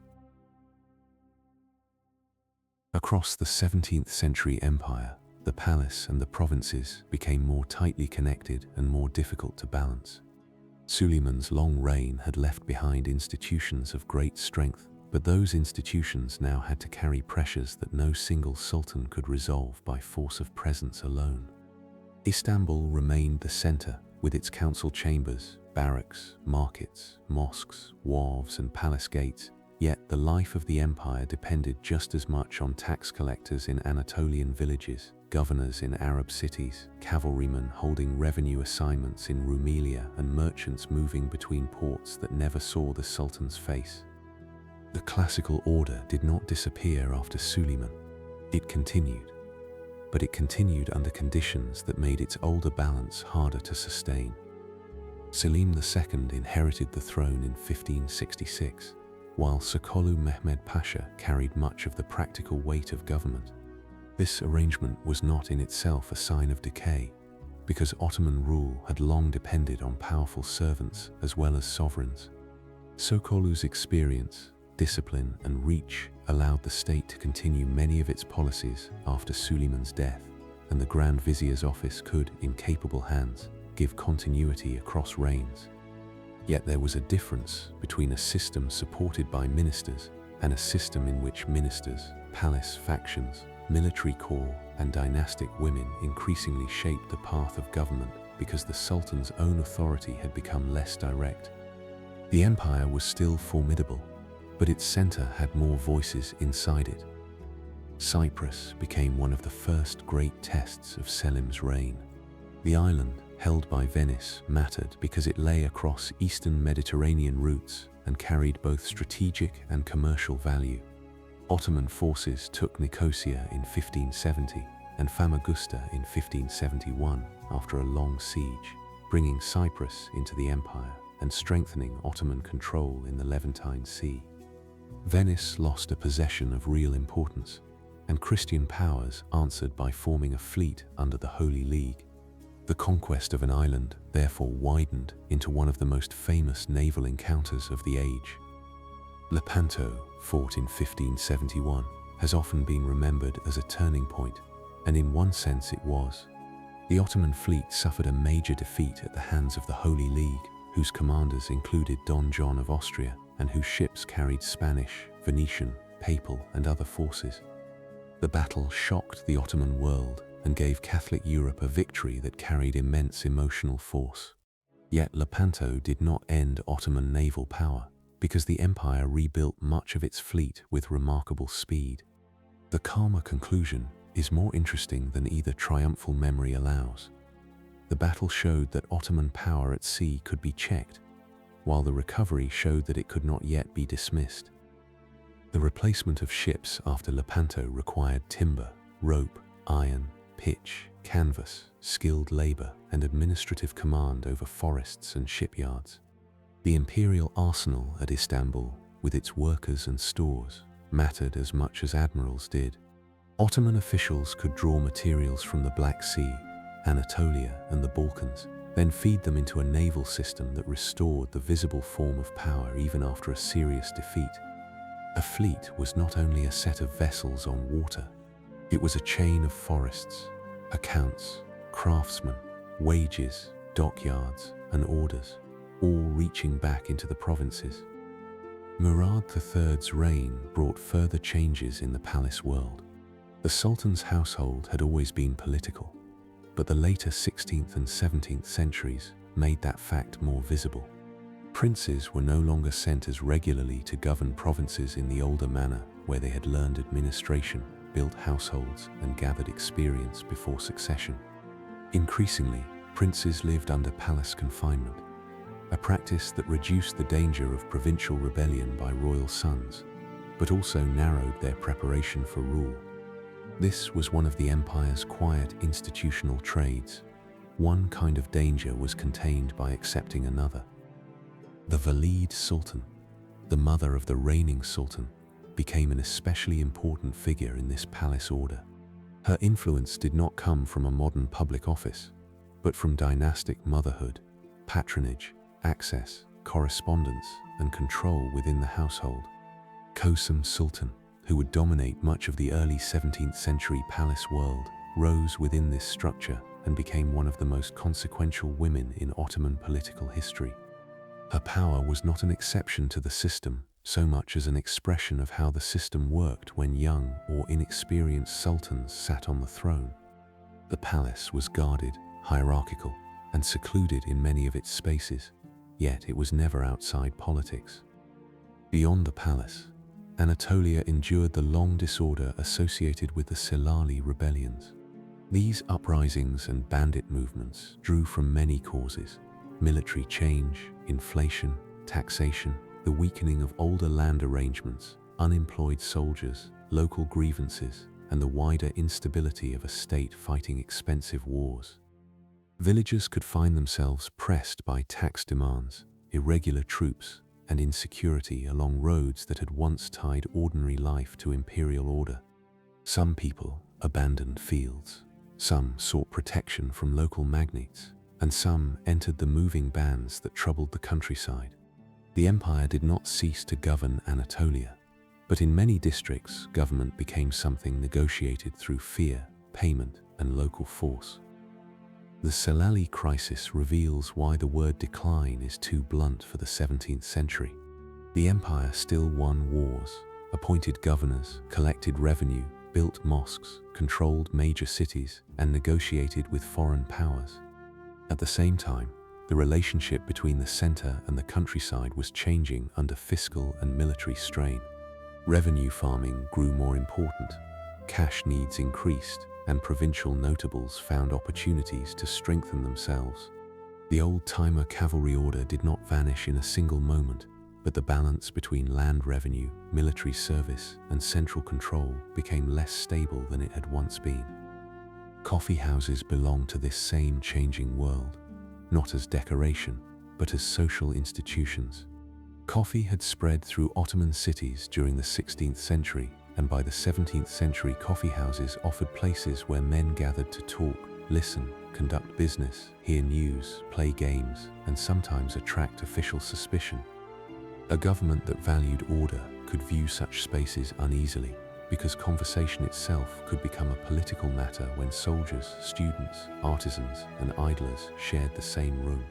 Across the 17th century empire, the palace and the provinces became more tightly connected and more difficult to balance. Suleiman's long reign had left behind institutions of great strength, but those institutions now had to carry pressures that no single sultan could resolve by force of presence alone. Istanbul remained the center, with its council chambers, barracks, markets, mosques, wharves, and palace gates, yet the life of the empire depended just as much on tax collectors in Anatolian villages, governors in Arab cities, cavalrymen holding revenue assignments in Rumelia, and merchants moving between ports that never saw the sultan's face. The classical order did not disappear after Suleiman. It continued, but it continued under conditions that made its older balance harder to sustain. Selim II inherited the throne in 1566, while Sokolu Mehmed Pasha carried much of the practical weight of government. This arrangement was not in itself a sign of decay, because Ottoman rule had long depended on powerful servants as well as sovereigns. Sokolu's experience, discipline, and reach allowed the state to continue many of its policies after Suleiman's death, and the Grand Vizier's office could, in capable hands, give continuity across reigns. Yet there was a difference between a system supported by ministers and a system in which ministers, palace factions, military corps, and dynastic women increasingly shaped the path of government because the Sultan's own authority had become less direct. The empire was still formidable, but its center had more voices inside it. Cyprus became one of the first great tests of Selim's reign. The island, held by Venice, mattered because it lay across eastern Mediterranean routes and carried both strategic and commercial value. Ottoman forces took Nicosia in 1570 and Famagusta in 1571 after a long siege, bringing Cyprus into the empire and strengthening Ottoman control in the Levantine Sea. Venice lost a possession of real importance, and Christian powers answered by forming a fleet under the Holy League. The conquest of an island therefore widened into one of the most famous naval encounters of the age. Lepanto, fought in 1571, has often been remembered as a turning point, and in one sense it was. The Ottoman fleet suffered a major defeat at the hands of the Holy League, whose commanders included Don John of Austria, and whose ships carried Spanish, Venetian, Papal, and other forces. The battle shocked the Ottoman world and gave Catholic Europe a victory that carried immense emotional force. Yet Lepanto did not end Ottoman naval power, because the empire rebuilt much of its fleet with remarkable speed. The calmer conclusion is more interesting than either triumphal memory allows. The battle showed that Ottoman power at sea could be checked, while the recovery showed that it could not yet be dismissed. The replacement of ships after Lepanto required timber, rope, iron, pitch, canvas, skilled labor, and administrative command over forests and shipyards. The imperial arsenal at Istanbul, with its workers and stores, mattered as much as admirals did. Ottoman officials could draw materials from the Black Sea, Anatolia, and the Balkans, then feed them into a naval system that restored the visible form of power even after a serious defeat. A fleet was not only a set of vessels on water, it was a chain of forests, accounts, craftsmen, wages, dockyards, and orders, all reaching back into the provinces. Murad III's reign brought further changes in the palace world. The Sultan's household had always been political, but the later 16th and 17th centuries made that fact more visible. Princes were no longer sent as regularly to govern provinces in the older manner, where they had learned administration, built households, and gathered experience before succession. Increasingly, princes lived under palace confinement, a practice that reduced the danger of provincial rebellion by royal sons, but also narrowed their preparation for rule. This was one of the empire's quiet institutional trades. One kind of danger was contained by accepting another. The Valide Sultan, the mother of the reigning sultan, became an especially important figure in this palace order. Her influence did not come from a modern public office, but from dynastic motherhood, patronage, access, correspondence, and control within the household. Kosum Sultan, who would dominate much of the early 17th century palace world, rose within this structure and became one of the most consequential women in Ottoman political history. Her power was not an exception to the system, so much as an expression of how the system worked when young or inexperienced sultans sat on the throne. The palace was guarded, hierarchical, and secluded in many of its spaces, yet it was never outside politics. Beyond the palace, Anatolia endured the long disorder associated with the Silali rebellions. These uprisings and bandit movements drew from many causes: military change, inflation, taxation, the weakening of older land arrangements, unemployed soldiers, local grievances, and the wider instability of a state fighting expensive wars. Villagers could find themselves pressed by tax demands, irregular troops, and insecurity along roads that had once tied ordinary life to imperial order. Some people abandoned fields, some sought protection from local magnates, and some entered the moving bands that troubled the countryside. The empire did not cease to govern Anatolia, but in many districts government became something negotiated through fear, payment, and local force. The Silali crisis reveals why the word decline is too blunt for the 17th century. The empire still won wars, appointed governors, collected revenue, built mosques, controlled major cities, and negotiated with foreign powers. At the same time, the relationship between the center and the countryside was changing under fiscal and military strain. Revenue farming grew more important, cash needs increased, and provincial notables found opportunities to strengthen themselves. The old-timer cavalry order did not vanish in a single moment, but the balance between land revenue, military service, and central control became less stable than it had once been. Coffee houses belonged to this same changing world, not as decoration, but as social institutions. Coffee had spread through Ottoman cities during the 16th century, and by the 17th century coffeehouses offered places where men gathered to talk, listen, conduct business, hear news, play games, and sometimes attract official suspicion. A government that valued order could view such spaces uneasily, because conversation itself could become a political matter when soldiers, students, artisans, and idlers shared the same room.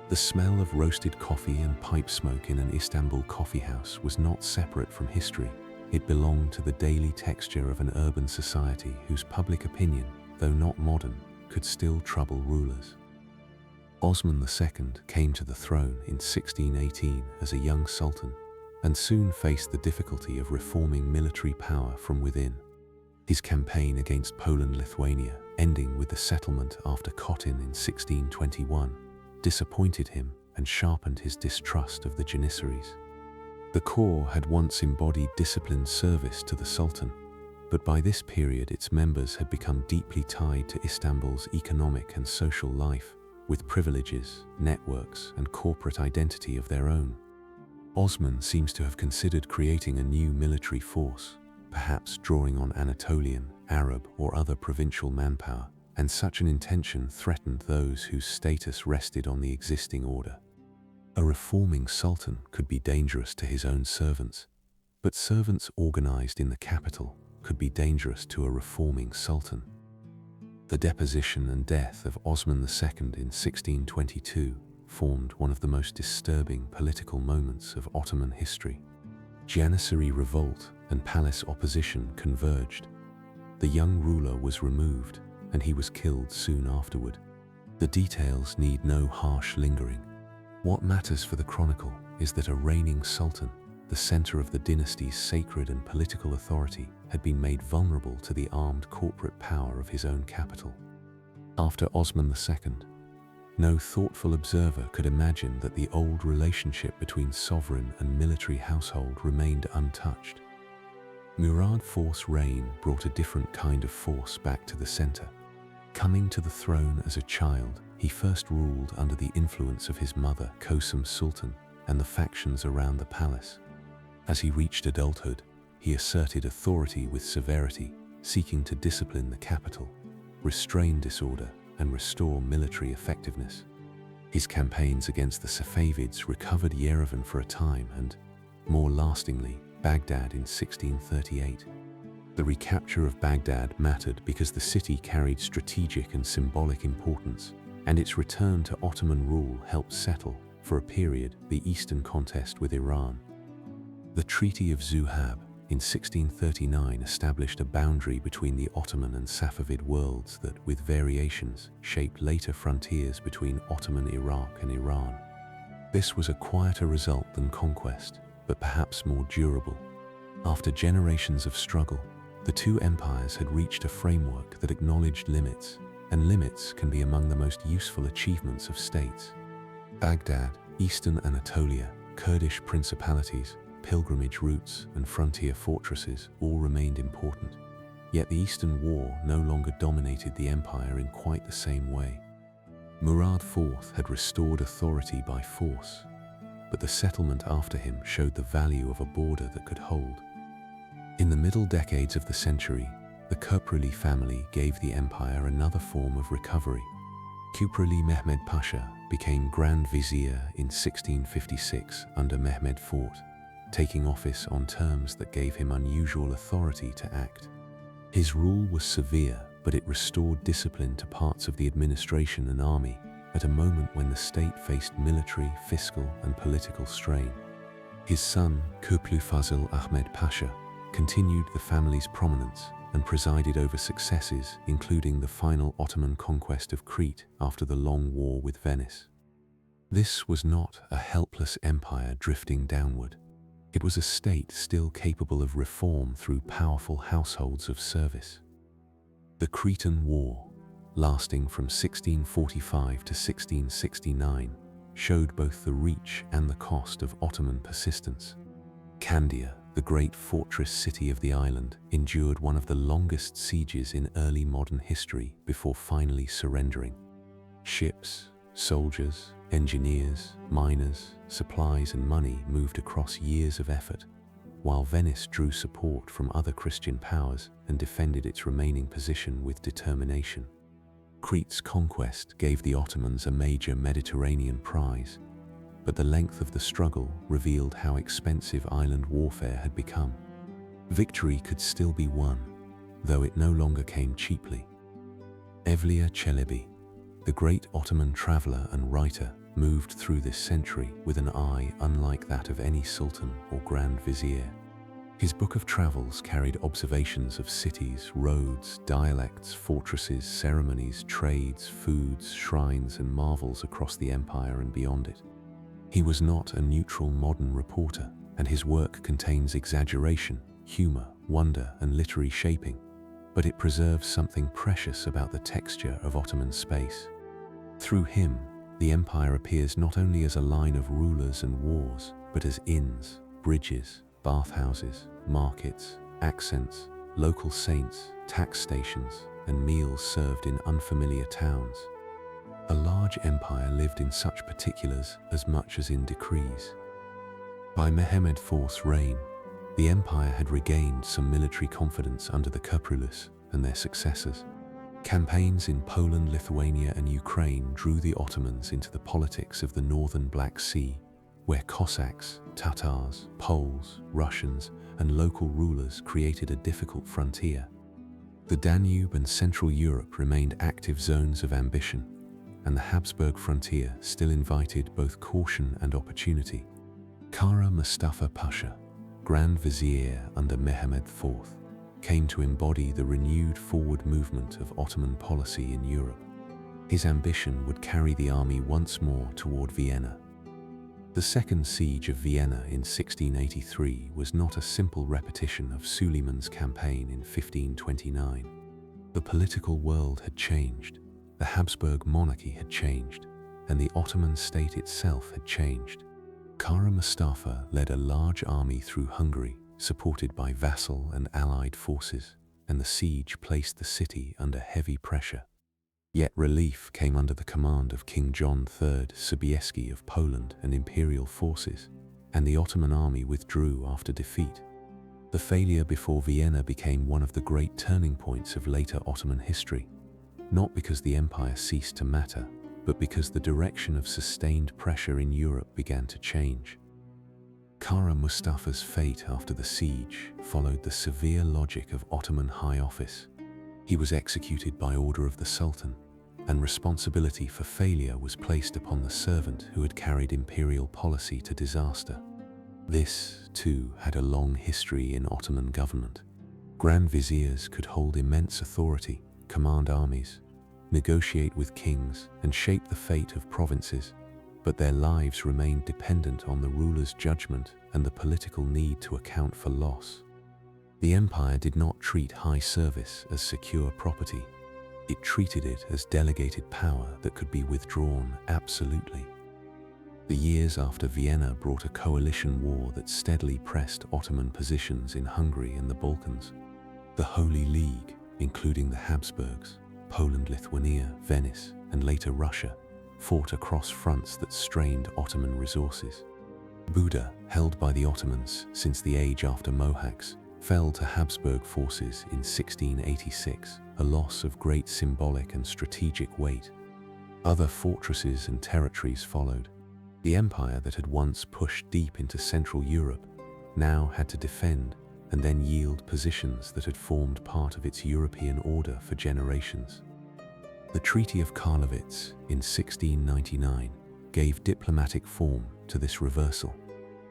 The smell of roasted coffee and pipe smoke in an Istanbul coffeehouse was not separate from history. It belonged to the daily texture of an urban society whose public opinion, though not modern, could still trouble rulers. Osman II came to the throne in 1618 as a young sultan, and soon faced the difficulty of reforming military power from within. His campaign against Poland-Lithuania, ending with the settlement after Khotyn in 1621, disappointed him and sharpened his distrust of the Janissaries. The corps had once embodied disciplined service to the Sultan, but by this period its members had become deeply tied to Istanbul's economic and social life, with privileges, networks, and corporate identity of their own. Osman seems to have considered creating a new military force, perhaps drawing on Anatolian, Arab, or other provincial manpower, and such an intention threatened those whose status rested on the existing order. A reforming sultan could be dangerous to his own servants, but servants organized in the capital could be dangerous to a reforming sultan. The deposition and death of Osman II in 1622 formed one of the most disturbing political moments of Ottoman history. Janissary revolt and palace opposition converged. The young ruler was removed, and he was killed soon afterward. The details need no harsh lingering. What matters for the chronicle is that a reigning sultan, the center of the dynasty's sacred and political authority, had been made vulnerable to the armed corporate power of his own capital. After Osman II, no thoughtful observer could imagine that the old relationship between sovereign and military household remained untouched. Murad IV's reign brought a different kind of force back to the center. Coming to the throne as a child, he first ruled under the influence of his mother, Kosum Sultan, and the factions around the palace. As he reached adulthood, he asserted authority with severity, seeking to discipline the capital, restrain disorder, and restore military effectiveness. His campaigns against the Safavids recovered Yerevan for a time and, more lastingly, Baghdad in 1638. The recapture of Baghdad mattered because the city carried strategic and symbolic importance, and its return to Ottoman rule helped settle, for a period, the eastern contest with Iran. The Treaty of Zuhab in 1639 established a boundary between the Ottoman and Safavid worlds that, with variations, shaped later frontiers between Ottoman Iraq and Iran. This was a quieter result than conquest, but perhaps more durable. After generations of struggle, the two empires had reached a framework that acknowledged limits, and limits can be among the most useful achievements of states. Baghdad, eastern Anatolia, Kurdish principalities, pilgrimage routes, and frontier fortresses all remained important. Yet the Eastern War no longer dominated the empire in quite the same way. Murad IV had restored authority by force, but the settlement after him showed the value of a border that could hold. In the middle decades of the century, the Köprülü family gave the empire another form of recovery. Köprülü Mehmed Pasha became Grand Vizier in 1656 under Mehmed IV, taking office on terms that gave him unusual authority to act. His rule was severe, but it restored discipline to parts of the administration and army at a moment when the state faced military, fiscal, and political strain. His son, Köprülü Fazıl Ahmed Pasha, continued the family's prominence and presided over successes including the final Ottoman conquest of Crete after the long war with Venice. This was not a helpless empire drifting downward. It was a state still capable of reform through powerful households of service. The Cretan War, lasting from 1645 to 1669, showed both the reach and the cost of Ottoman persistence. Candia, the great fortress city of the island, endured one of the longest sieges in early modern history before finally surrendering. Ships, soldiers, engineers, miners, supplies and money moved across years of effort, while Venice drew support from other Christian powers and defended its remaining position with determination. Crete's conquest gave the Ottomans a major Mediterranean prize, but the length of the struggle revealed how expensive island warfare had become. Victory could still be won, though it no longer came cheaply. Evliya Çelebi, the great Ottoman traveler and writer, moved through this century with an eye unlike that of any sultan or grand vizier. His book of travels carried observations of cities, roads, dialects, fortresses, ceremonies, trades, foods, shrines, and marvels across the empire and beyond it. He was not a neutral modern reporter, and his work contains exaggeration, humor, wonder, and literary shaping, but it preserves something precious about the texture of Ottoman space. Through him, the empire appears not only as a line of rulers and wars, but as inns, bridges, bathhouses, markets, accents, local saints, tax stations, and meals served in unfamiliar towns. A large empire lived in such particulars as much as in decrees. By Mehmed IV's reign, the empire had regained some military confidence under the Köprülüs and their successors. Campaigns in Poland, Lithuania, and Ukraine drew the Ottomans into the politics of the northern Black Sea, where Cossacks, Tatars, Poles, Russians, and local rulers created a difficult frontier. The Danube and Central Europe remained active zones of ambition, and the Habsburg frontier still invited both caution and opportunity. Kara Mustafa Pasha, Grand Vizier under Mehmed IV, came to embody the renewed forward movement of Ottoman policy in Europe. His ambition would carry the army once more toward Vienna. The Second Siege of Vienna in 1683 was not a simple repetition of Suleiman's campaign in 1529. The political world had changed, the Habsburg monarchy had changed, and the Ottoman state itself had changed. Kara Mustafa led a large army through Hungary, supported by vassal and allied forces, and the siege placed the city under heavy pressure. Yet relief came under the command of King John III Sobieski of Poland and imperial forces, and the Ottoman army withdrew after defeat. The failure before Vienna became one of the great turning points of later Ottoman history, not because the empire ceased to matter, but because the direction of sustained pressure in Europe began to change. Kara Mustafa's fate after the siege followed the severe logic of Ottoman high office. He was executed by order of the Sultan, and responsibility for failure was placed upon the servant who had carried imperial policy to disaster. This, too, had a long history in Ottoman government. Grand viziers could hold immense authority, command armies, negotiate with kings, and shape the fate of provinces, but their lives remained dependent on the ruler's judgment and the political need to account for loss. The empire did not treat high service as secure property. It treated it as delegated power that could be withdrawn absolutely. The years after Vienna brought a coalition war that steadily pressed Ottoman positions in Hungary and the Balkans. The Holy League, including the Habsburgs, Poland, Lithuania, Venice, and later Russia, fought across fronts that strained Ottoman resources. Buda, held by the Ottomans since the age after Mohacs, fell to Habsburg forces in 1686, a loss of great symbolic and strategic weight. Other fortresses and territories followed. The empire that had once pushed deep into Central Europe now had to defend and then yield positions that had formed part of its European order for generations. The Treaty of Karlowitz in 1699 gave diplomatic form to this reversal.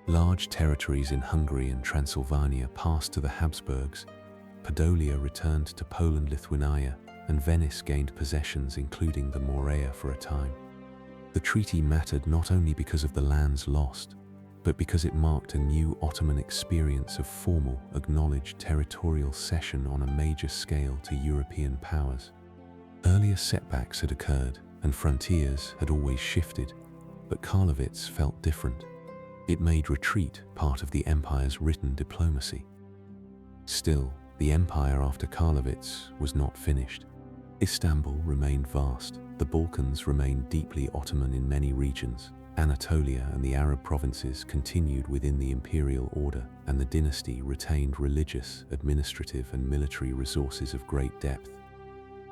Large territories in Hungary and Transylvania passed to the Habsburgs, Podolia returned to Poland, Lithuania, and Venice gained possessions including the Morea for a time. The treaty mattered not only because of the lands lost, but because it marked a new Ottoman experience of formal, acknowledged territorial cession on a major scale to European powers. Earlier setbacks had occurred, and frontiers had always shifted, but Karlowitz felt different. It made retreat part of the empire's written diplomacy. Still, the empire after Karlowitz was not finished. Istanbul remained vast, the Balkans remained deeply Ottoman in many regions, Anatolia and the Arab provinces continued within the imperial order, and the dynasty retained religious, administrative, and military resources of great depth.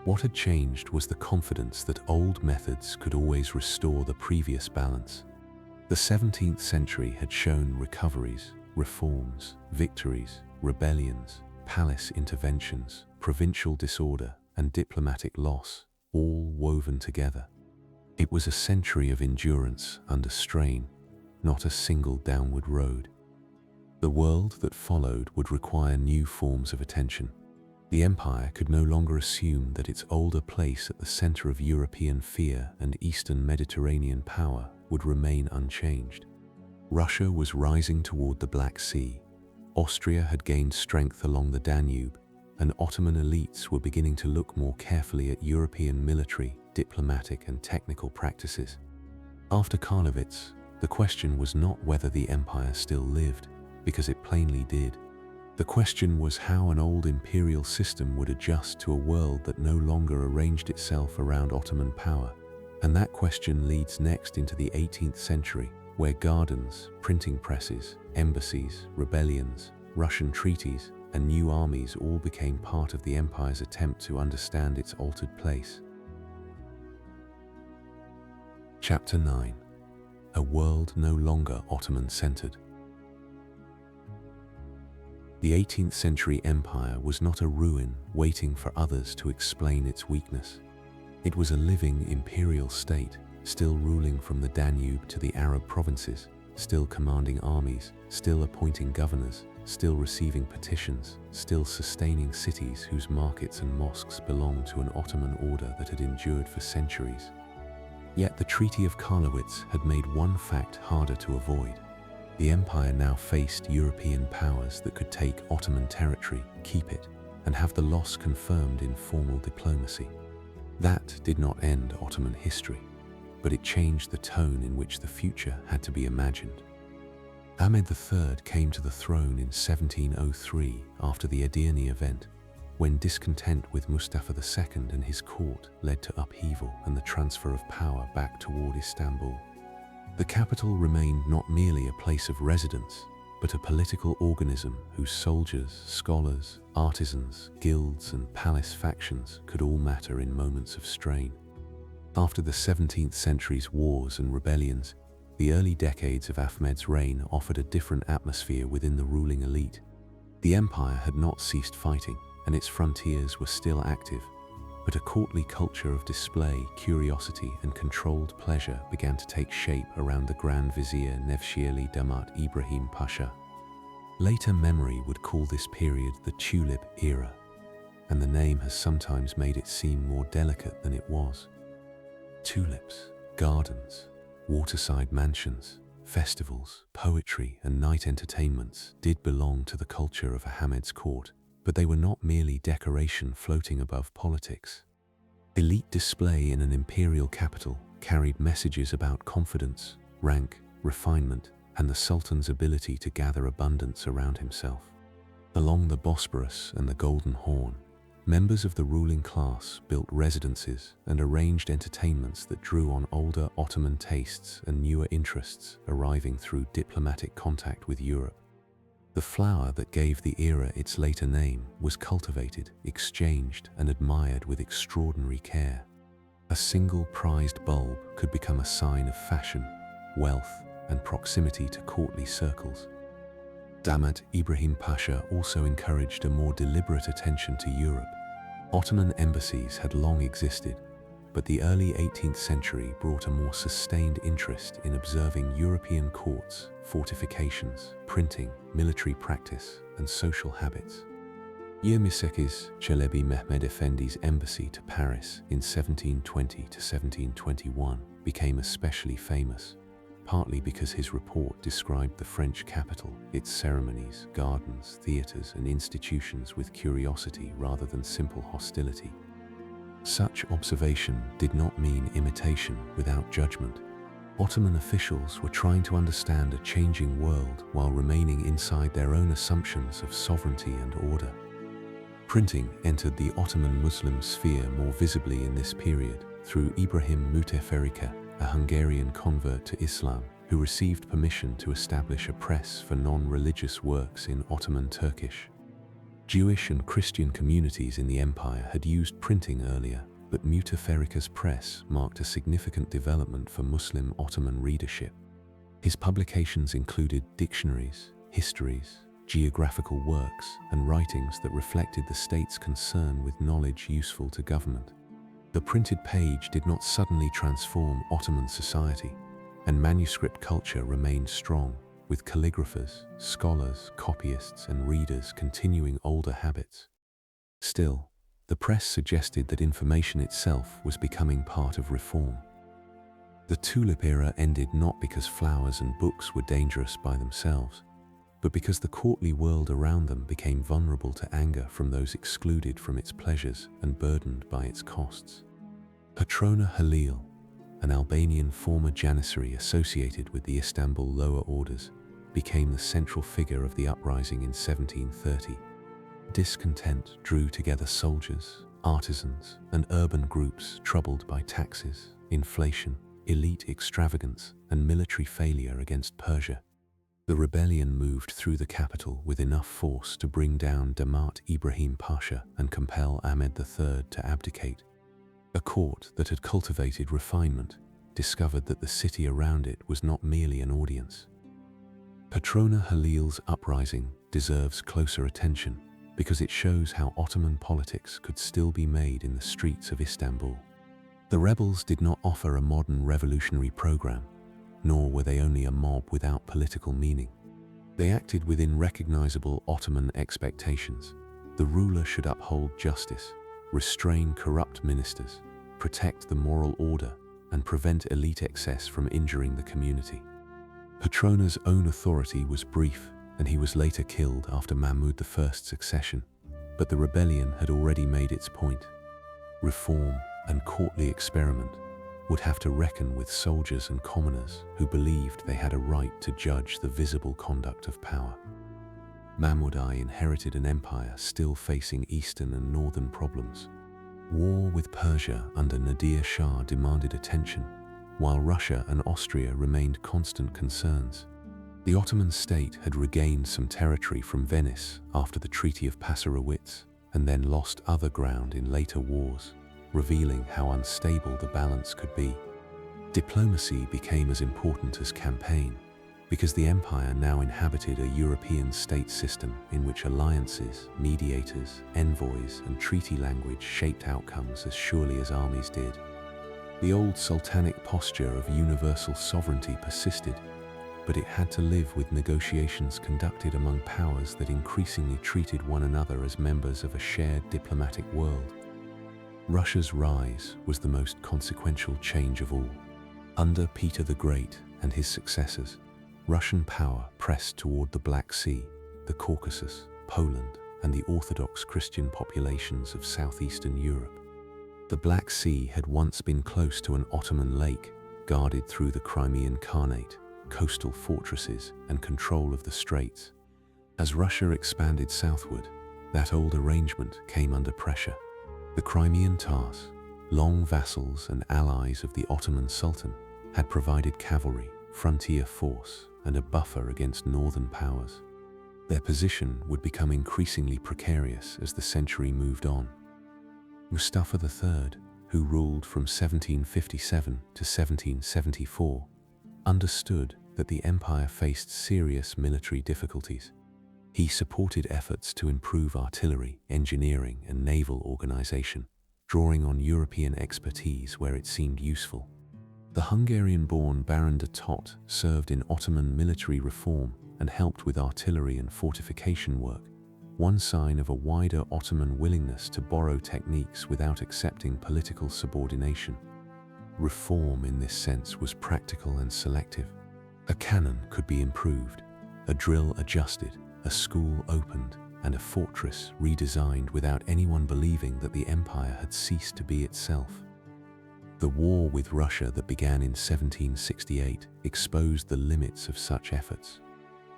What had changed was the confidence that old methods could always restore the previous balance. The 17th century had shown recoveries, reforms, victories, rebellions, palace interventions, provincial disorder, and diplomatic loss, all woven together. It was a century of endurance under strain, not a single downward road. The world that followed would require new forms of attention. The empire could no longer assume that its older place at the center of European fear and Eastern Mediterranean power would remain unchanged. Russia was rising toward the Black Sea, Austria had gained strength along the Danube, and Ottoman elites were beginning to look more carefully at European military, diplomatic, and technical practices. After Karlowitz, the question was not whether the empire still lived, because it plainly did. The question was how an old imperial system would adjust to a world that no longer arranged itself around Ottoman power. And that question leads next into the 18th century, where gardens, printing presses, embassies, rebellions, Russian treaties, and new armies all became part of the empire's attempt to understand its altered place. Chapter 9. A world no longer Ottoman-centered. The 18th century empire was not a ruin waiting for others to explain its weakness. It was a living imperial state, still ruling from the Danube to the Arab provinces, still commanding armies, still appointing governors, still receiving petitions, still sustaining cities whose markets and mosques belonged to an Ottoman order that had endured for centuries. Yet the Treaty of Karlowitz had made one fact harder to avoid. The empire now faced European powers that could take Ottoman territory, keep it, and have the loss confirmed in formal diplomacy. That did not end Ottoman history, but it changed the tone in which the future had to be imagined. Mehmed III came to the throne in 1703 after the Edirne event, when discontent with Mustafa II and his court led to upheaval and the transfer of power back toward Istanbul. The capital remained not merely a place of residence, but a political organism whose soldiers, scholars, artisans, guilds, and palace factions could all matter in moments of strain. After the 17th century's wars and rebellions, the early decades of Ahmed's reign offered a different atmosphere within the ruling elite. The empire had not ceased fighting, and its frontiers were still active, but a courtly culture of display, curiosity, and controlled pleasure began to take shape around the Grand Vizier Nevşehirli Damat Ibrahim Pasha. Later memory would call this period the Tulip Era, and the name has sometimes made it seem more delicate than it was. Tulips, gardens, waterside mansions, festivals, poetry, and night entertainments did belong to the culture of Ahmed's court, but they were not merely decoration floating above politics. Elite display in an imperial capital carried messages about confidence, rank, refinement, and the Sultan's ability to gather abundance around himself. Along the Bosporus and the Golden Horn, members of the ruling class built residences and arranged entertainments that drew on older Ottoman tastes and newer interests arriving through diplomatic contact with Europe. The flower that gave the era its later name was cultivated, exchanged, and admired with extraordinary care. A single prized bulb could become a sign of fashion, wealth, and proximity to courtly circles. Damat Ibrahim Pasha also encouraged a more deliberate attention to Europe. Ottoman embassies had long existed, but the early 18th century brought a more sustained interest in observing European courts, fortifications, printing, military practice, and social habits. Yirmiseki's Çelebi Mehmed Efendi's embassy to Paris in 1720 to 1721 became especially famous, partly because his report described the French capital, its ceremonies, gardens, theatres, and institutions with curiosity rather than simple hostility. Such observation did not mean imitation without judgment. Ottoman officials were trying to understand a changing world while remaining inside their own assumptions of sovereignty and order. Printing entered the Ottoman Muslim sphere more visibly in this period through Ibrahim Müteferrika, a Hungarian convert to Islam who received permission to establish a press for non-religious works in Ottoman Turkish. Jewish and Christian communities in the empire had used printing earlier, but Müteferrika's press marked a significant development for Muslim Ottoman readership. His publications included dictionaries, histories, geographical works, and writings that reflected the state's concern with knowledge useful to government. The printed page did not suddenly transform Ottoman society, and manuscript culture remained strong, with calligraphers, scholars, copyists, and readers continuing older habits. Still, the press suggested that information itself was becoming part of reform. The Tulip era ended not because flowers and books were dangerous by themselves, but because the courtly world around them became vulnerable to anger from those excluded from its pleasures and burdened by its costs. Patrona Halil, an Albanian former janissary associated with the Istanbul lower orders, became the central figure of the uprising in 1730. Discontent drew together soldiers, artisans, and urban groups troubled by taxes, inflation, elite extravagance, and military failure against Persia. The rebellion moved through the capital with enough force to bring down Damat Ibrahim Pasha and compel Ahmed III to abdicate. A court that had cultivated refinement discovered that the city around it was not merely an audience. Patrona Halil's uprising deserves closer attention because it shows how Ottoman politics could still be made in the streets of Istanbul. The rebels did not offer a modern revolutionary program, nor were they only a mob without political meaning. They acted within recognizable Ottoman expectations. The ruler should uphold justice, restrain corrupt ministers, protect the moral order, and prevent elite excess from injuring the community. Petrona's own authority was brief, and he was later killed after Mahmud I's succession, but the rebellion had already made its point. Reform and courtly experiment would have to reckon with soldiers and commoners who believed they had a right to judge the visible conduct of power. Mahmud I inherited an empire still facing eastern and northern problems. War with Persia under Nadir Shah demanded attention, while Russia and Austria remained constant concerns. The Ottoman state had regained some territory from Venice after the Treaty of Passarowitz, and then lost other ground in later wars, revealing how unstable the balance could be. Diplomacy became as important as campaign, because the empire now inhabited a European state system in which alliances, mediators, envoys, and treaty language shaped outcomes as surely as armies did. The old sultanic posture of universal sovereignty persisted, but it had to live with negotiations conducted among powers that increasingly treated one another as members of a shared diplomatic world. Russia's rise was the most consequential change of all. Under Peter the Great and his successors, Russian power pressed toward the Black Sea, the Caucasus, Poland, and the Orthodox Christian populations of southeastern Europe. The Black Sea had once been close to an Ottoman lake, guarded through the Crimean Khanate, coastal fortresses, and control of the straits. As Russia expanded southward, that old arrangement came under pressure. The Crimean Tars, long vassals and allies of the Ottoman Sultan, had provided cavalry, frontier force, and a buffer against northern powers. Their position would become increasingly precarious as the century moved on. Mustafa III, who ruled from 1757 to 1774, understood that the empire faced serious military difficulties. He supported efforts to improve artillery, engineering, and naval organization, drawing on European expertise where it seemed useful. The Hungarian-born Baron de Tott served in Ottoman military reform and helped with artillery and fortification work, one sign of a wider Ottoman willingness to borrow techniques without accepting political subordination. Reform in this sense was practical and selective. A cannon could be improved, a drill adjusted, a school opened, and a fortress redesigned without anyone believing that the empire had ceased to be itself. The war with Russia that began in 1768 exposed the limits of such efforts.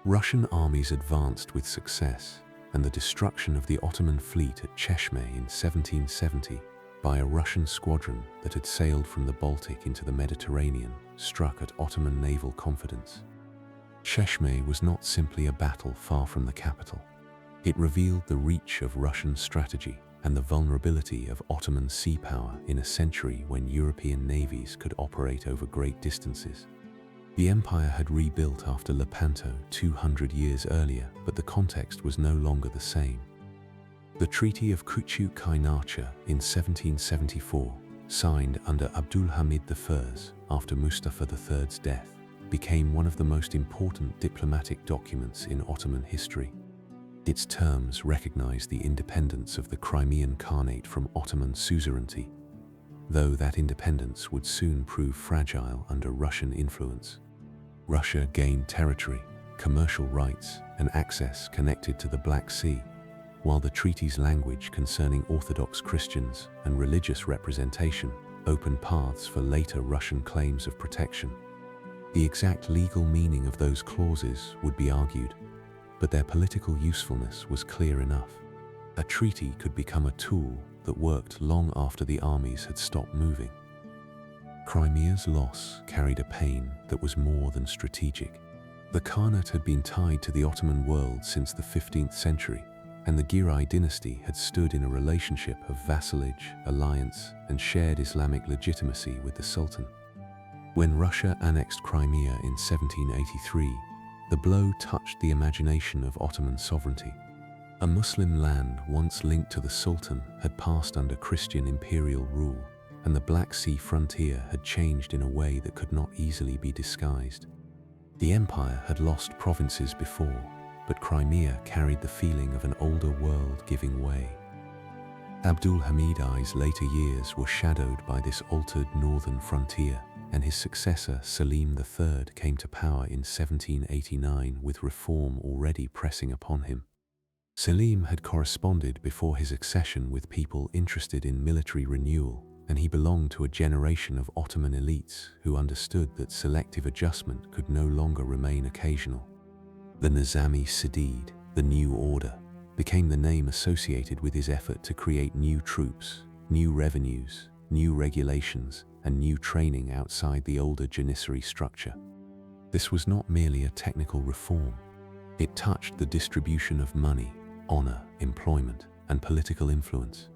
Russian armies advanced with success, and the destruction of the Ottoman fleet at Cheshme in 1770 by a Russian squadron that had sailed from the Baltic into the Mediterranean struck at Ottoman naval confidence. Cheshme was not simply a battle far from the capital. It revealed the reach of Russian strategy and the vulnerability of Ottoman sea power in a century when European navies could operate over great distances. The empire had rebuilt after Lepanto 200 years earlier, but the context was no longer the same. The Treaty of Küçük-Kaynarca in 1774, signed under Abdülhamid I after Mustafa III's death, became one of the most important diplomatic documents in Ottoman history. Its terms recognized the independence of the Crimean Khanate from Ottoman suzerainty, though that independence would soon prove fragile under Russian influence. Russia gained territory, commercial rights, and access connected to the Black Sea, while the treaty's language concerning Orthodox Christians and religious representation opened paths for later Russian claims of protection. The exact legal meaning of those clauses would be argued, but their political usefulness was clear enough. A treaty could become a tool that worked long after the armies had stopped moving. Crimea's loss carried a pain that was more than strategic. The Khanate had been tied to the Ottoman world since the 15th century, and the Giray dynasty had stood in a relationship of vassalage, alliance, and shared Islamic legitimacy with the Sultan. When Russia annexed Crimea in 1783, the blow touched the imagination of Ottoman sovereignty. A Muslim land once linked to the Sultan had passed under Christian imperial rule, and the Black Sea frontier had changed in a way that could not easily be disguised. The empire had lost provinces before, but Crimea carried the feeling of an older world giving way. Abdul Hamid I's later years were shadowed by this altered northern frontier, and his successor Selim III came to power in 1789 with reform already pressing upon him. Selim had corresponded before his accession with people interested in military renewal, and he belonged to a generation of Ottoman elites who understood that selective adjustment could no longer remain occasional. The Nizami Sadid, the New Order, became the name associated with his effort to create new troops, new revenues, new regulations, and new training outside the older Janissary structure. This was not merely a technical reform. It touched the distribution of money, honor, employment, and political influence.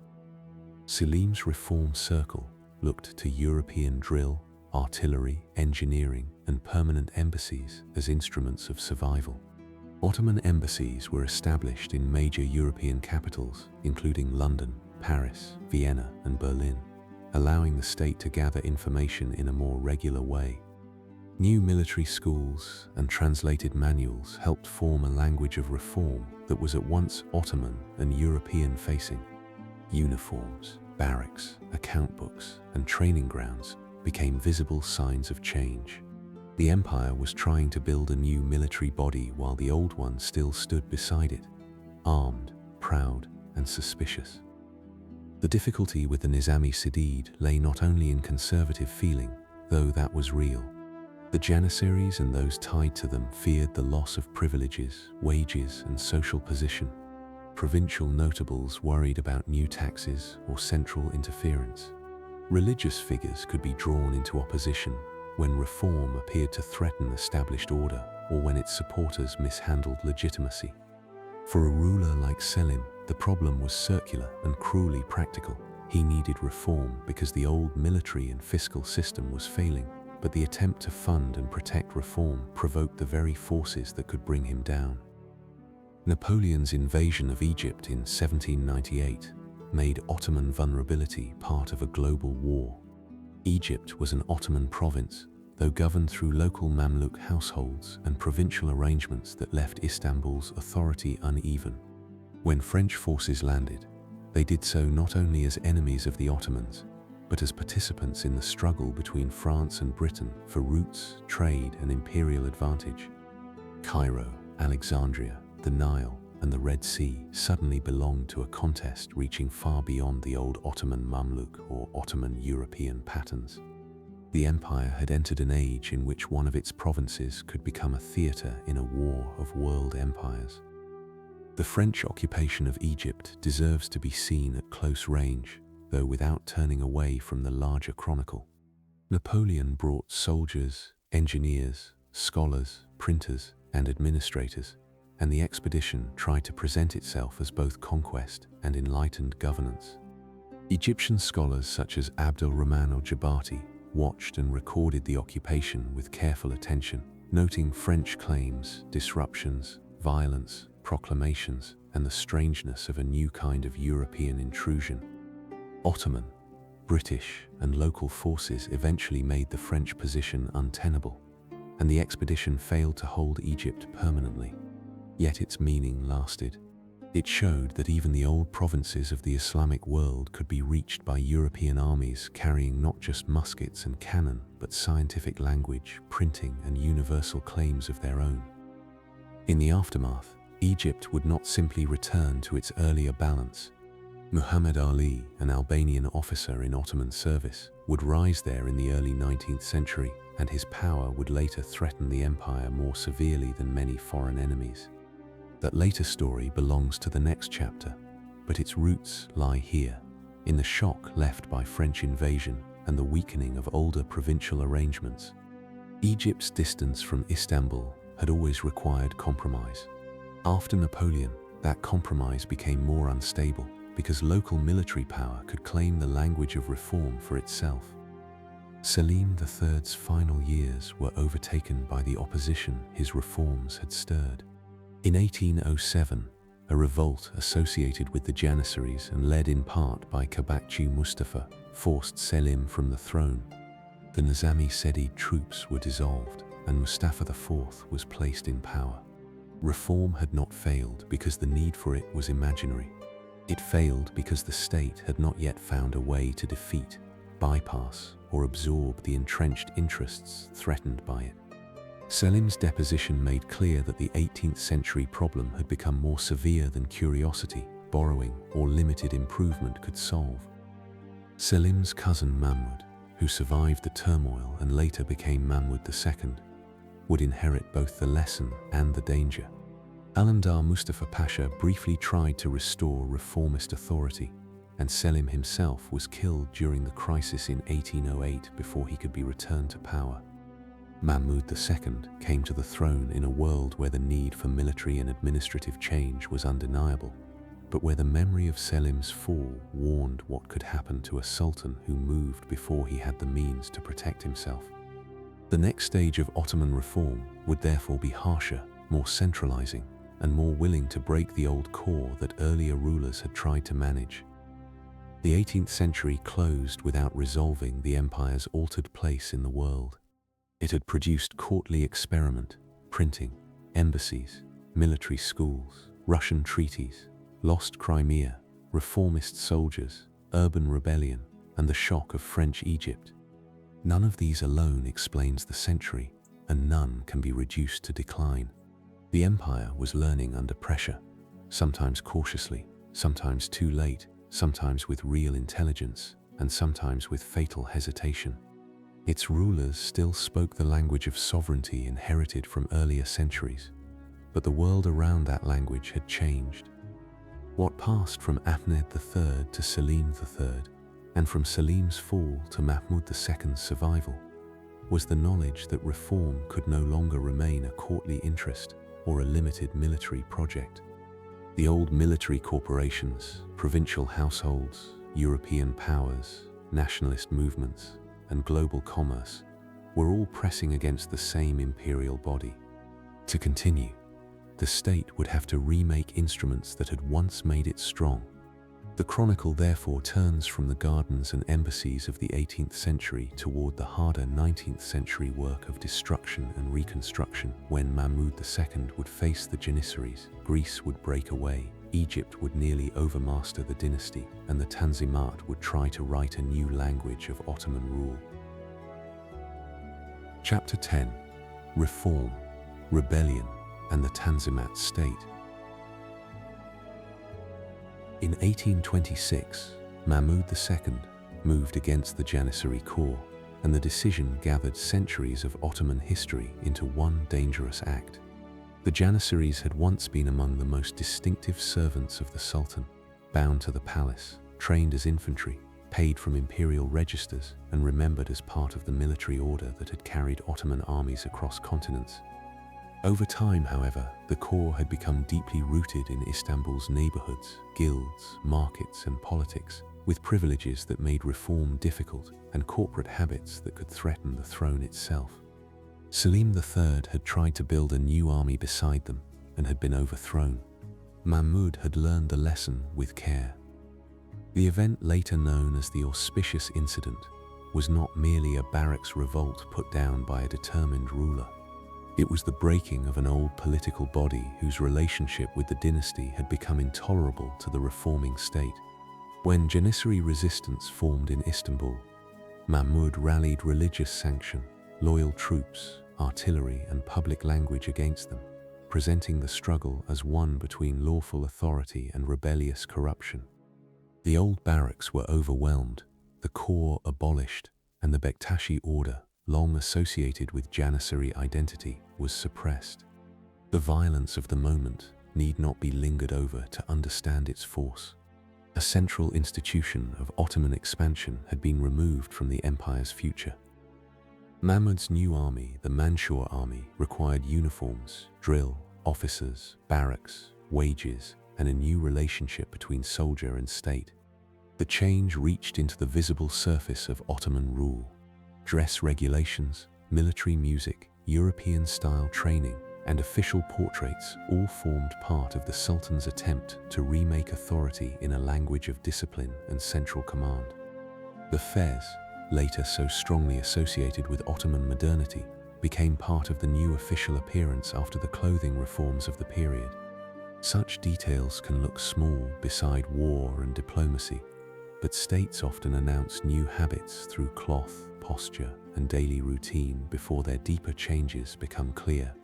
Selim's reform circle looked to European drill, artillery, engineering, and permanent embassies as instruments of survival. Ottoman embassies were established in major European capitals, including London, Paris, Vienna, and Berlin, allowing the state to gather information in a more regular way. New military schools and translated manuals helped form a language of reform that was at once Ottoman and European-facing. Uniforms, barracks, account books, and training grounds became visible signs of change. The empire was trying to build a new military body while the old one still stood beside it, armed, proud, and suspicious. The difficulty with the Nizami Sadid lay not only in conservative feeling, though that was real. The Janissaries and those tied to them feared the loss of privileges, wages, and social position. Provincial notables worried about new taxes or central interference. Religious figures could be drawn into opposition when reform appeared to threaten established order or when its supporters mishandled legitimacy. For a ruler like Selim, the problem was circular and cruelly practical. He needed reform because the old military and fiscal system was failing, but the attempt to fund and protect reform provoked the very forces that could bring him down. Napoleon's invasion of Egypt in 1798 made Ottoman vulnerability part of a global war. Egypt was an Ottoman province, though governed through local Mamluk households and provincial arrangements that left Istanbul's authority uneven. When French forces landed, they did so not only as enemies of the Ottomans, but as participants in the struggle between France and Britain for routes, trade, and imperial advantage. Cairo, Alexandria, the Nile, and the Red Sea suddenly belonged to a contest reaching far beyond the old Ottoman Mamluk or Ottoman European patterns. The empire had entered an age in which one of its provinces could become a theater in a war of world empires. The French occupation of Egypt deserves to be seen at close range, though without turning away from the larger chronicle. Napoleon brought soldiers, engineers, scholars, printers, and administrators, and the expedition tried to present itself as both conquest and enlightened governance. Egyptian scholars such as Abdul Rahman al-Jabati watched and recorded the occupation with careful attention, noting French claims, disruptions, violence, proclamations, and the strangeness of a new kind of European intrusion. Ottoman, British, and local forces eventually made the French position untenable, and the expedition failed to hold Egypt permanently. Yet its meaning lasted. It showed that even the old provinces of the Islamic world could be reached by European armies carrying not just muskets and cannon, but scientific language, printing, and universal claims of their own. In the aftermath, Egypt would not simply return to its earlier balance. Muhammad Ali, an Albanian officer in Ottoman service, would rise there in the early 19th century, and his power would later threaten the empire more severely than many foreign enemies. That later story belongs to the next chapter, but its roots lie here, in the shock left by French invasion and the weakening of older provincial arrangements. Egypt's distance from Istanbul had always required compromise. After Napoleon, that compromise became more unstable because local military power could claim the language of reform for itself. Selim III's final years were overtaken by the opposition his reforms had stirred. In 1807, a revolt associated with the Janissaries and led in part by Kabakçı Mustafa forced Selim from the throne. The Nizami Sadid troops were dissolved and Mustafa IV was placed in power. Reform had not failed because the need for it was imaginary. It failed because the state had not yet found a way to defeat, bypass, or absorb the entrenched interests threatened by it. Selim's deposition made clear that the 18th century problem had become more severe than curiosity, borrowing, or limited improvement could solve. Selim's cousin Mahmud, who survived the turmoil and later became Mahmud II, would inherit both the lesson and the danger. Alandar Mustafa Pasha briefly tried to restore reformist authority, and Selim himself was killed during the crisis in 1808 before he could be returned to power. Mahmud II came to the throne in a world where the need for military and administrative change was undeniable, but where the memory of Selim's fall warned what could happen to a sultan who moved before he had the means to protect himself. The next stage of Ottoman reform would therefore be harsher, more centralizing, and more willing to break the old core that earlier rulers had tried to manage. The 18th century closed without resolving the empire's altered place in the world. It had produced courtly experiment, printing, embassies, military schools, Russian treaties, lost Crimea, reformist soldiers, urban rebellion, and the shock of French Egypt. None of these alone explains the century, and none can be reduced to decline. The empire was learning under pressure, sometimes cautiously, sometimes too late, sometimes with real intelligence, and sometimes with fatal hesitation. Its rulers still spoke the language of sovereignty inherited from earlier centuries, but the world around that language had changed. What passed from Ahmed III to Selim III, and from Selim's fall to Mahmud II's survival, was the knowledge that reform could no longer remain a courtly interest or a limited military project. The old military corporations, provincial households, European powers, nationalist movements, and global commerce were all pressing against the same imperial body. To continue, the state would have to remake instruments that had once made it strong. The chronicle therefore turns from the gardens and embassies of the 18th century toward the harder 19th century work of destruction and reconstruction. When Mahmud II would face the Janissaries, Greece would break away, Egypt would nearly overmaster the dynasty, and the Tanzimat would try to write a new language of Ottoman rule. Chapter 10: Reform, Rebellion, and the Tanzimat State. In 1826, Mahmud II moved against the Janissary core, and the decision gathered centuries of Ottoman history into one dangerous act. The Janissaries had once been among the most distinctive servants of the Sultan, bound to the palace, trained as infantry, paid from imperial registers, and remembered as part of the military order that had carried Ottoman armies across continents. Over time, however, the core had become deeply rooted in Istanbul's neighborhoods, guilds, markets, and politics, with privileges that made reform difficult and corporate habits that could threaten the throne itself. Selim III had tried to build a new army beside them and had been overthrown. Mahmud had learned the lesson with care. The event later known as the Auspicious Incident was not merely a barracks revolt put down by a determined ruler. It was the breaking of an old political body whose relationship with the dynasty had become intolerable to the reforming state. When Janissary resistance formed in Istanbul, Mahmud rallied religious sanction, loyal troops, artillery, and public language against them, presenting the struggle as one between lawful authority and rebellious corruption. The old barracks were overwhelmed, the core abolished, and the Bektashi order, long associated with Janissary identity, was suppressed. The violence of the moment need not be lingered over to understand its force. A central institution of Ottoman expansion had been removed from the empire's future. Mahmud's new army, the Mansour army, required uniforms, drill, officers, barracks, wages, and a new relationship between soldier and state. The change reached into the visible surface of Ottoman rule. Dress regulations, military music, European-style training, and official portraits all formed part of the Sultan's attempt to remake authority in a language of discipline and central command. The fez, later so strongly associated with Ottoman modernity, became part of the new official appearance after the clothing reforms of the period. Such details can look small beside war and diplomacy, but states often announce new habits through cloth, posture, and daily routine before their deeper changes become clear.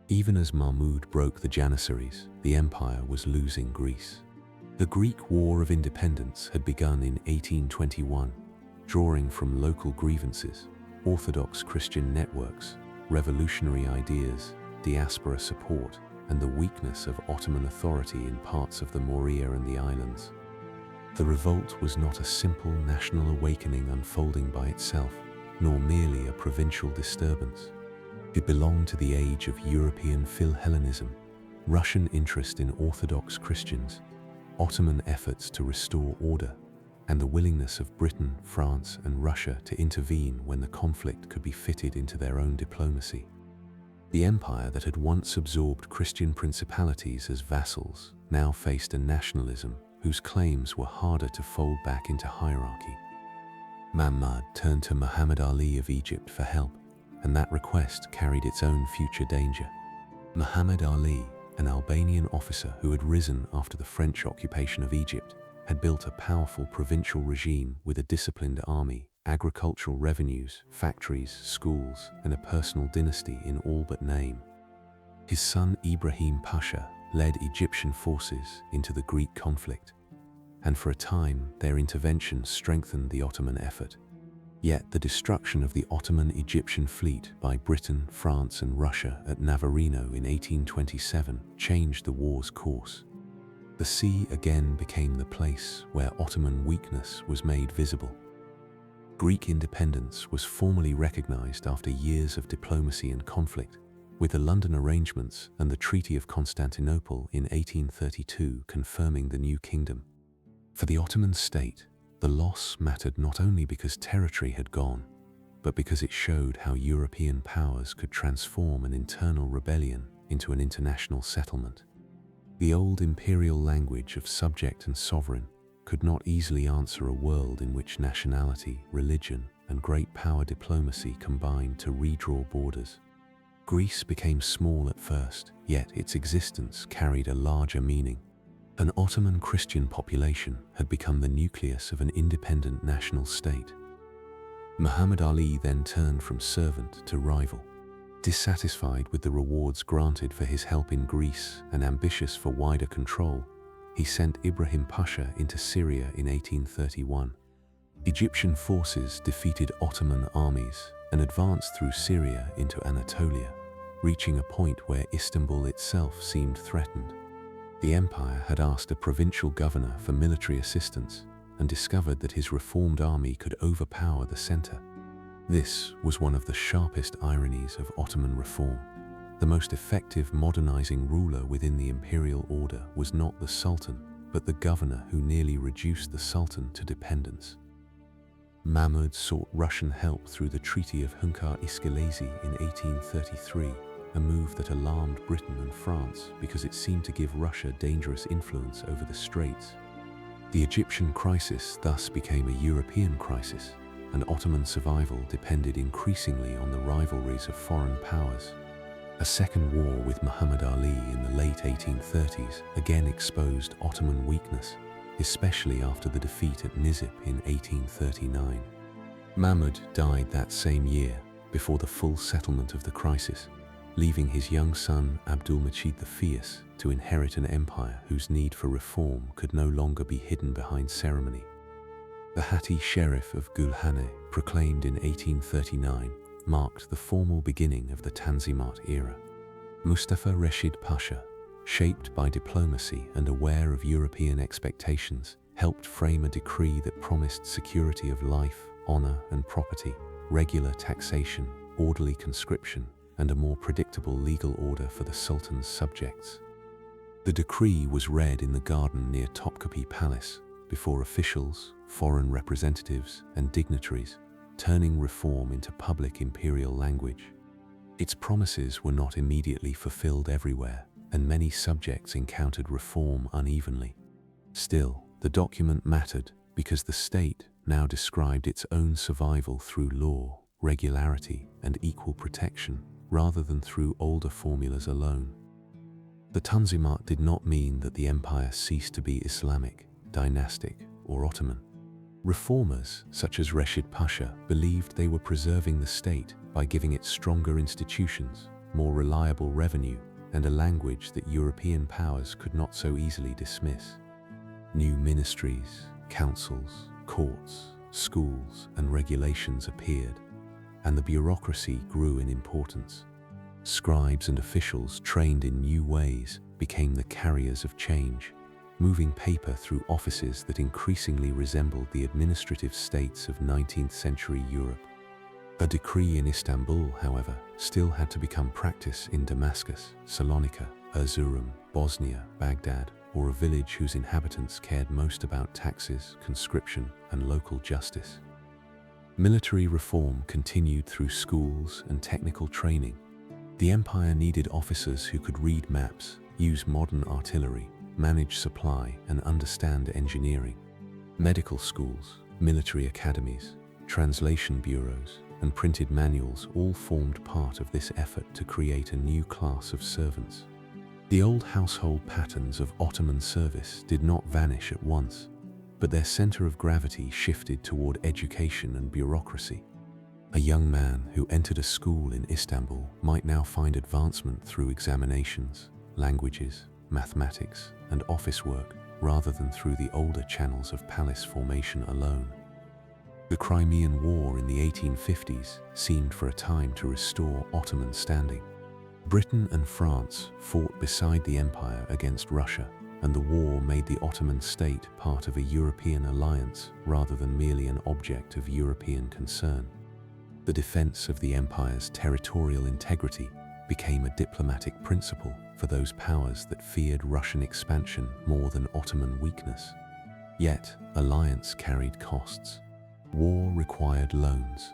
Even as Mahmud broke the Janissaries, the empire was losing Greece. The Greek War of Independence had begun in 1821, drawing from local grievances, Orthodox Christian networks, revolutionary ideas, diaspora support, and the weakness of Ottoman authority in parts of the Morea and the islands. The revolt was not a simple national awakening unfolding by itself, nor merely a provincial disturbance. It belonged to the age of European Philhellenism, Russian interest in Orthodox Christians, Ottoman efforts to restore order, and the willingness of Britain, France, and Russia to intervene when the conflict could be fitted into their own diplomacy. The empire that had once absorbed Christian principalities as vassals now faced a nationalism whose claims were harder to fold back into hierarchy. Mehmed turned to Muhammad Ali of Egypt for help, and that request carried its own future danger. Muhammad Ali, an Albanian officer who had risen after the French occupation of Egypt, had built a powerful provincial regime with a disciplined army, agricultural revenues, factories, schools, and a personal dynasty in all but name. His son Ibrahim Pasha led Egyptian forces into the Greek conflict, and for a time their intervention strengthened the Ottoman effort. Yet the destruction of the Ottoman Egyptian fleet by Britain, France, and Russia at Navarino in 1827 changed the war's course. The sea again became the place where Ottoman weakness was made visible. Greek independence was formally recognized after years of diplomacy and conflict, with the London Arrangements and the Treaty of Constantinople in 1832 confirming the new kingdom. For the Ottoman state, the loss mattered not only because territory had gone, but because it showed how European powers could transform an internal rebellion into an international settlement. The old imperial language of subject and sovereign could not easily answer a world in which nationality, religion, and great power diplomacy combined to redraw borders. Greece became small at first, yet its existence carried a larger meaning. An Ottoman Christian population had become the nucleus of an independent national state. Muhammad Ali then turned from servant to rival. Dissatisfied with the rewards granted for his help in Greece and ambitious for wider control, he sent Ibrahim Pasha into Syria in 1831. Egyptian forces defeated Ottoman armies and advanced through Syria into Anatolia, reaching a point where Istanbul itself seemed threatened. The empire had asked a provincial governor for military assistance and discovered that his reformed army could overpower the center. This was one of the sharpest ironies of Ottoman reform. The most effective modernizing ruler within the imperial order was not the sultan, but the governor who nearly reduced the sultan to dependence. Mahmud sought Russian help through the Treaty of Hunkar-Iskelesi in 1833, a move that alarmed Britain and France because it seemed to give Russia dangerous influence over the Straits. The Egyptian crisis thus became a European crisis, and Ottoman survival depended increasingly on the rivalries of foreign powers. A second war with Muhammad Ali in the late 1830s again exposed Ottoman weakness, especially after the defeat at Nizip in 1839. Mahmud died that same year, before the full settlement of the crisis, leaving his young son Abdulmajid the Fierce to inherit an empire whose need for reform could no longer be hidden behind ceremony. The Hatti Sherif of Gulhane, proclaimed in 1839, marked the formal beginning of the Tanzimat era. Mustafa Reshid Pasha, shaped by diplomacy and aware of European expectations, helped frame a decree that promised security of life, honor and property, regular taxation, orderly conscription, and a more predictable legal order for the Sultan's subjects. The decree was read in the garden near Topkapi Palace before officials, foreign representatives, and dignitaries, turning reform into public imperial language. Its promises were not immediately fulfilled everywhere, and many subjects encountered reform unevenly. Still, the document mattered because the state now described its own survival through law, regularity, and equal protection, rather than through older formulas alone. The Tanzimat did not mean that the empire ceased to be Islamic, dynastic, or Ottoman. Reformers, such as Reshid Pasha, believed they were preserving the state by giving it stronger institutions, more reliable revenue, and a language that European powers could not so easily dismiss. New ministries, councils, courts, schools, and regulations appeared, and the bureaucracy grew in importance. Scribes and officials trained in new ways became the carriers of change, moving paper through offices that increasingly resembled the administrative states of 19th century Europe. A decree in Istanbul, however, still had to become practice in Damascus, Salonika, Erzurum, Bosnia, Baghdad, or a village whose inhabitants cared most about taxes, conscription, and local justice. Military reform continued through schools and technical training. The empire needed officers who could read maps, use modern artillery, manage supply, and understand engineering. Medical schools, military academies, translation bureaus, and printed manuals all formed part of this effort to create a new class of servants. The old household patterns of Ottoman service did not vanish at once, but their center of gravity shifted toward education and bureaucracy. A young man who entered a school in Istanbul might now find advancement through examinations, languages, mathematics, and office work, rather than through the older channels of palace formation alone. The Crimean War in the 1850s seemed for a time to restore Ottoman standing. Britain and France fought beside the empire against Russia, and the war made the Ottoman state part of a European alliance rather than merely an object of European concern. The defense of the empire's territorial integrity became a diplomatic principle for those powers that feared Russian expansion more than Ottoman weakness. Yet, alliance carried costs. War required loans,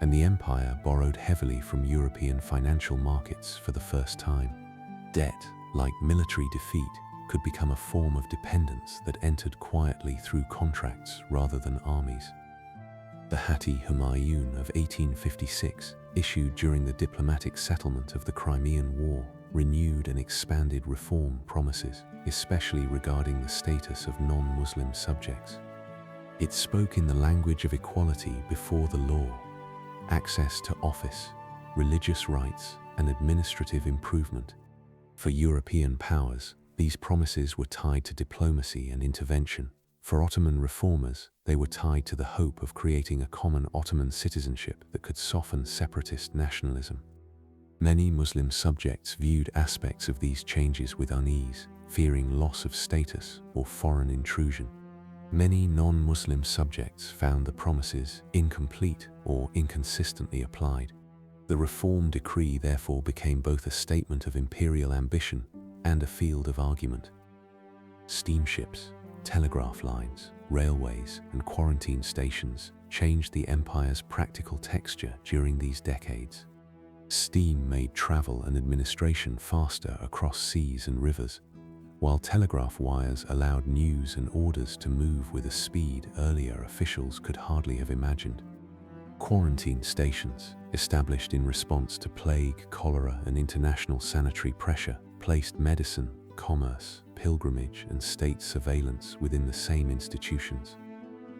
and the empire borrowed heavily from European financial markets for the first time. Debt, like military defeat, could become a form of dependence that entered quietly through contracts rather than armies. The Hatti Humayun of 1856, issued during the diplomatic settlement of the Crimean War, renewed and expanded reform promises, especially regarding the status of non-Muslim subjects. It spoke in the language of equality before the law, access to office, religious rights, and administrative improvement. For European powers, these promises were tied to diplomacy and intervention. For Ottoman reformers, they were tied to the hope of creating a common Ottoman citizenship that could soften separatist nationalism. Many Muslim subjects viewed aspects of these changes with unease, fearing loss of status or foreign intrusion. Many non-Muslim subjects found the promises incomplete or inconsistently applied. The reform decree therefore became both a statement of imperial ambition and a field of argument. Steamships, telegraph lines, railways, and quarantine stations changed the empire's practical texture during these decades. Steam made travel and administration faster across seas and rivers, while telegraph wires allowed news and orders to move with a speed earlier officials could hardly have imagined. Quarantine stations, established in response to plague, cholera, and international sanitary pressure, placed medicine, commerce, pilgrimage, and state surveillance within the same institutions.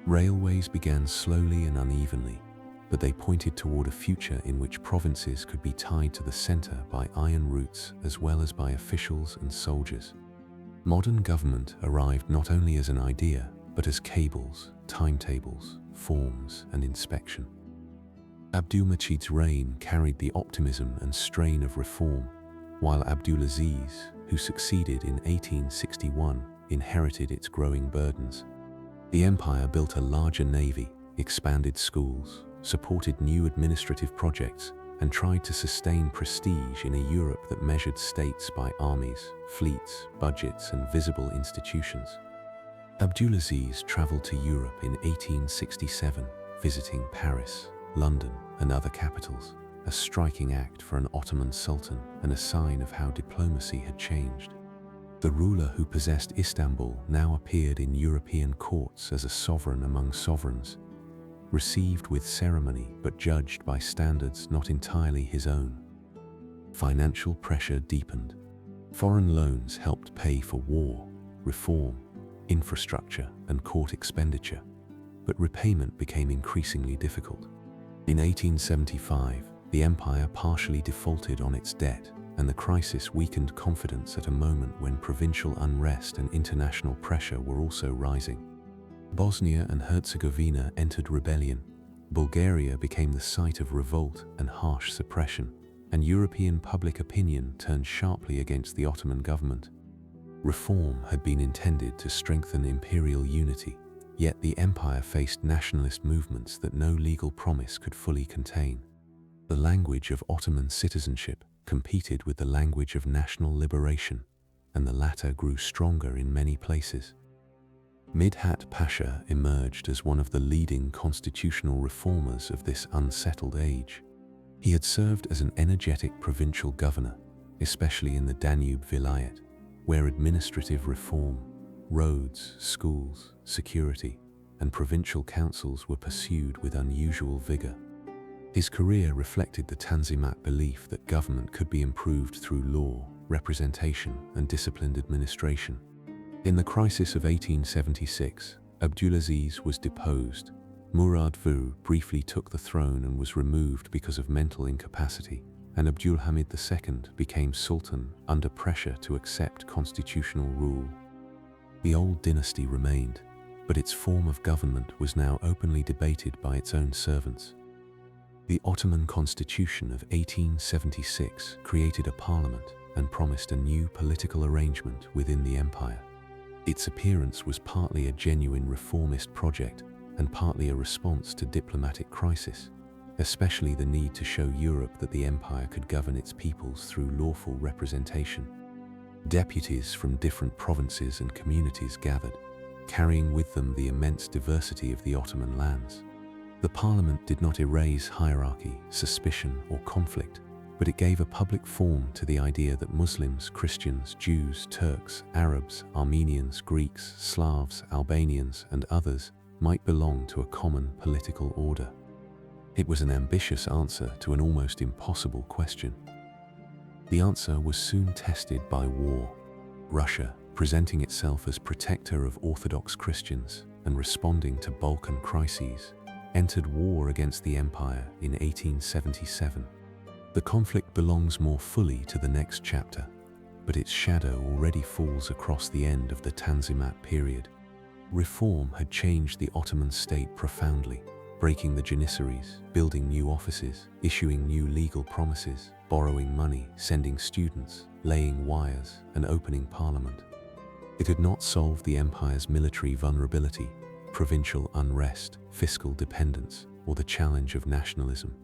Railways began slowly and unevenly, but they pointed toward a future in which provinces could be tied to the center by iron routes as well as by officials and soldiers. Modern government arrived not only as an idea, but as cables, timetables, forms, and inspection. Abdülmecit's reign carried the optimism and strain of reform, while Abdulaziz, who succeeded in 1861, inherited its growing burdens. The empire built a larger navy, expanded schools, supported new administrative projects, and tried to sustain prestige in a Europe that measured states by armies, fleets, budgets, and visible institutions. Abdulaziz traveled to Europe in 1867, visiting Paris, London, and other capitals, a striking act for an Ottoman sultan and a sign of how diplomacy had changed. The ruler who possessed Istanbul now appeared in European courts as a sovereign among sovereigns, received with ceremony but judged by standards not entirely his own. Financial pressure deepened. Foreign loans helped pay for war, reform, infrastructure, and court expenditure, but repayment became increasingly difficult. In 1875, the empire partially defaulted on its debt, and the crisis weakened confidence at a moment when provincial unrest and international pressure were also rising. Bosnia and Herzegovina entered rebellion, Bulgaria became the site of revolt and harsh suppression, and European public opinion turned sharply against the Ottoman government. Reform had been intended to strengthen imperial unity, yet the empire faced nationalist movements that no legal promise could fully contain. The language of Ottoman citizenship competed with the language of national liberation, and the latter grew stronger in many places. Midhat Pasha emerged as one of the leading constitutional reformers of this unsettled age. He had served as an energetic provincial governor, especially in the Danube Vilayet, where administrative reform, roads, schools, security, and provincial councils were pursued with unusual vigor. His career reflected the Tanzimat belief that government could be improved through law, representation, and disciplined administration. In the crisis of 1876, Abdulaziz was deposed. Murad II briefly took the throne and was removed because of mental incapacity, and Abdulhamid II became sultan under pressure to accept constitutional rule. The old dynasty remained, but its form of government was now openly debated by its own servants. The Ottoman Constitution of 1876 created a parliament and promised a new political arrangement within the empire. Its appearance was partly a genuine reformist project and partly a response to diplomatic crisis, especially the need to show Europe that the empire could govern its peoples through lawful representation. Deputies from different provinces and communities gathered, carrying with them the immense diversity of the Ottoman lands. The parliament did not erase hierarchy, suspicion, or conflict, but it gave a public form to the idea that Muslims, Christians, Jews, Turks, Arabs, Armenians, Greeks, Slavs, Albanians, and others might belong to a common political order. It was an ambitious answer to an almost impossible question. The answer was soon tested by war. Russia, presenting itself as protector of Orthodox Christians and responding to Balkan crises, entered war against the empire in 1877. The conflict belongs more fully to the next chapter, but its shadow already falls across the end of the Tanzimat period. Reform had changed the Ottoman state profoundly, breaking the janissaries, building new offices, issuing new legal promises, borrowing money, sending students, laying wires, and opening parliament. It had not solved the empire's military vulnerability, provincial unrest, fiscal dependence, or the challenge of nationalism.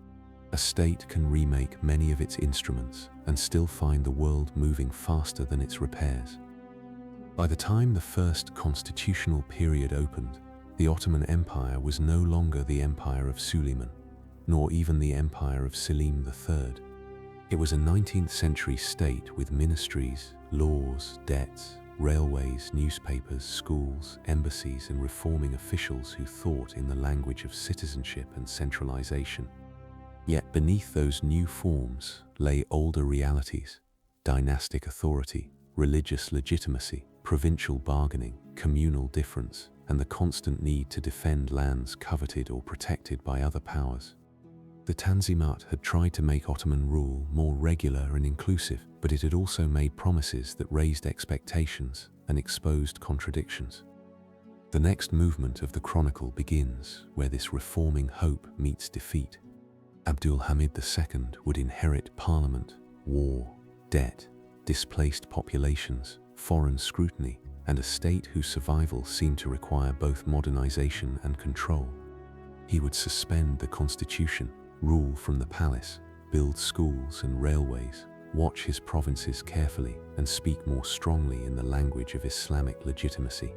A state can remake many of its instruments and still find the world moving faster than its repairs. By the time the first constitutional period opened, the Ottoman Empire was no longer the empire of Suleiman, nor even the empire of Selim III. It was a 19th century state with ministries, laws, debts, railways, newspapers, schools, embassies, and reforming officials who thought in the language of citizenship and centralization. Yet beneath those new forms lay older realities: dynastic authority, religious legitimacy, provincial bargaining, communal difference, and the constant need to defend lands coveted or protected by other powers. The Tanzimat had tried to make Ottoman rule more regular and inclusive, but it had also made promises that raised expectations and exposed contradictions. The next movement of the chronicle begins where this reforming hope meets defeat. Abdulhamid II would inherit parliament, war, debt, displaced populations, foreign scrutiny, and a state whose survival seemed to require both modernization and control. He would suspend the constitution, rule from the palace, build schools and railways, watch his provinces carefully, and speak more strongly in the language of Islamic legitimacy.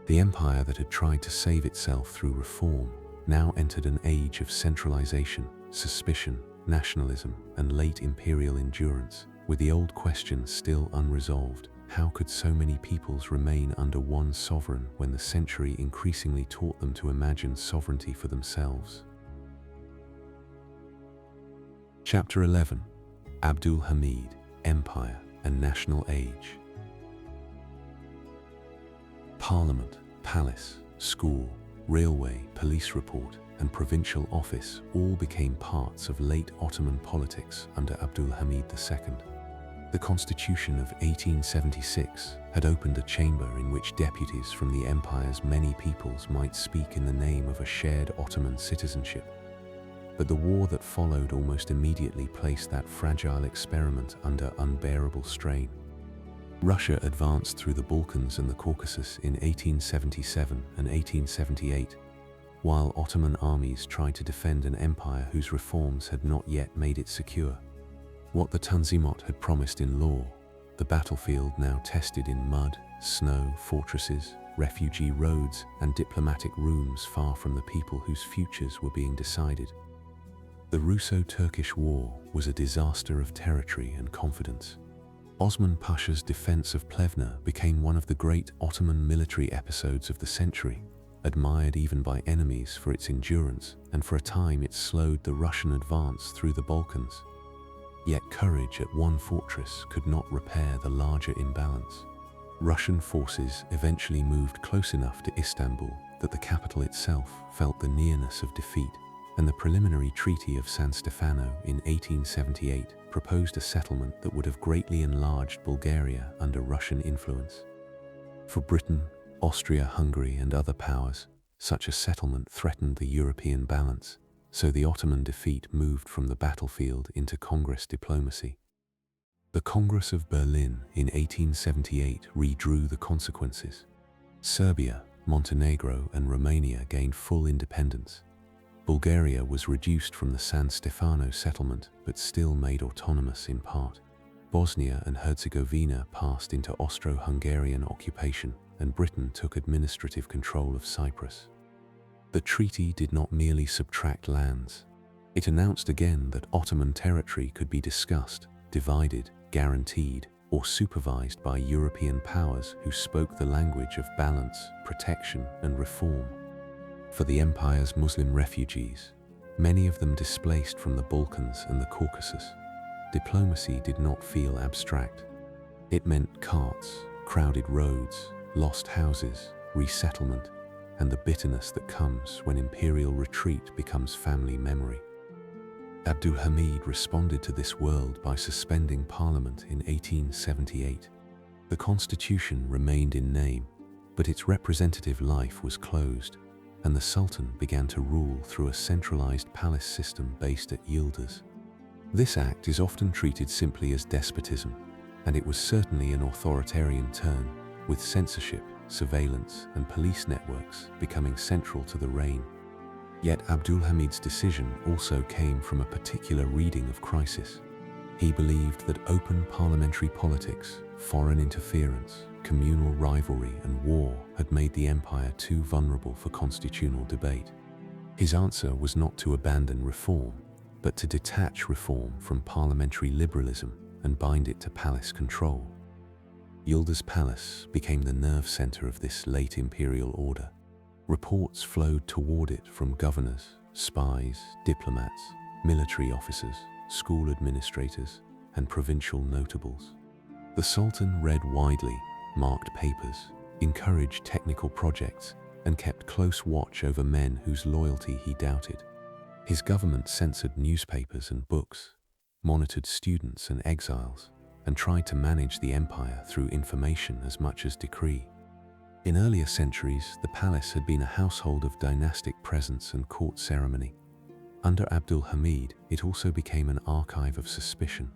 The empire that had tried to save itself through reform now entered an age of centralization, suspicion, nationalism, and late imperial endurance, with the old question still unresolved: how could so many peoples remain under one sovereign when the century increasingly taught them to imagine sovereignty for themselves? Chapter 11: Abdul Hamid, Empire and national age. Parliament, palace, school, railway, police report, and provincial office all became parts of late Ottoman politics under Abdülhamid II. The Constitution of 1876 had opened a chamber in which deputies from the empire's many peoples might speak in the name of a shared Ottoman citizenship. But the war that followed almost immediately placed that fragile experiment under unbearable strain. Russia advanced through the Balkans and the Caucasus in 1877 and 1878, while Ottoman armies tried to defend an empire whose reforms had not yet made it secure. What the Tanzimat had promised in law, the battlefield now tested in mud, snow, fortresses, refugee roads, and diplomatic rooms far from the people whose futures were being decided. The Russo-Turkish War was a disaster of territory and confidence. Osman Pasha's defense of Plevna became one of the great Ottoman military episodes of the century, admired even by enemies for its endurance, and for a time it slowed the Russian advance through the Balkans. Yet courage at one fortress could not repair the larger imbalance. Russian forces eventually moved close enough to Istanbul that the capital itself felt the nearness of defeat, and the preliminary Treaty of San Stefano in 1878 proposed a settlement that would have greatly enlarged Bulgaria under Russian influence. For Britain, Austria-Hungary and other powers, such a settlement threatened the European balance, so the Ottoman defeat moved from the battlefield into Congress diplomacy. The Congress of Berlin in 1878 redrew the consequences. Serbia, Montenegro and Romania gained full independence. Bulgaria was reduced from the San Stefano settlement but still made autonomous in part. Bosnia and Herzegovina passed into Austro-Hungarian occupation, and Britain took administrative control of Cyprus. The treaty did not merely subtract lands. It announced again that Ottoman territory could be discussed, divided, guaranteed, or supervised by European powers who spoke the language of balance, protection, and reform. For the empire's Muslim refugees, many of them displaced from the Balkans and the Caucasus, diplomacy did not feel abstract. It meant carts, crowded roads, lost houses, resettlement, and the bitterness that comes when imperial retreat becomes family memory. Abdülhamid responded to this world by suspending parliament in 1878. The constitution remained in name, but its representative life was closed, and the Sultan began to rule through a centralized palace system based at Yıldız. This act is often treated simply as despotism, and it was certainly an authoritarian turn, with censorship, surveillance, and police networks becoming central to the reign. Yet Abdülhamid's decision also came from a particular reading of crisis. He believed that open parliamentary politics, foreign interference, communal rivalry, and war had made the empire too vulnerable for constitutional debate. His answer was not to abandon reform, but to detach reform from parliamentary liberalism and bind it to palace control. Yıldız Palace became the nerve center of this late imperial order. Reports flowed toward it from governors, spies, diplomats, military officers, school administrators, and provincial notables. The Sultan read widely, marked papers, encouraged technical projects, and kept close watch over men whose loyalty he doubted. His government censored newspapers and books, monitored students and exiles, and tried to manage the empire through information as much as decree. In earlier centuries, the palace had been a household of dynastic presence and court ceremony. Under Abdülhamid, it also became an archive of suspicion,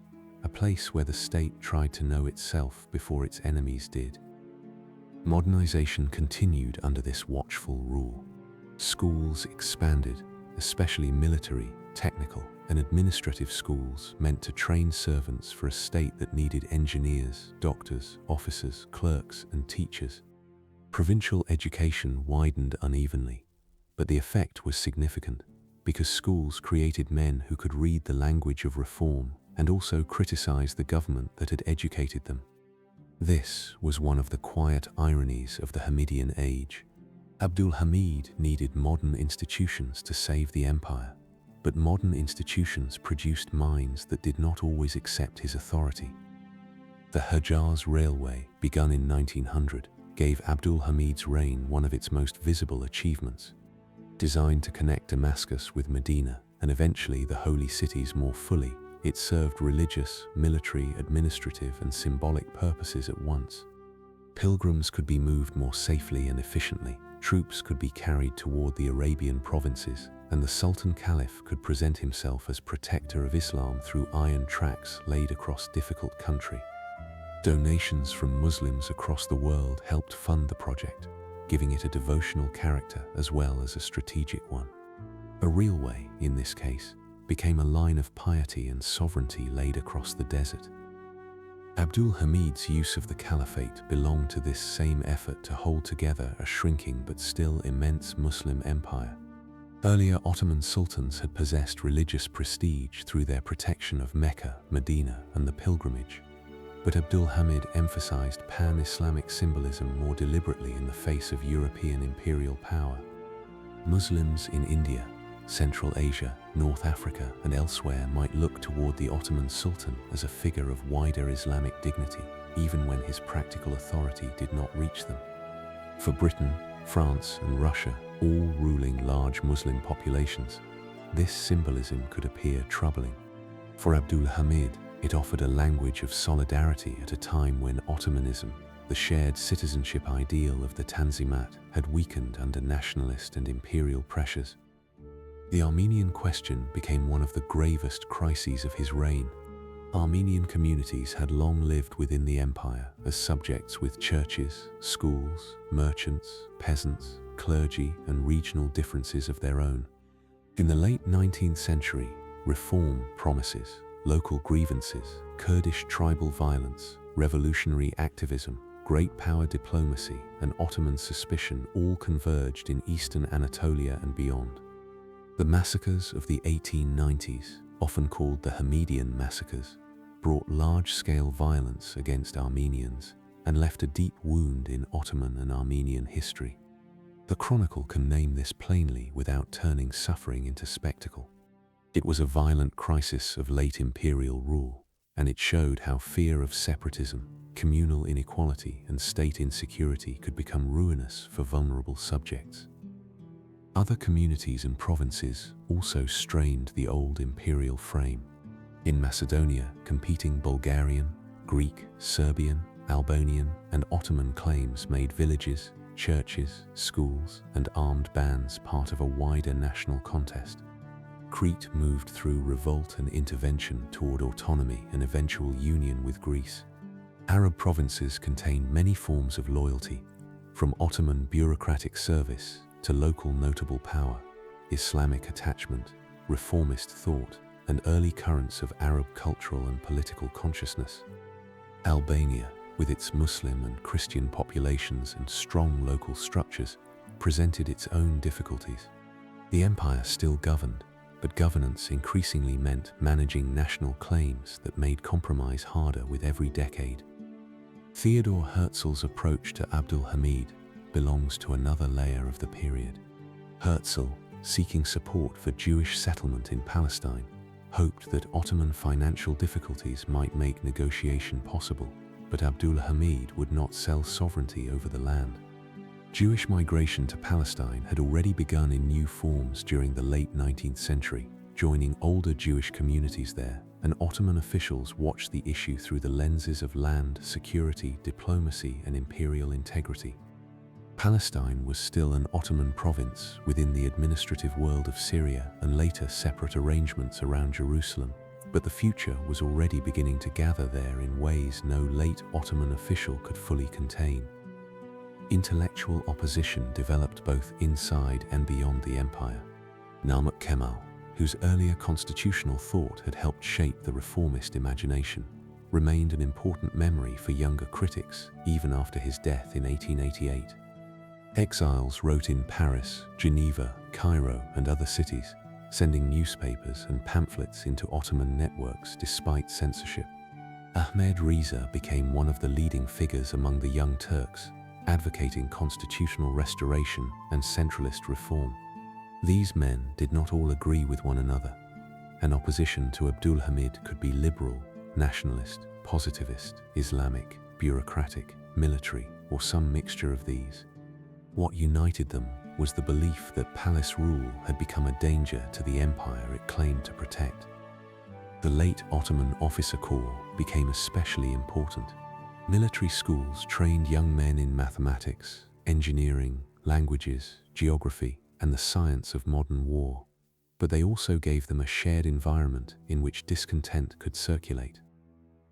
a place where the state tried to know itself before its enemies did. Modernization continued under this watchful rule. Schools expanded, especially military, technical, and administrative schools meant to train servants for a state that needed engineers, doctors, officers, clerks, and teachers. Provincial education widened unevenly, but the effect was significant because schools created men who could read the language of reform and also criticize the government that had educated them. This was one of the quiet ironies of the Hamidian age. Abdülhamid needed modern institutions to save the empire, but modern institutions produced minds that did not always accept his authority. The Hejaz Railway, begun in 1900, gave Abdul Hamid's reign one of its most visible achievements. Designed to connect Damascus with Medina and eventually the holy cities more fully, it served religious, military, administrative, and symbolic purposes at once. Pilgrims could be moved more safely and efficiently, troops could be carried toward the Arabian provinces, and the Sultan Caliph could present himself as protector of Islam through iron tracks laid across difficult country. Donations from Muslims across the world helped fund the project, giving it a devotional character as well as a strategic one. A railway, in this case, became a line of piety and sovereignty laid across the desert. Abdul Hamid's use of the caliphate belonged to this same effort to hold together a shrinking but still immense Muslim empire. Earlier Ottoman sultans had possessed religious prestige through their protection of Mecca, Medina, and the pilgrimage. But Abdul Hamid emphasized pan-Islamic symbolism more deliberately in the face of European imperial power. Muslims in India, Central Asia, North Africa, and elsewhere might look toward the Ottoman Sultan as a figure of wider Islamic dignity, even when his practical authority did not reach them. For Britain, France, and Russia, all ruling large Muslim populations, this symbolism could appear troubling. For Abdul Hamid, it offered a language of solidarity at a time when Ottomanism, the shared citizenship ideal of the Tanzimat, had weakened under nationalist and imperial pressures. The Armenian question became one of the gravest crises of his reign. Armenian communities had long lived within the empire as subjects with churches, schools, merchants, peasants, clergy, and regional differences of their own. In the late 19th century, reform promises, local grievances, Kurdish tribal violence, revolutionary activism, great power diplomacy, and Ottoman suspicion all converged in eastern Anatolia and beyond. The massacres of the 1890s, often called the Hamidian massacres, brought large-scale violence against Armenians and left a deep wound in Ottoman and Armenian history. The Chronicle can name this plainly without turning suffering into spectacle. It was a violent crisis of late imperial rule, and it showed how fear of separatism, communal inequality, and state insecurity could become ruinous for vulnerable subjects. Other communities and provinces also strained the old imperial frame. In Macedonia, competing Bulgarian, Greek, Serbian, Albanian, and Ottoman claims made villages, churches, schools, and armed bands part of a wider national contest. Crete moved through revolt and intervention toward autonomy and eventual union with Greece. Arab provinces contained many forms of loyalty, from Ottoman bureaucratic service to local notable power, Islamic attachment, reformist thought, and early currents of Arab cultural and political consciousness. Albania, with its Muslim and Christian populations and strong local structures, presented its own difficulties. The empire still governed, but governance increasingly meant managing national claims that made compromise harder with every decade. Theodor Herzl's approach to Abdul Hamid belongs to another layer of the period. Herzl, seeking support for Jewish settlement in Palestine, hoped that Ottoman financial difficulties might make negotiation possible, but Abdul Hamid would not sell sovereignty over the land. Jewish migration to Palestine had already begun in new forms during the late 19th century, joining older Jewish communities there, and Ottoman officials watched the issue through the lenses of land, security, diplomacy, and imperial integrity. Palestine was still an Ottoman province within the administrative world of Syria and later separate arrangements around Jerusalem, but the future was already beginning to gather there in ways no late Ottoman official could fully contain. Intellectual opposition developed both inside and beyond the empire. Namık Kemal, whose earlier constitutional thought had helped shape the reformist imagination, remained an important memory for younger critics even after his death in 1888. Exiles wrote in Paris, Geneva, Cairo, and other cities, sending newspapers and pamphlets into Ottoman networks despite censorship. Ahmed Reza became one of the leading figures among the Young Turks, advocating constitutional restoration and centralist reform. These men did not all agree with one another. An opposition to Abdul Hamid could be liberal, nationalist, positivist, Islamic, bureaucratic, military, or some mixture of these. What united them was the belief that palace rule had become a danger to the empire it claimed to protect. The late Ottoman officer corps became especially important. Military schools trained young men in mathematics, engineering, languages, geography, and the science of modern war, but they also gave them a shared environment in which discontent could circulate.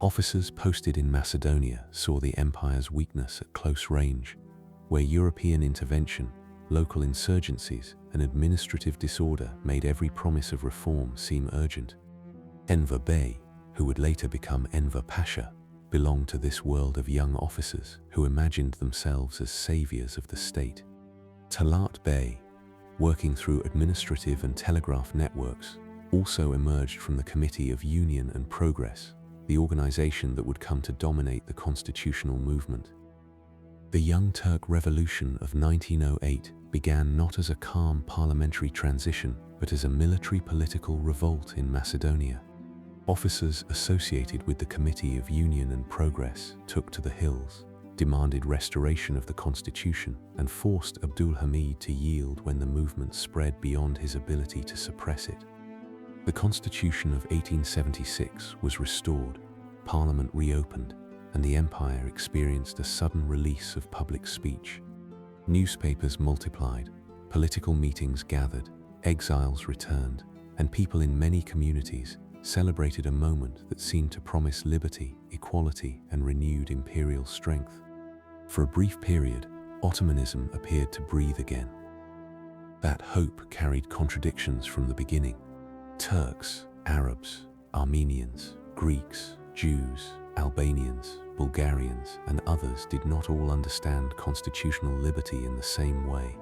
Officers posted in Macedonia saw the empire's weakness at close range, where European intervention, local insurgencies, and administrative disorder made every promise of reform seem urgent. Enver Bey, who would later become Enver Pasha, belonged to this world of young officers who imagined themselves as saviors of the state. Talat Bey, working through administrative and telegraph networks, also emerged from the Committee of Union and Progress, the organization that would come to dominate the constitutional movement. The Young Turk Revolution of 1908 began not as a calm parliamentary transition, but as a military political revolt in Macedonia. Officers associated with the Committee of Union and Progress took to the hills, demanded restoration of the constitution, and forced Abdul Hamid to yield when the movement spread beyond his ability to suppress it. The Constitution of 1876 was restored, Parliament reopened, and the empire experienced a sudden release of public speech. Newspapers multiplied, political meetings gathered, exiles returned, and people in many communities celebrated a moment that seemed to promise liberty, equality, and renewed imperial strength. For a brief period, Ottomanism appeared to breathe again. That hope carried contradictions from the beginning. Turks, Arabs, Armenians, Greeks, Jews, Albanians, Bulgarians, and others did not all understand constitutional liberty in the same way.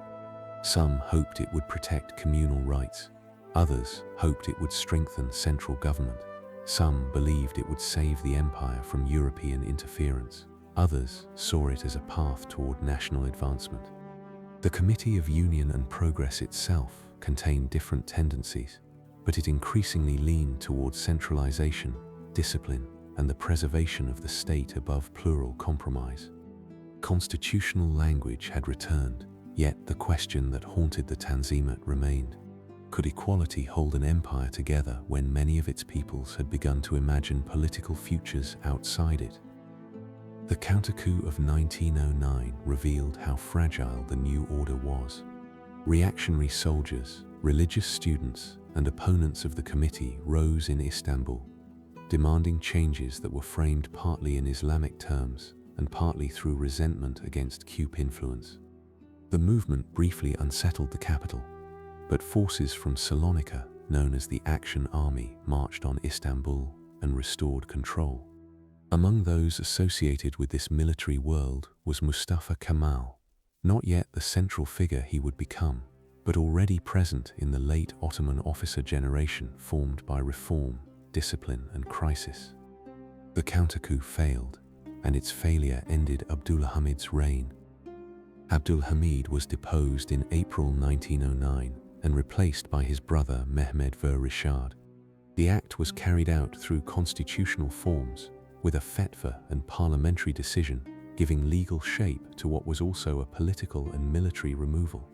Some hoped it would protect communal rights. Others hoped it would strengthen central government. Some believed it would save the empire from European interference. Others saw it as a path toward national advancement. The Committee of Union and Progress itself contained different tendencies, but it increasingly leaned towards centralization, discipline, and the preservation of the state above plural compromise. Constitutional language had returned, yet the question that haunted the Tanzimat remained. Could equality hold an empire together when many of its peoples had begun to imagine political futures outside it? The counter-coup of 1909 revealed how fragile the new order was. Reactionary soldiers, religious students, and opponents of the committee rose in Istanbul, demanding changes that were framed partly in Islamic terms and partly through resentment against Cup influence. The movement briefly unsettled the capital, but forces from Salonika, known as the Action Army, marched on Istanbul and restored control. Among those associated with this military world was Mustafa Kemal, not yet the central figure he would become, but already present in the late Ottoman officer generation formed by reform, discipline, and crisis. The counter-coup failed, and its failure ended Abdülhamid's reign. Abdülhamid was deposed in April 1909 and replaced by his brother Mehmed Rishad. The act was carried out through constitutional forms, with a fetva and parliamentary decision giving legal shape to what was also a political and military removal.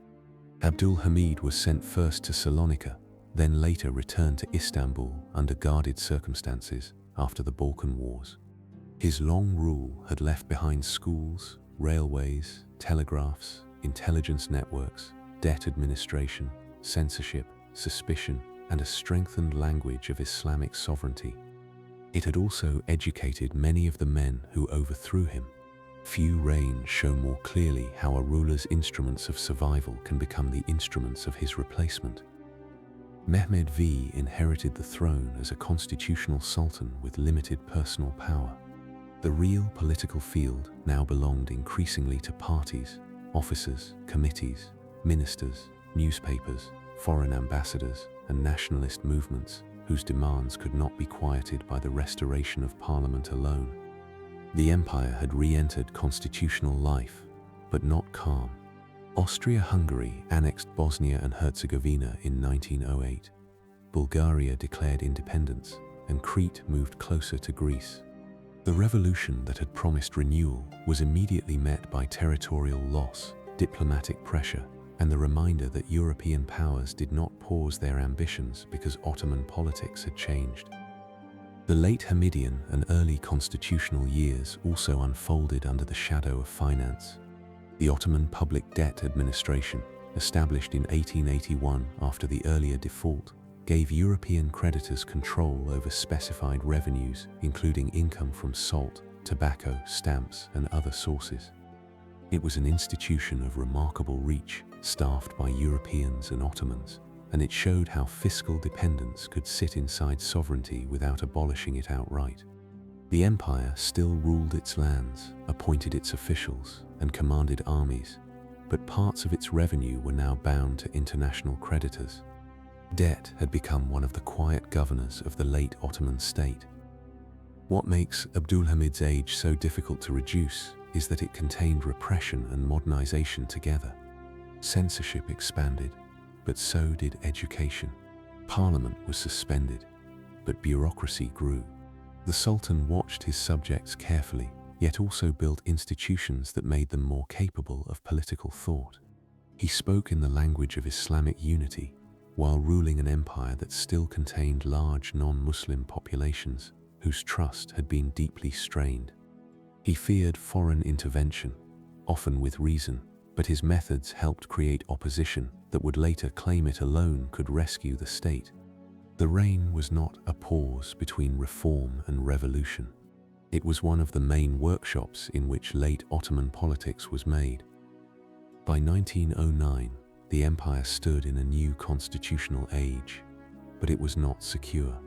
Abdülhamid was sent first to Salonika, then later returned to Istanbul under guarded circumstances after the Balkan Wars. His long rule had left behind schools, railways, telegraphs, intelligence networks, debt administration, censorship, suspicion, and a strengthened language of Islamic sovereignty. It had also educated many of the men who overthrew him. Few reigns show more clearly how a ruler's instruments of survival can become the instruments of his replacement. Mehmed V inherited the throne as a constitutional sultan with limited personal power. The real political field now belonged increasingly to parties, officers, committees, ministers, newspapers, foreign ambassadors, and nationalist movements whose demands could not be quieted by the restoration of parliament alone. The empire had re-entered constitutional life, but not calm. Austria-Hungary annexed Bosnia and Herzegovina in 1908. Bulgaria declared independence, and Crete moved closer to Greece. The revolution that had promised renewal was immediately met by territorial loss, diplomatic pressure, and the reminder that European powers did not pause their ambitions because Ottoman politics had changed. The late Hamidian and early constitutional years also unfolded under the shadow of finance. The Ottoman Public Debt Administration, established in 1881 after the earlier default, gave European creditors control over specified revenues, including income from salt, tobacco, stamps, and other sources. It was an institution of remarkable reach, staffed by Europeans and Ottomans, and it showed how fiscal dependence could sit inside sovereignty without abolishing it outright. The empire still ruled its lands, appointed its officials, and commanded armies, but parts of its revenue were now bound to international creditors. Debt had become one of the quiet governors of the late Ottoman state. What makes Abdülhamid's age so difficult to reduce is that it contained repression and modernization together. Censorship expanded, but so did education. Parliament was suspended, but bureaucracy grew. The Sultan watched his subjects carefully, yet also built institutions that made them more capable of political thought. He spoke in the language of Islamic unity, while ruling an empire that still contained large non-Muslim populations whose trust had been deeply strained. He feared foreign intervention, often with reason, but his methods helped create opposition that would later claim it alone could rescue the state. The reign was not a pause between reform and revolution. It was one of the main workshops in which late Ottoman politics was made. By 1909, the empire stood in a new constitutional age, but it was not secure.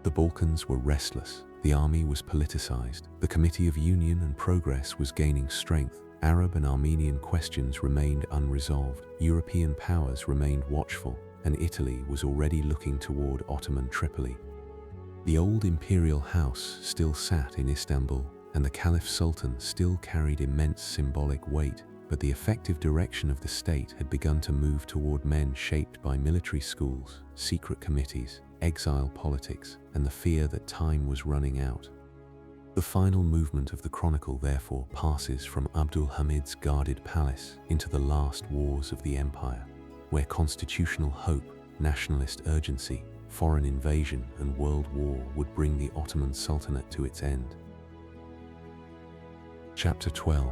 The Balkans were restless, the army was politicized, the Committee of Union and Progress was gaining strength, Arab and Armenian questions remained unresolved, European powers remained watchful, and Italy was already looking toward Ottoman Tripoli. The old imperial house still sat in Istanbul, and the Caliph Sultan still carried immense symbolic weight, but the effective direction of the state had begun to move toward men shaped by military schools, secret committees, exile politics, and the fear that time was running out. The final movement of the chronicle therefore passes from Abdülhamid's guarded palace into the last wars of the empire, where constitutional hope, nationalist urgency, foreign invasion, and world war would bring the Ottoman Sultanate to its end. Chapter 12: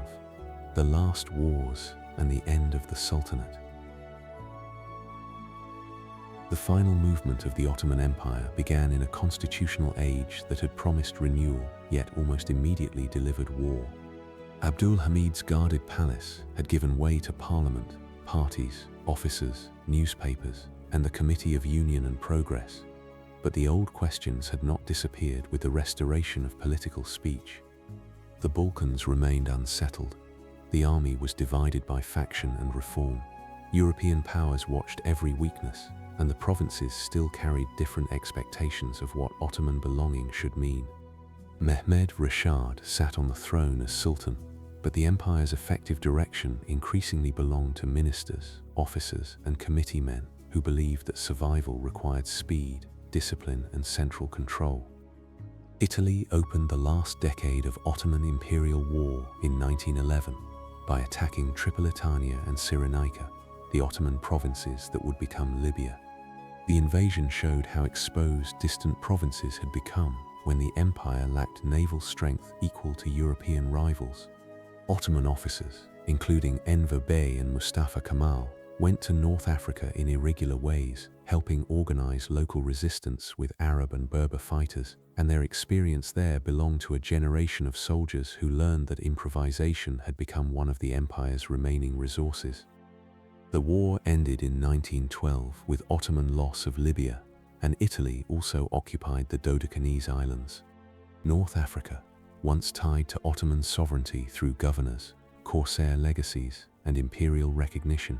The Last Wars and the End of the Sultanate. The final movement of the Ottoman Empire began in a constitutional age that had promised renewal, yet almost immediately delivered war. Abdülhamid's guarded palace had given way to parliament, parties, officers, newspapers, and the Committee of Union and Progress. But the old questions had not disappeared with the restoration of political speech. The Balkans remained unsettled. The army was divided by faction and reform. European powers watched every weakness, and the provinces still carried different expectations of what Ottoman belonging should mean. Mehmed Rashad sat on the throne as Sultan, but the empire's effective direction increasingly belonged to ministers, officers, and committee men who believed that survival required speed, discipline, and central control. Italy opened the last decade of Ottoman imperial war in 1911 by attacking Tripolitania and Cyrenaica, the Ottoman provinces that would become Libya. The invasion showed how exposed distant provinces had become when the empire lacked naval strength equal to European rivals. Ottoman officers, including Enver Bey and Mustafa Kemal, went to North Africa in irregular ways, helping organize local resistance with Arab and Berber fighters, and their experience there belonged to a generation of soldiers who learned that improvisation had become one of the empire's remaining resources. The war ended in 1912 with Ottoman loss of Libya, and Italy also occupied the Dodecanese Islands. North Africa, once tied to Ottoman sovereignty through governors, corsair legacies, and imperial recognition,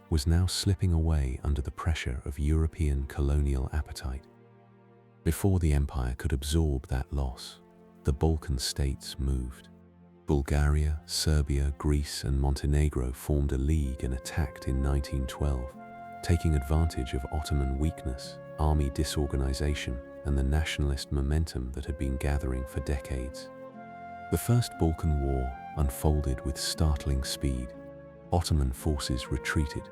was now slipping away under the pressure of European colonial appetite. Before the empire could absorb that loss, the Balkan states moved. Bulgaria, Serbia, Greece, and Montenegro formed a league and attacked in 1912, taking advantage of Ottoman weakness, army disorganization, and the nationalist momentum that had been gathering for decades. The First Balkan War unfolded with startling speed. Ottoman forces retreated.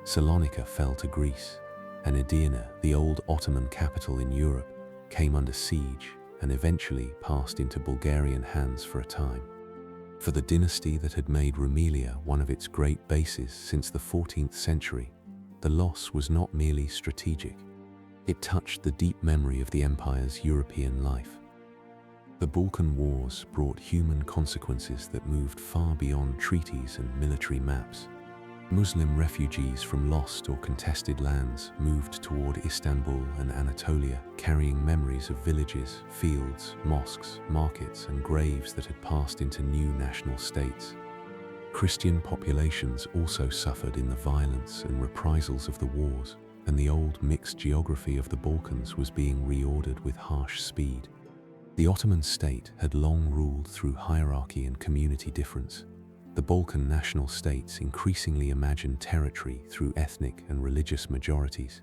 Salonika fell to Greece, and Edirne, the old Ottoman capital in Europe, came under siege and eventually passed into Bulgarian hands for a time. For the dynasty that had made Rumelia one of its great bases since the 14th century, the loss was not merely strategic. It touched the deep memory of the empire's European life. The Balkan Wars brought human consequences that moved far beyond treaties and military maps. Muslim refugees from lost or contested lands moved toward Istanbul and Anatolia, carrying memories of villages, fields, mosques, markets, and graves that had passed into new national states. Christian populations also suffered in the violence and reprisals of the wars, and the old mixed geography of the Balkans was being reordered with harsh speed. The Ottoman state had long ruled through hierarchy and community difference. The Balkan national states increasingly imagined territory through ethnic and religious majorities.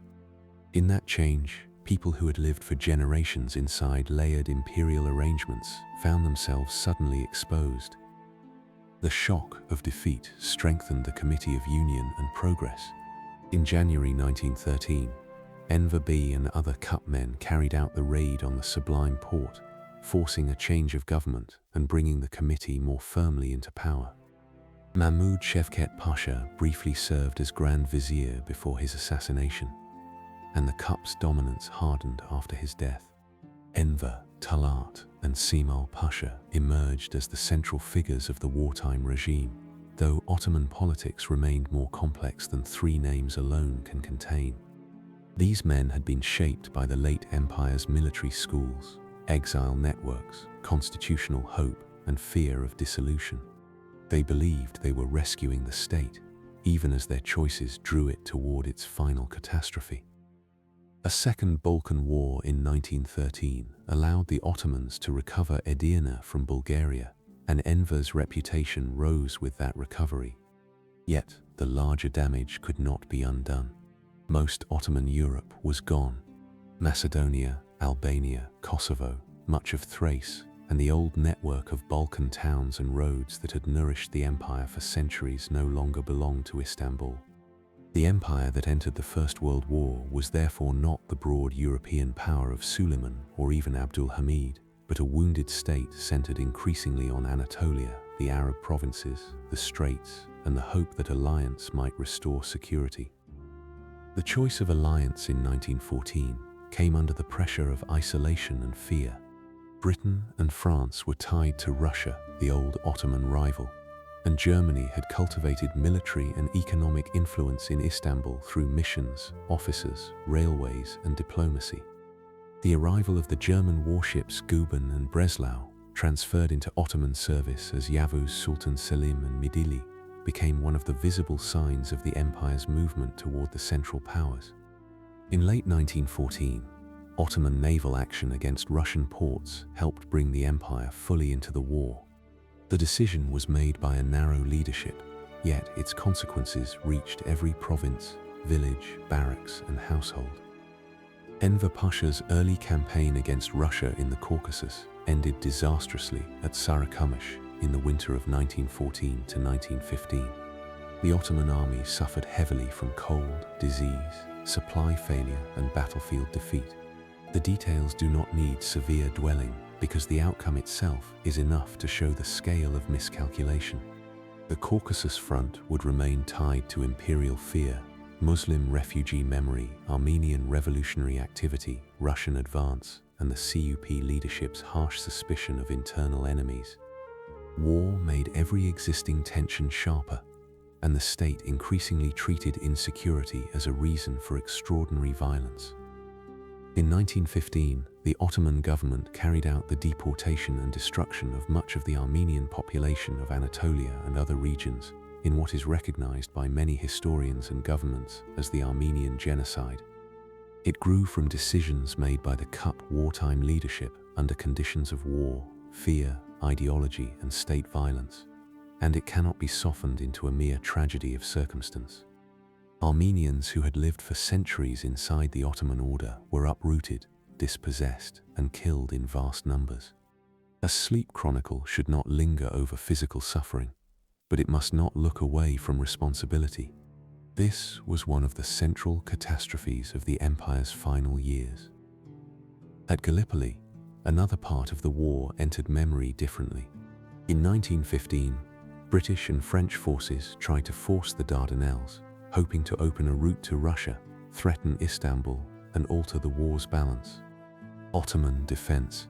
In that change, people who had lived for generations inside layered imperial arrangements found themselves suddenly exposed. The shock of defeat strengthened the Committee of Union and Progress. In January 1913, Enver Bey and other Cup men carried out the raid on the Sublime Porte, forcing a change of government and bringing the committee more firmly into power. Mahmud Şevket Pasha briefly served as Grand Vizier before his assassination, and the Cup's dominance hardened after his death. Enver, Talat, and Cemal Pasha emerged as the central figures of the wartime regime, though Ottoman politics remained more complex than three names alone can contain. These men had been shaped by the late empire's military schools, exile networks, constitutional hope, and fear of dissolution. They believed they were rescuing the state, even as their choices drew it toward its final catastrophe. A second Balkan War in 1913 allowed the Ottomans to recover Edirne from Bulgaria, and Enver's reputation rose with that recovery. Yet, the larger damage could not be undone. Most Ottoman Europe was gone. Macedonia, Albania, Kosovo, much of Thrace, and the old network of Balkan towns and roads that had nourished the empire for centuries no longer belonged to Istanbul. The empire that entered the First World War was therefore not the broad European power of Suleiman or even Abdul Hamid, but a wounded state centered increasingly on Anatolia, the Arab provinces, the Straits, and the hope that alliance might restore security. The choice of alliance in 1914 came under the pressure of isolation and fear. Britain and France were tied to Russia, the old Ottoman rival, and Germany had cultivated military and economic influence in Istanbul through missions, officers, railways, and diplomacy. The arrival of the German warships Guben and Breslau, transferred into Ottoman service as Yavuz Sultan Selim and Midilli, became one of the visible signs of the empire's movement toward the Central Powers. In late 1914, Ottoman naval action against Russian ports helped bring the empire fully into the war. The decision was made by a narrow leadership, yet its consequences reached every province, village, barracks, and household. Enver Pasha's early campaign against Russia in the Caucasus ended disastrously at Sarıkamış in the winter of 1914 to 1915. The Ottoman army suffered heavily from cold, disease, supply failure, and battlefield defeat. The details do not need severe dwelling because the outcome itself is enough to show the scale of miscalculation. The Caucasus front would remain tied to imperial fear, Muslim refugee memory, Armenian revolutionary activity, Russian advance, and the CUP leadership's harsh suspicion of internal enemies. War made every existing tension sharper, and the state increasingly treated insecurity as a reason for extraordinary violence. In 1915, the Ottoman government carried out the deportation and destruction of much of the Armenian population of Anatolia and other regions in what is recognized by many historians and governments as the Armenian Genocide. It grew from decisions made by the Cup wartime leadership under conditions of war, fear, ideology, and state violence, and it cannot be softened into a mere tragedy of circumstance. Armenians who had lived for centuries inside the Ottoman order were uprooted, dispossessed, and killed in vast numbers. A sleep chronicle should not linger over physical suffering, but it must not look away from responsibility. This was one of the central catastrophes of the empire's final years. At Gallipoli, another part of the war entered memory differently. In 1915, British and French forces tried to force the Dardanelles, hoping to open a route to Russia, threaten Istanbul, and alter the war's balance. Ottoman defense,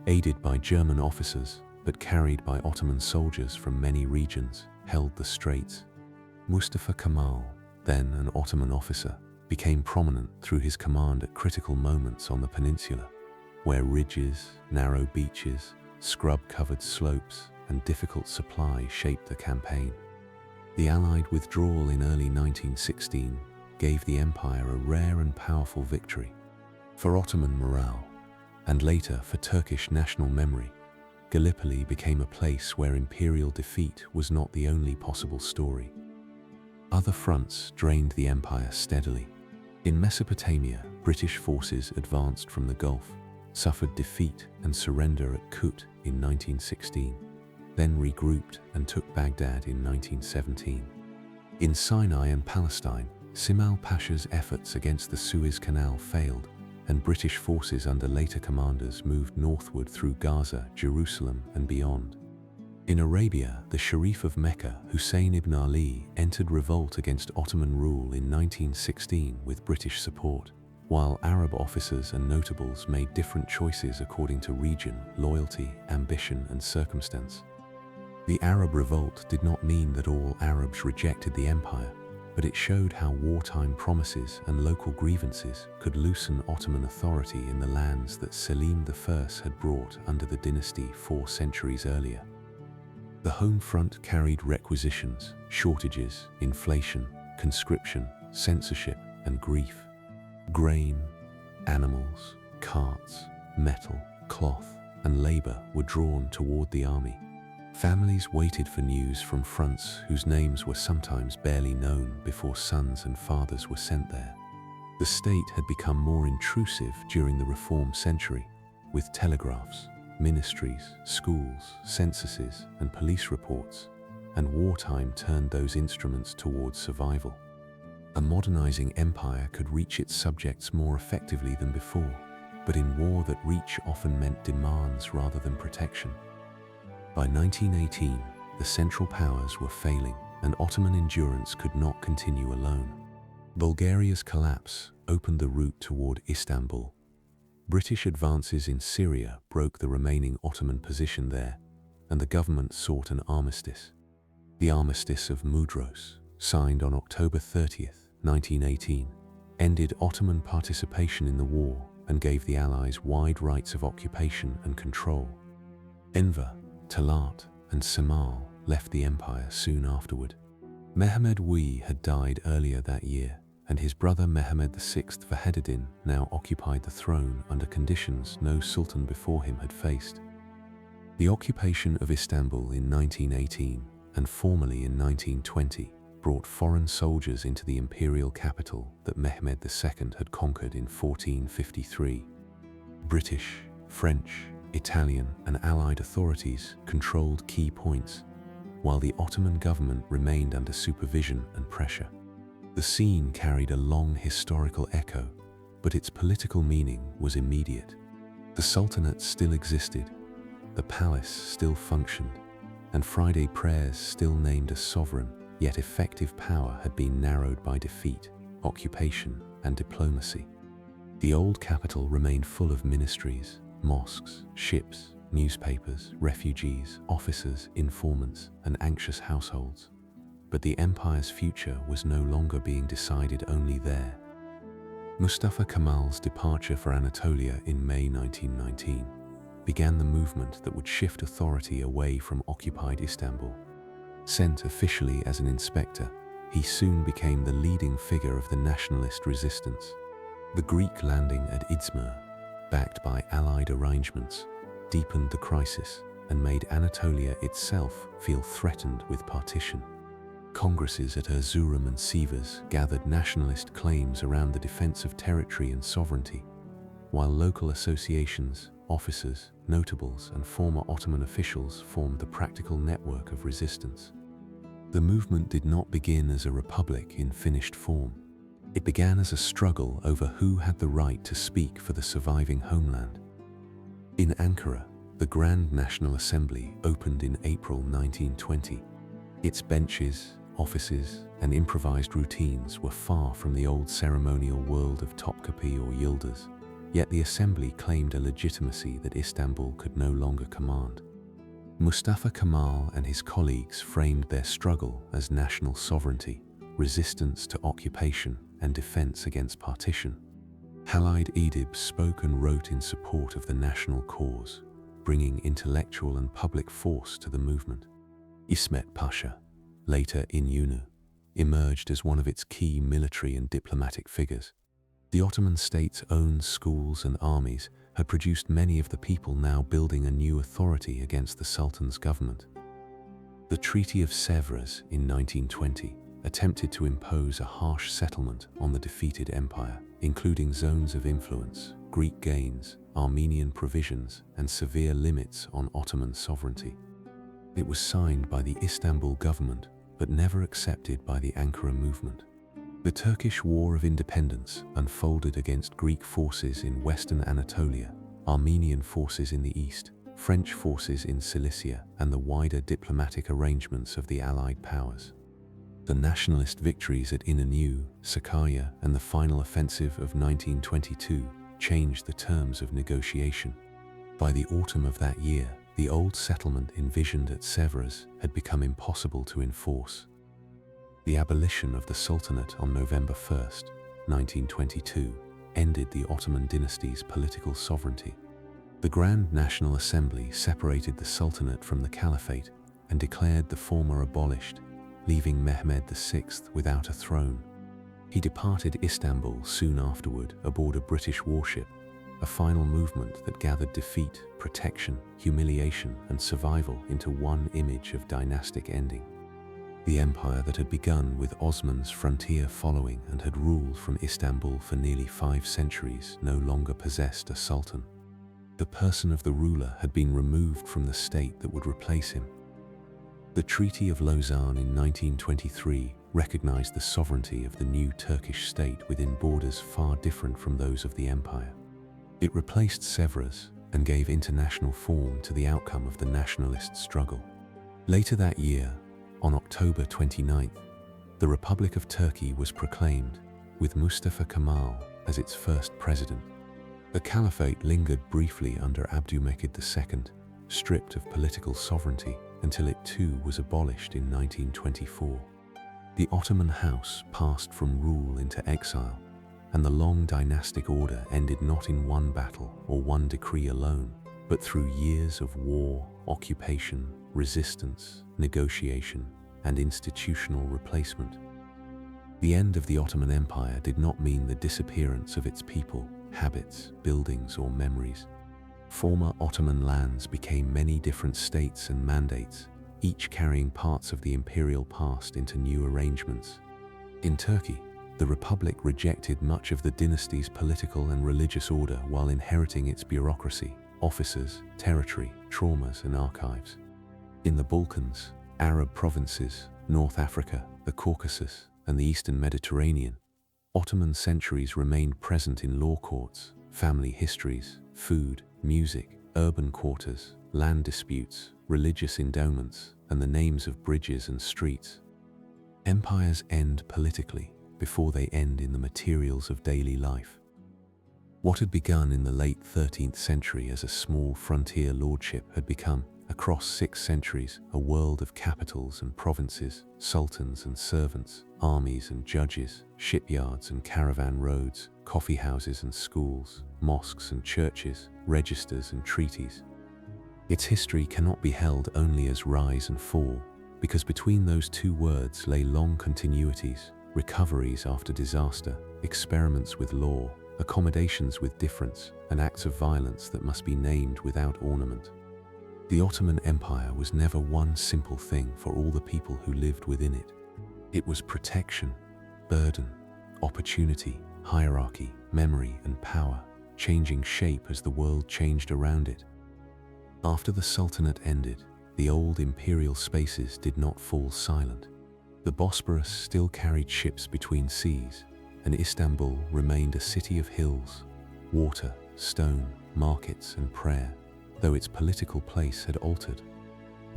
aided by German officers but carried by Ottoman soldiers from many regions, held the straits. Mustafa Kemal, then an Ottoman officer, became prominent through his command at critical moments on the peninsula, where ridges, narrow beaches, scrub-covered slopes, and difficult supply shaped the campaign. The Allied withdrawal in early 1916 gave the empire a rare and powerful victory. For Ottoman morale, and later for Turkish national memory, Gallipoli became a place where imperial defeat was not the only possible story. Other fronts drained the empire steadily. In Mesopotamia, British forces advanced from the Gulf, suffered defeat and surrender at Kut in 1916, then regrouped and took Baghdad in 1917. In Sinai and Palestine, Simal Pasha's efforts against the Suez Canal failed, and British forces under later commanders moved northward through Gaza, Jerusalem, and beyond. In Arabia, the Sharif of Mecca, Hussein ibn Ali, entered revolt against Ottoman rule in 1916 with British support, while Arab officers and notables made different choices according to region, loyalty, ambition, and circumstance. The Arab revolt did not mean that all Arabs rejected the empire, but it showed how wartime promises and local grievances could loosen Ottoman authority in the lands that Selim I had brought under the dynasty 4 centuries earlier. The home front carried requisitions, shortages, inflation, conscription, censorship, and grief. Grain, animals, carts, metal, cloth, and labor were drawn toward the army. Families waited for news from fronts whose names were sometimes barely known before sons and fathers were sent there. The state had become more intrusive during the Reform century, with telegraphs, ministries, schools, censuses, and police reports, and wartime turned those instruments towards survival. A modernizing empire could reach its subjects more effectively than before, but in war that reach often meant demands rather than protection. By 1918, the Central Powers were failing, and Ottoman endurance could not continue alone. Bulgaria's collapse opened the route toward Istanbul. British advances in Syria broke the remaining Ottoman position there, and the government sought an armistice. The Armistice of Mudros, signed on October 30, 1918, ended Ottoman participation in the war and gave the Allies wide rights of occupation and control. Enver, Talat, and Samal left the empire soon afterward. Mehmed had died earlier that year, and his brother Mehmed VI Vaheddin now occupied the throne under conditions no sultan before him had faced. The occupation of Istanbul in 1918 and formally in 1920 brought foreign soldiers into the imperial capital that Mehmed II had conquered in 1453. British, French, Italian, and Allied authorities controlled key points, while the Ottoman government remained under supervision and pressure. The scene carried a long historical echo, but its political meaning was immediate. The Sultanate still existed, the palace still functioned, and Friday prayers still named a sovereign, yet effective power had been narrowed by defeat, occupation, and diplomacy. The old capital remained full of ministries, mosques, ships, newspapers, refugees, officers, informants, and anxious households. But the empire's future was no longer being decided only there. Mustafa Kemal's departure for Anatolia in May 1919 began the movement that would shift authority away from occupied Istanbul. Sent officially as an inspector, he soon became the leading figure of the nationalist resistance. The Greek landing at Izmir, backed by Allied arrangements, deepened the crisis and made Anatolia itself feel threatened with partition. Congresses at Erzurum and Sivas gathered nationalist claims around the defense of territory and sovereignty, while local associations, officers, notables, and former Ottoman officials formed the practical network of resistance. The movement did not begin as a republic in finished form. It began as a struggle over who had the right to speak for the surviving homeland. In Ankara, the Grand National Assembly opened in April 1920. Its benches, offices, and improvised routines were far from the old ceremonial world of Topkapi or Yildiz, yet the assembly claimed a legitimacy that Istanbul could no longer command. Mustafa Kemal and his colleagues framed their struggle as national sovereignty, resistance to occupation, and defense against partition. Halide Edip spoke and wrote in support of the national cause, bringing intellectual and public force to the movement. İsmet Pasha, later İnönü, emerged as one of its key military and diplomatic figures. The Ottoman state's own schools and armies had produced many of the people now building a new authority against the Sultan's government. The Treaty of Sèvres in 1920 attempted to impose a harsh settlement on the defeated empire, including zones of influence, Greek gains, Armenian provisions, and severe limits on Ottoman sovereignty. It was signed by the Istanbul government, but never accepted by the Ankara movement. The Turkish War of Independence unfolded against Greek forces in western Anatolia, Armenian forces in the east, French forces in Cilicia, and the wider diplomatic arrangements of the Allied powers. The nationalist victories at İnönü, Sakarya, and the final offensive of 1922 changed the terms of negotiation. By the autumn of that year, the old settlement envisioned at Sèvres had become impossible to enforce. The abolition of the Sultanate on November 1, 1922, ended the Ottoman dynasty's political sovereignty. The Grand National Assembly separated the Sultanate from the Caliphate and declared the former abolished, leaving Mehmed VI without a throne. He departed Istanbul soon afterward aboard a British warship, a final movement that gathered defeat, protection, humiliation, and survival into one image of dynastic ending. The empire that had begun with Osman's frontier following and had ruled from Istanbul for nearly 5 centuries no longer possessed a sultan. The person of the ruler had been removed from the state that would replace him. The Treaty of Lausanne in 1923 recognized the sovereignty of the new Turkish state within borders far different from those of the empire. It replaced Sèvres and gave international form to the outcome of the nationalist struggle. Later that year, on October 29th, the Republic of Turkey was proclaimed, with Mustafa Kemal as its first president. The Caliphate lingered briefly under Abdülmecid II, stripped of political sovereignty, until it too was abolished in 1924. The Ottoman house passed from rule into exile, and the long dynastic order ended not in one battle or one decree alone, but through years of war, occupation, resistance, negotiation, and institutional replacement. The end of the Ottoman Empire did not mean the disappearance of its people, habits, buildings, or memories. Former Ottoman lands became many different states and mandates, each carrying parts of the imperial past into new arrangements. In Turkey, the Republic rejected much of the dynasty's political and religious order while inheriting its bureaucracy, officers, territory, traumas, and archives. In the Balkans, Arab provinces, North Africa, the Caucasus, and the Eastern Mediterranean, Ottoman centuries remained present in law courts, family histories, food, music, urban quarters, land disputes, religious endowments, and the names of bridges and streets. Empires end politically before they end in the materials of daily life. What had begun in the late 13th century as a small frontier lordship had become, across 6 centuries, a world of capitals and provinces, sultans and servants, armies and judges, shipyards and caravan roads, coffee houses and schools, mosques and churches, registers and treaties. Its history cannot be held only as rise and fall, because between those two words lay long continuities, recoveries after disaster, experiments with law, accommodations with difference, and acts of violence that must be named without ornament. The Ottoman Empire was never one simple thing for all the people who lived within it. It was protection, burden, opportunity, hierarchy, memory, and power, changing shape as the world changed around it. After the Sultanate ended, the old imperial spaces did not fall silent. The Bosporus still carried ships between seas, and Istanbul remained a city of hills, water, stone, markets, and prayer, though its political place had altered.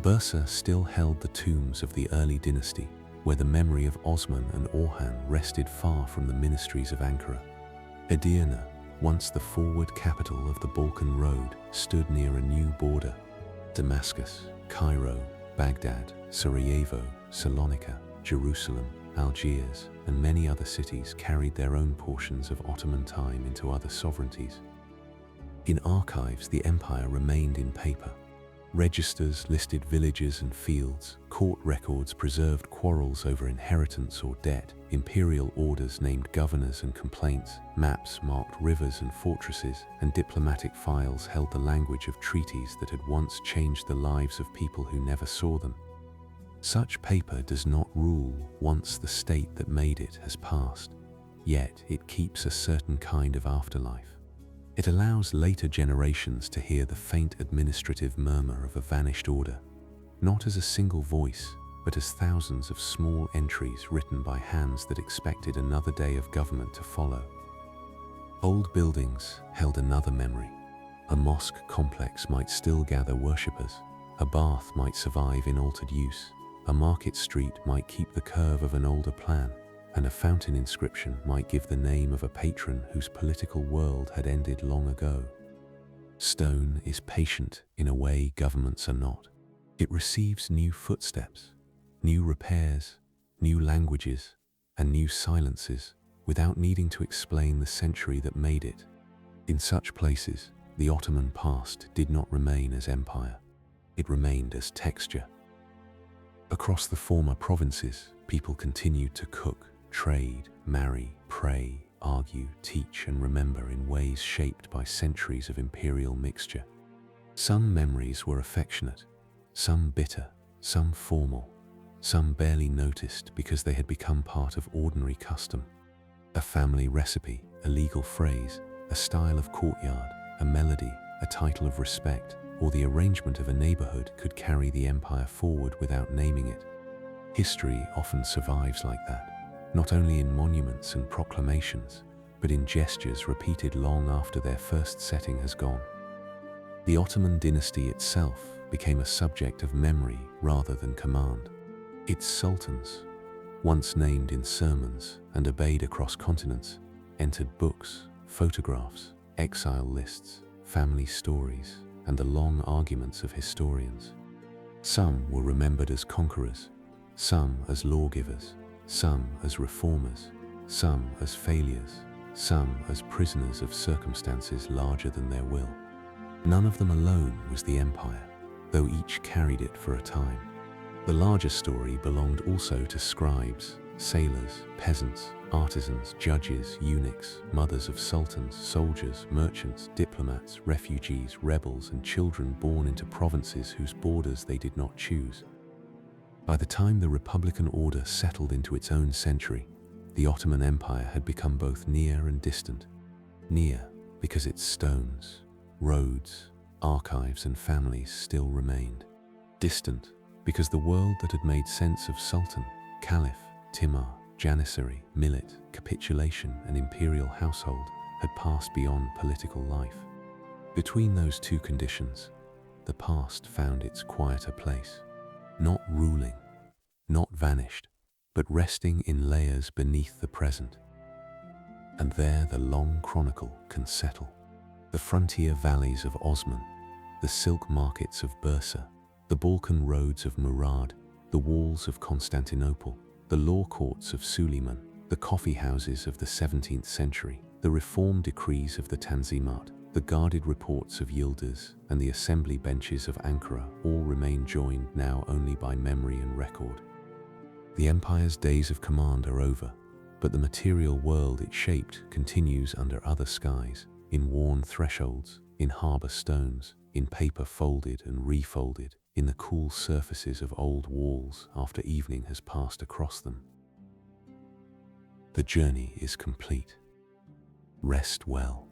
Bursa still held the tombs of the early dynasty, where the memory of Osman and Orhan rested far from the ministries of Ankara. Edirne, once the forward capital of the Balkan Road, stood near a new border. Damascus, Cairo, Baghdad, Sarajevo, Salonika, Jerusalem, Algiers, and many other cities carried their own portions of Ottoman time into other sovereignties. In archives, the empire remained in paper. Registers listed villages and fields, court records preserved quarrels over inheritance or debt, imperial orders named governors and complaints, maps marked rivers and fortresses, and diplomatic files held the language of treaties that had once changed the lives of people who never saw them. Such paper does not rule once the state that made it has passed, yet it keeps a certain kind of afterlife. It allows later generations to hear the faint administrative murmur of a vanished order, not as a single voice, but as thousands of small entries written by hands that expected another day of government to follow. Old buildings held another memory. A mosque complex might still gather worshippers, a bath might survive in altered use, a market street might keep the curve of an older plan, and a fountain inscription might give the name of a patron whose political world had ended long ago. Stone is patient in a way governments are not. It receives new footsteps, new repairs, new languages, and new silences without needing to explain the century that made it. In such places, the Ottoman past did not remain as empire. It remained as texture. Across the former provinces, people continued to cook, trade, marry, pray, argue, teach, and remember in ways shaped by centuries of imperial mixture. Some memories were affectionate, some bitter, some formal, some barely noticed because they had become part of ordinary custom. A family recipe, a legal phrase, a style of courtyard, a melody, a title of respect, or the arrangement of a neighborhood could carry the empire forward without naming it. History often survives like that. Not only in monuments and proclamations, but in gestures repeated long after their first setting has gone. The Ottoman dynasty itself became a subject of memory rather than command. Its sultans, once named in sermons and obeyed across continents, entered books, photographs, exile lists, family stories, and the long arguments of historians. Some were remembered as conquerors, some as lawgivers, some as reformers, some as failures, some as prisoners of circumstances larger than their will. None of them alone was the empire, though each carried it for a time. The larger story belonged also to scribes, sailors, peasants, artisans, judges, eunuchs, mothers of sultans, soldiers, merchants, diplomats, refugees, rebels, and children born into provinces whose borders they did not choose. By the time the Republican order settled into its own century, the Ottoman Empire had become both near and distant. Near, because its stones, roads, archives, and families still remained. Distant, because the world that had made sense of Sultan, Caliph, Timur, Janissary, millet, capitulation, and imperial household had passed beyond political life. Between those two conditions, the past found its quieter place. Not ruling, not vanished, but resting in layers beneath the present. And there the long chronicle can settle. The frontier valleys of Osman, the silk markets of Bursa, the Balkan roads of Murad, the walls of Constantinople, the law courts of Suleiman, the coffee houses of the 17th century, the reform decrees of the Tanzimat, the guarded reports of Yildiz, and the assembly benches of Ankara all remain joined now only by memory and record. The empire's days of command are over, but the material world it shaped continues under other skies, in worn thresholds, in harbour stones, in paper folded and refolded, in the cool surfaces of old walls after evening has passed across them. The journey is complete. Rest well.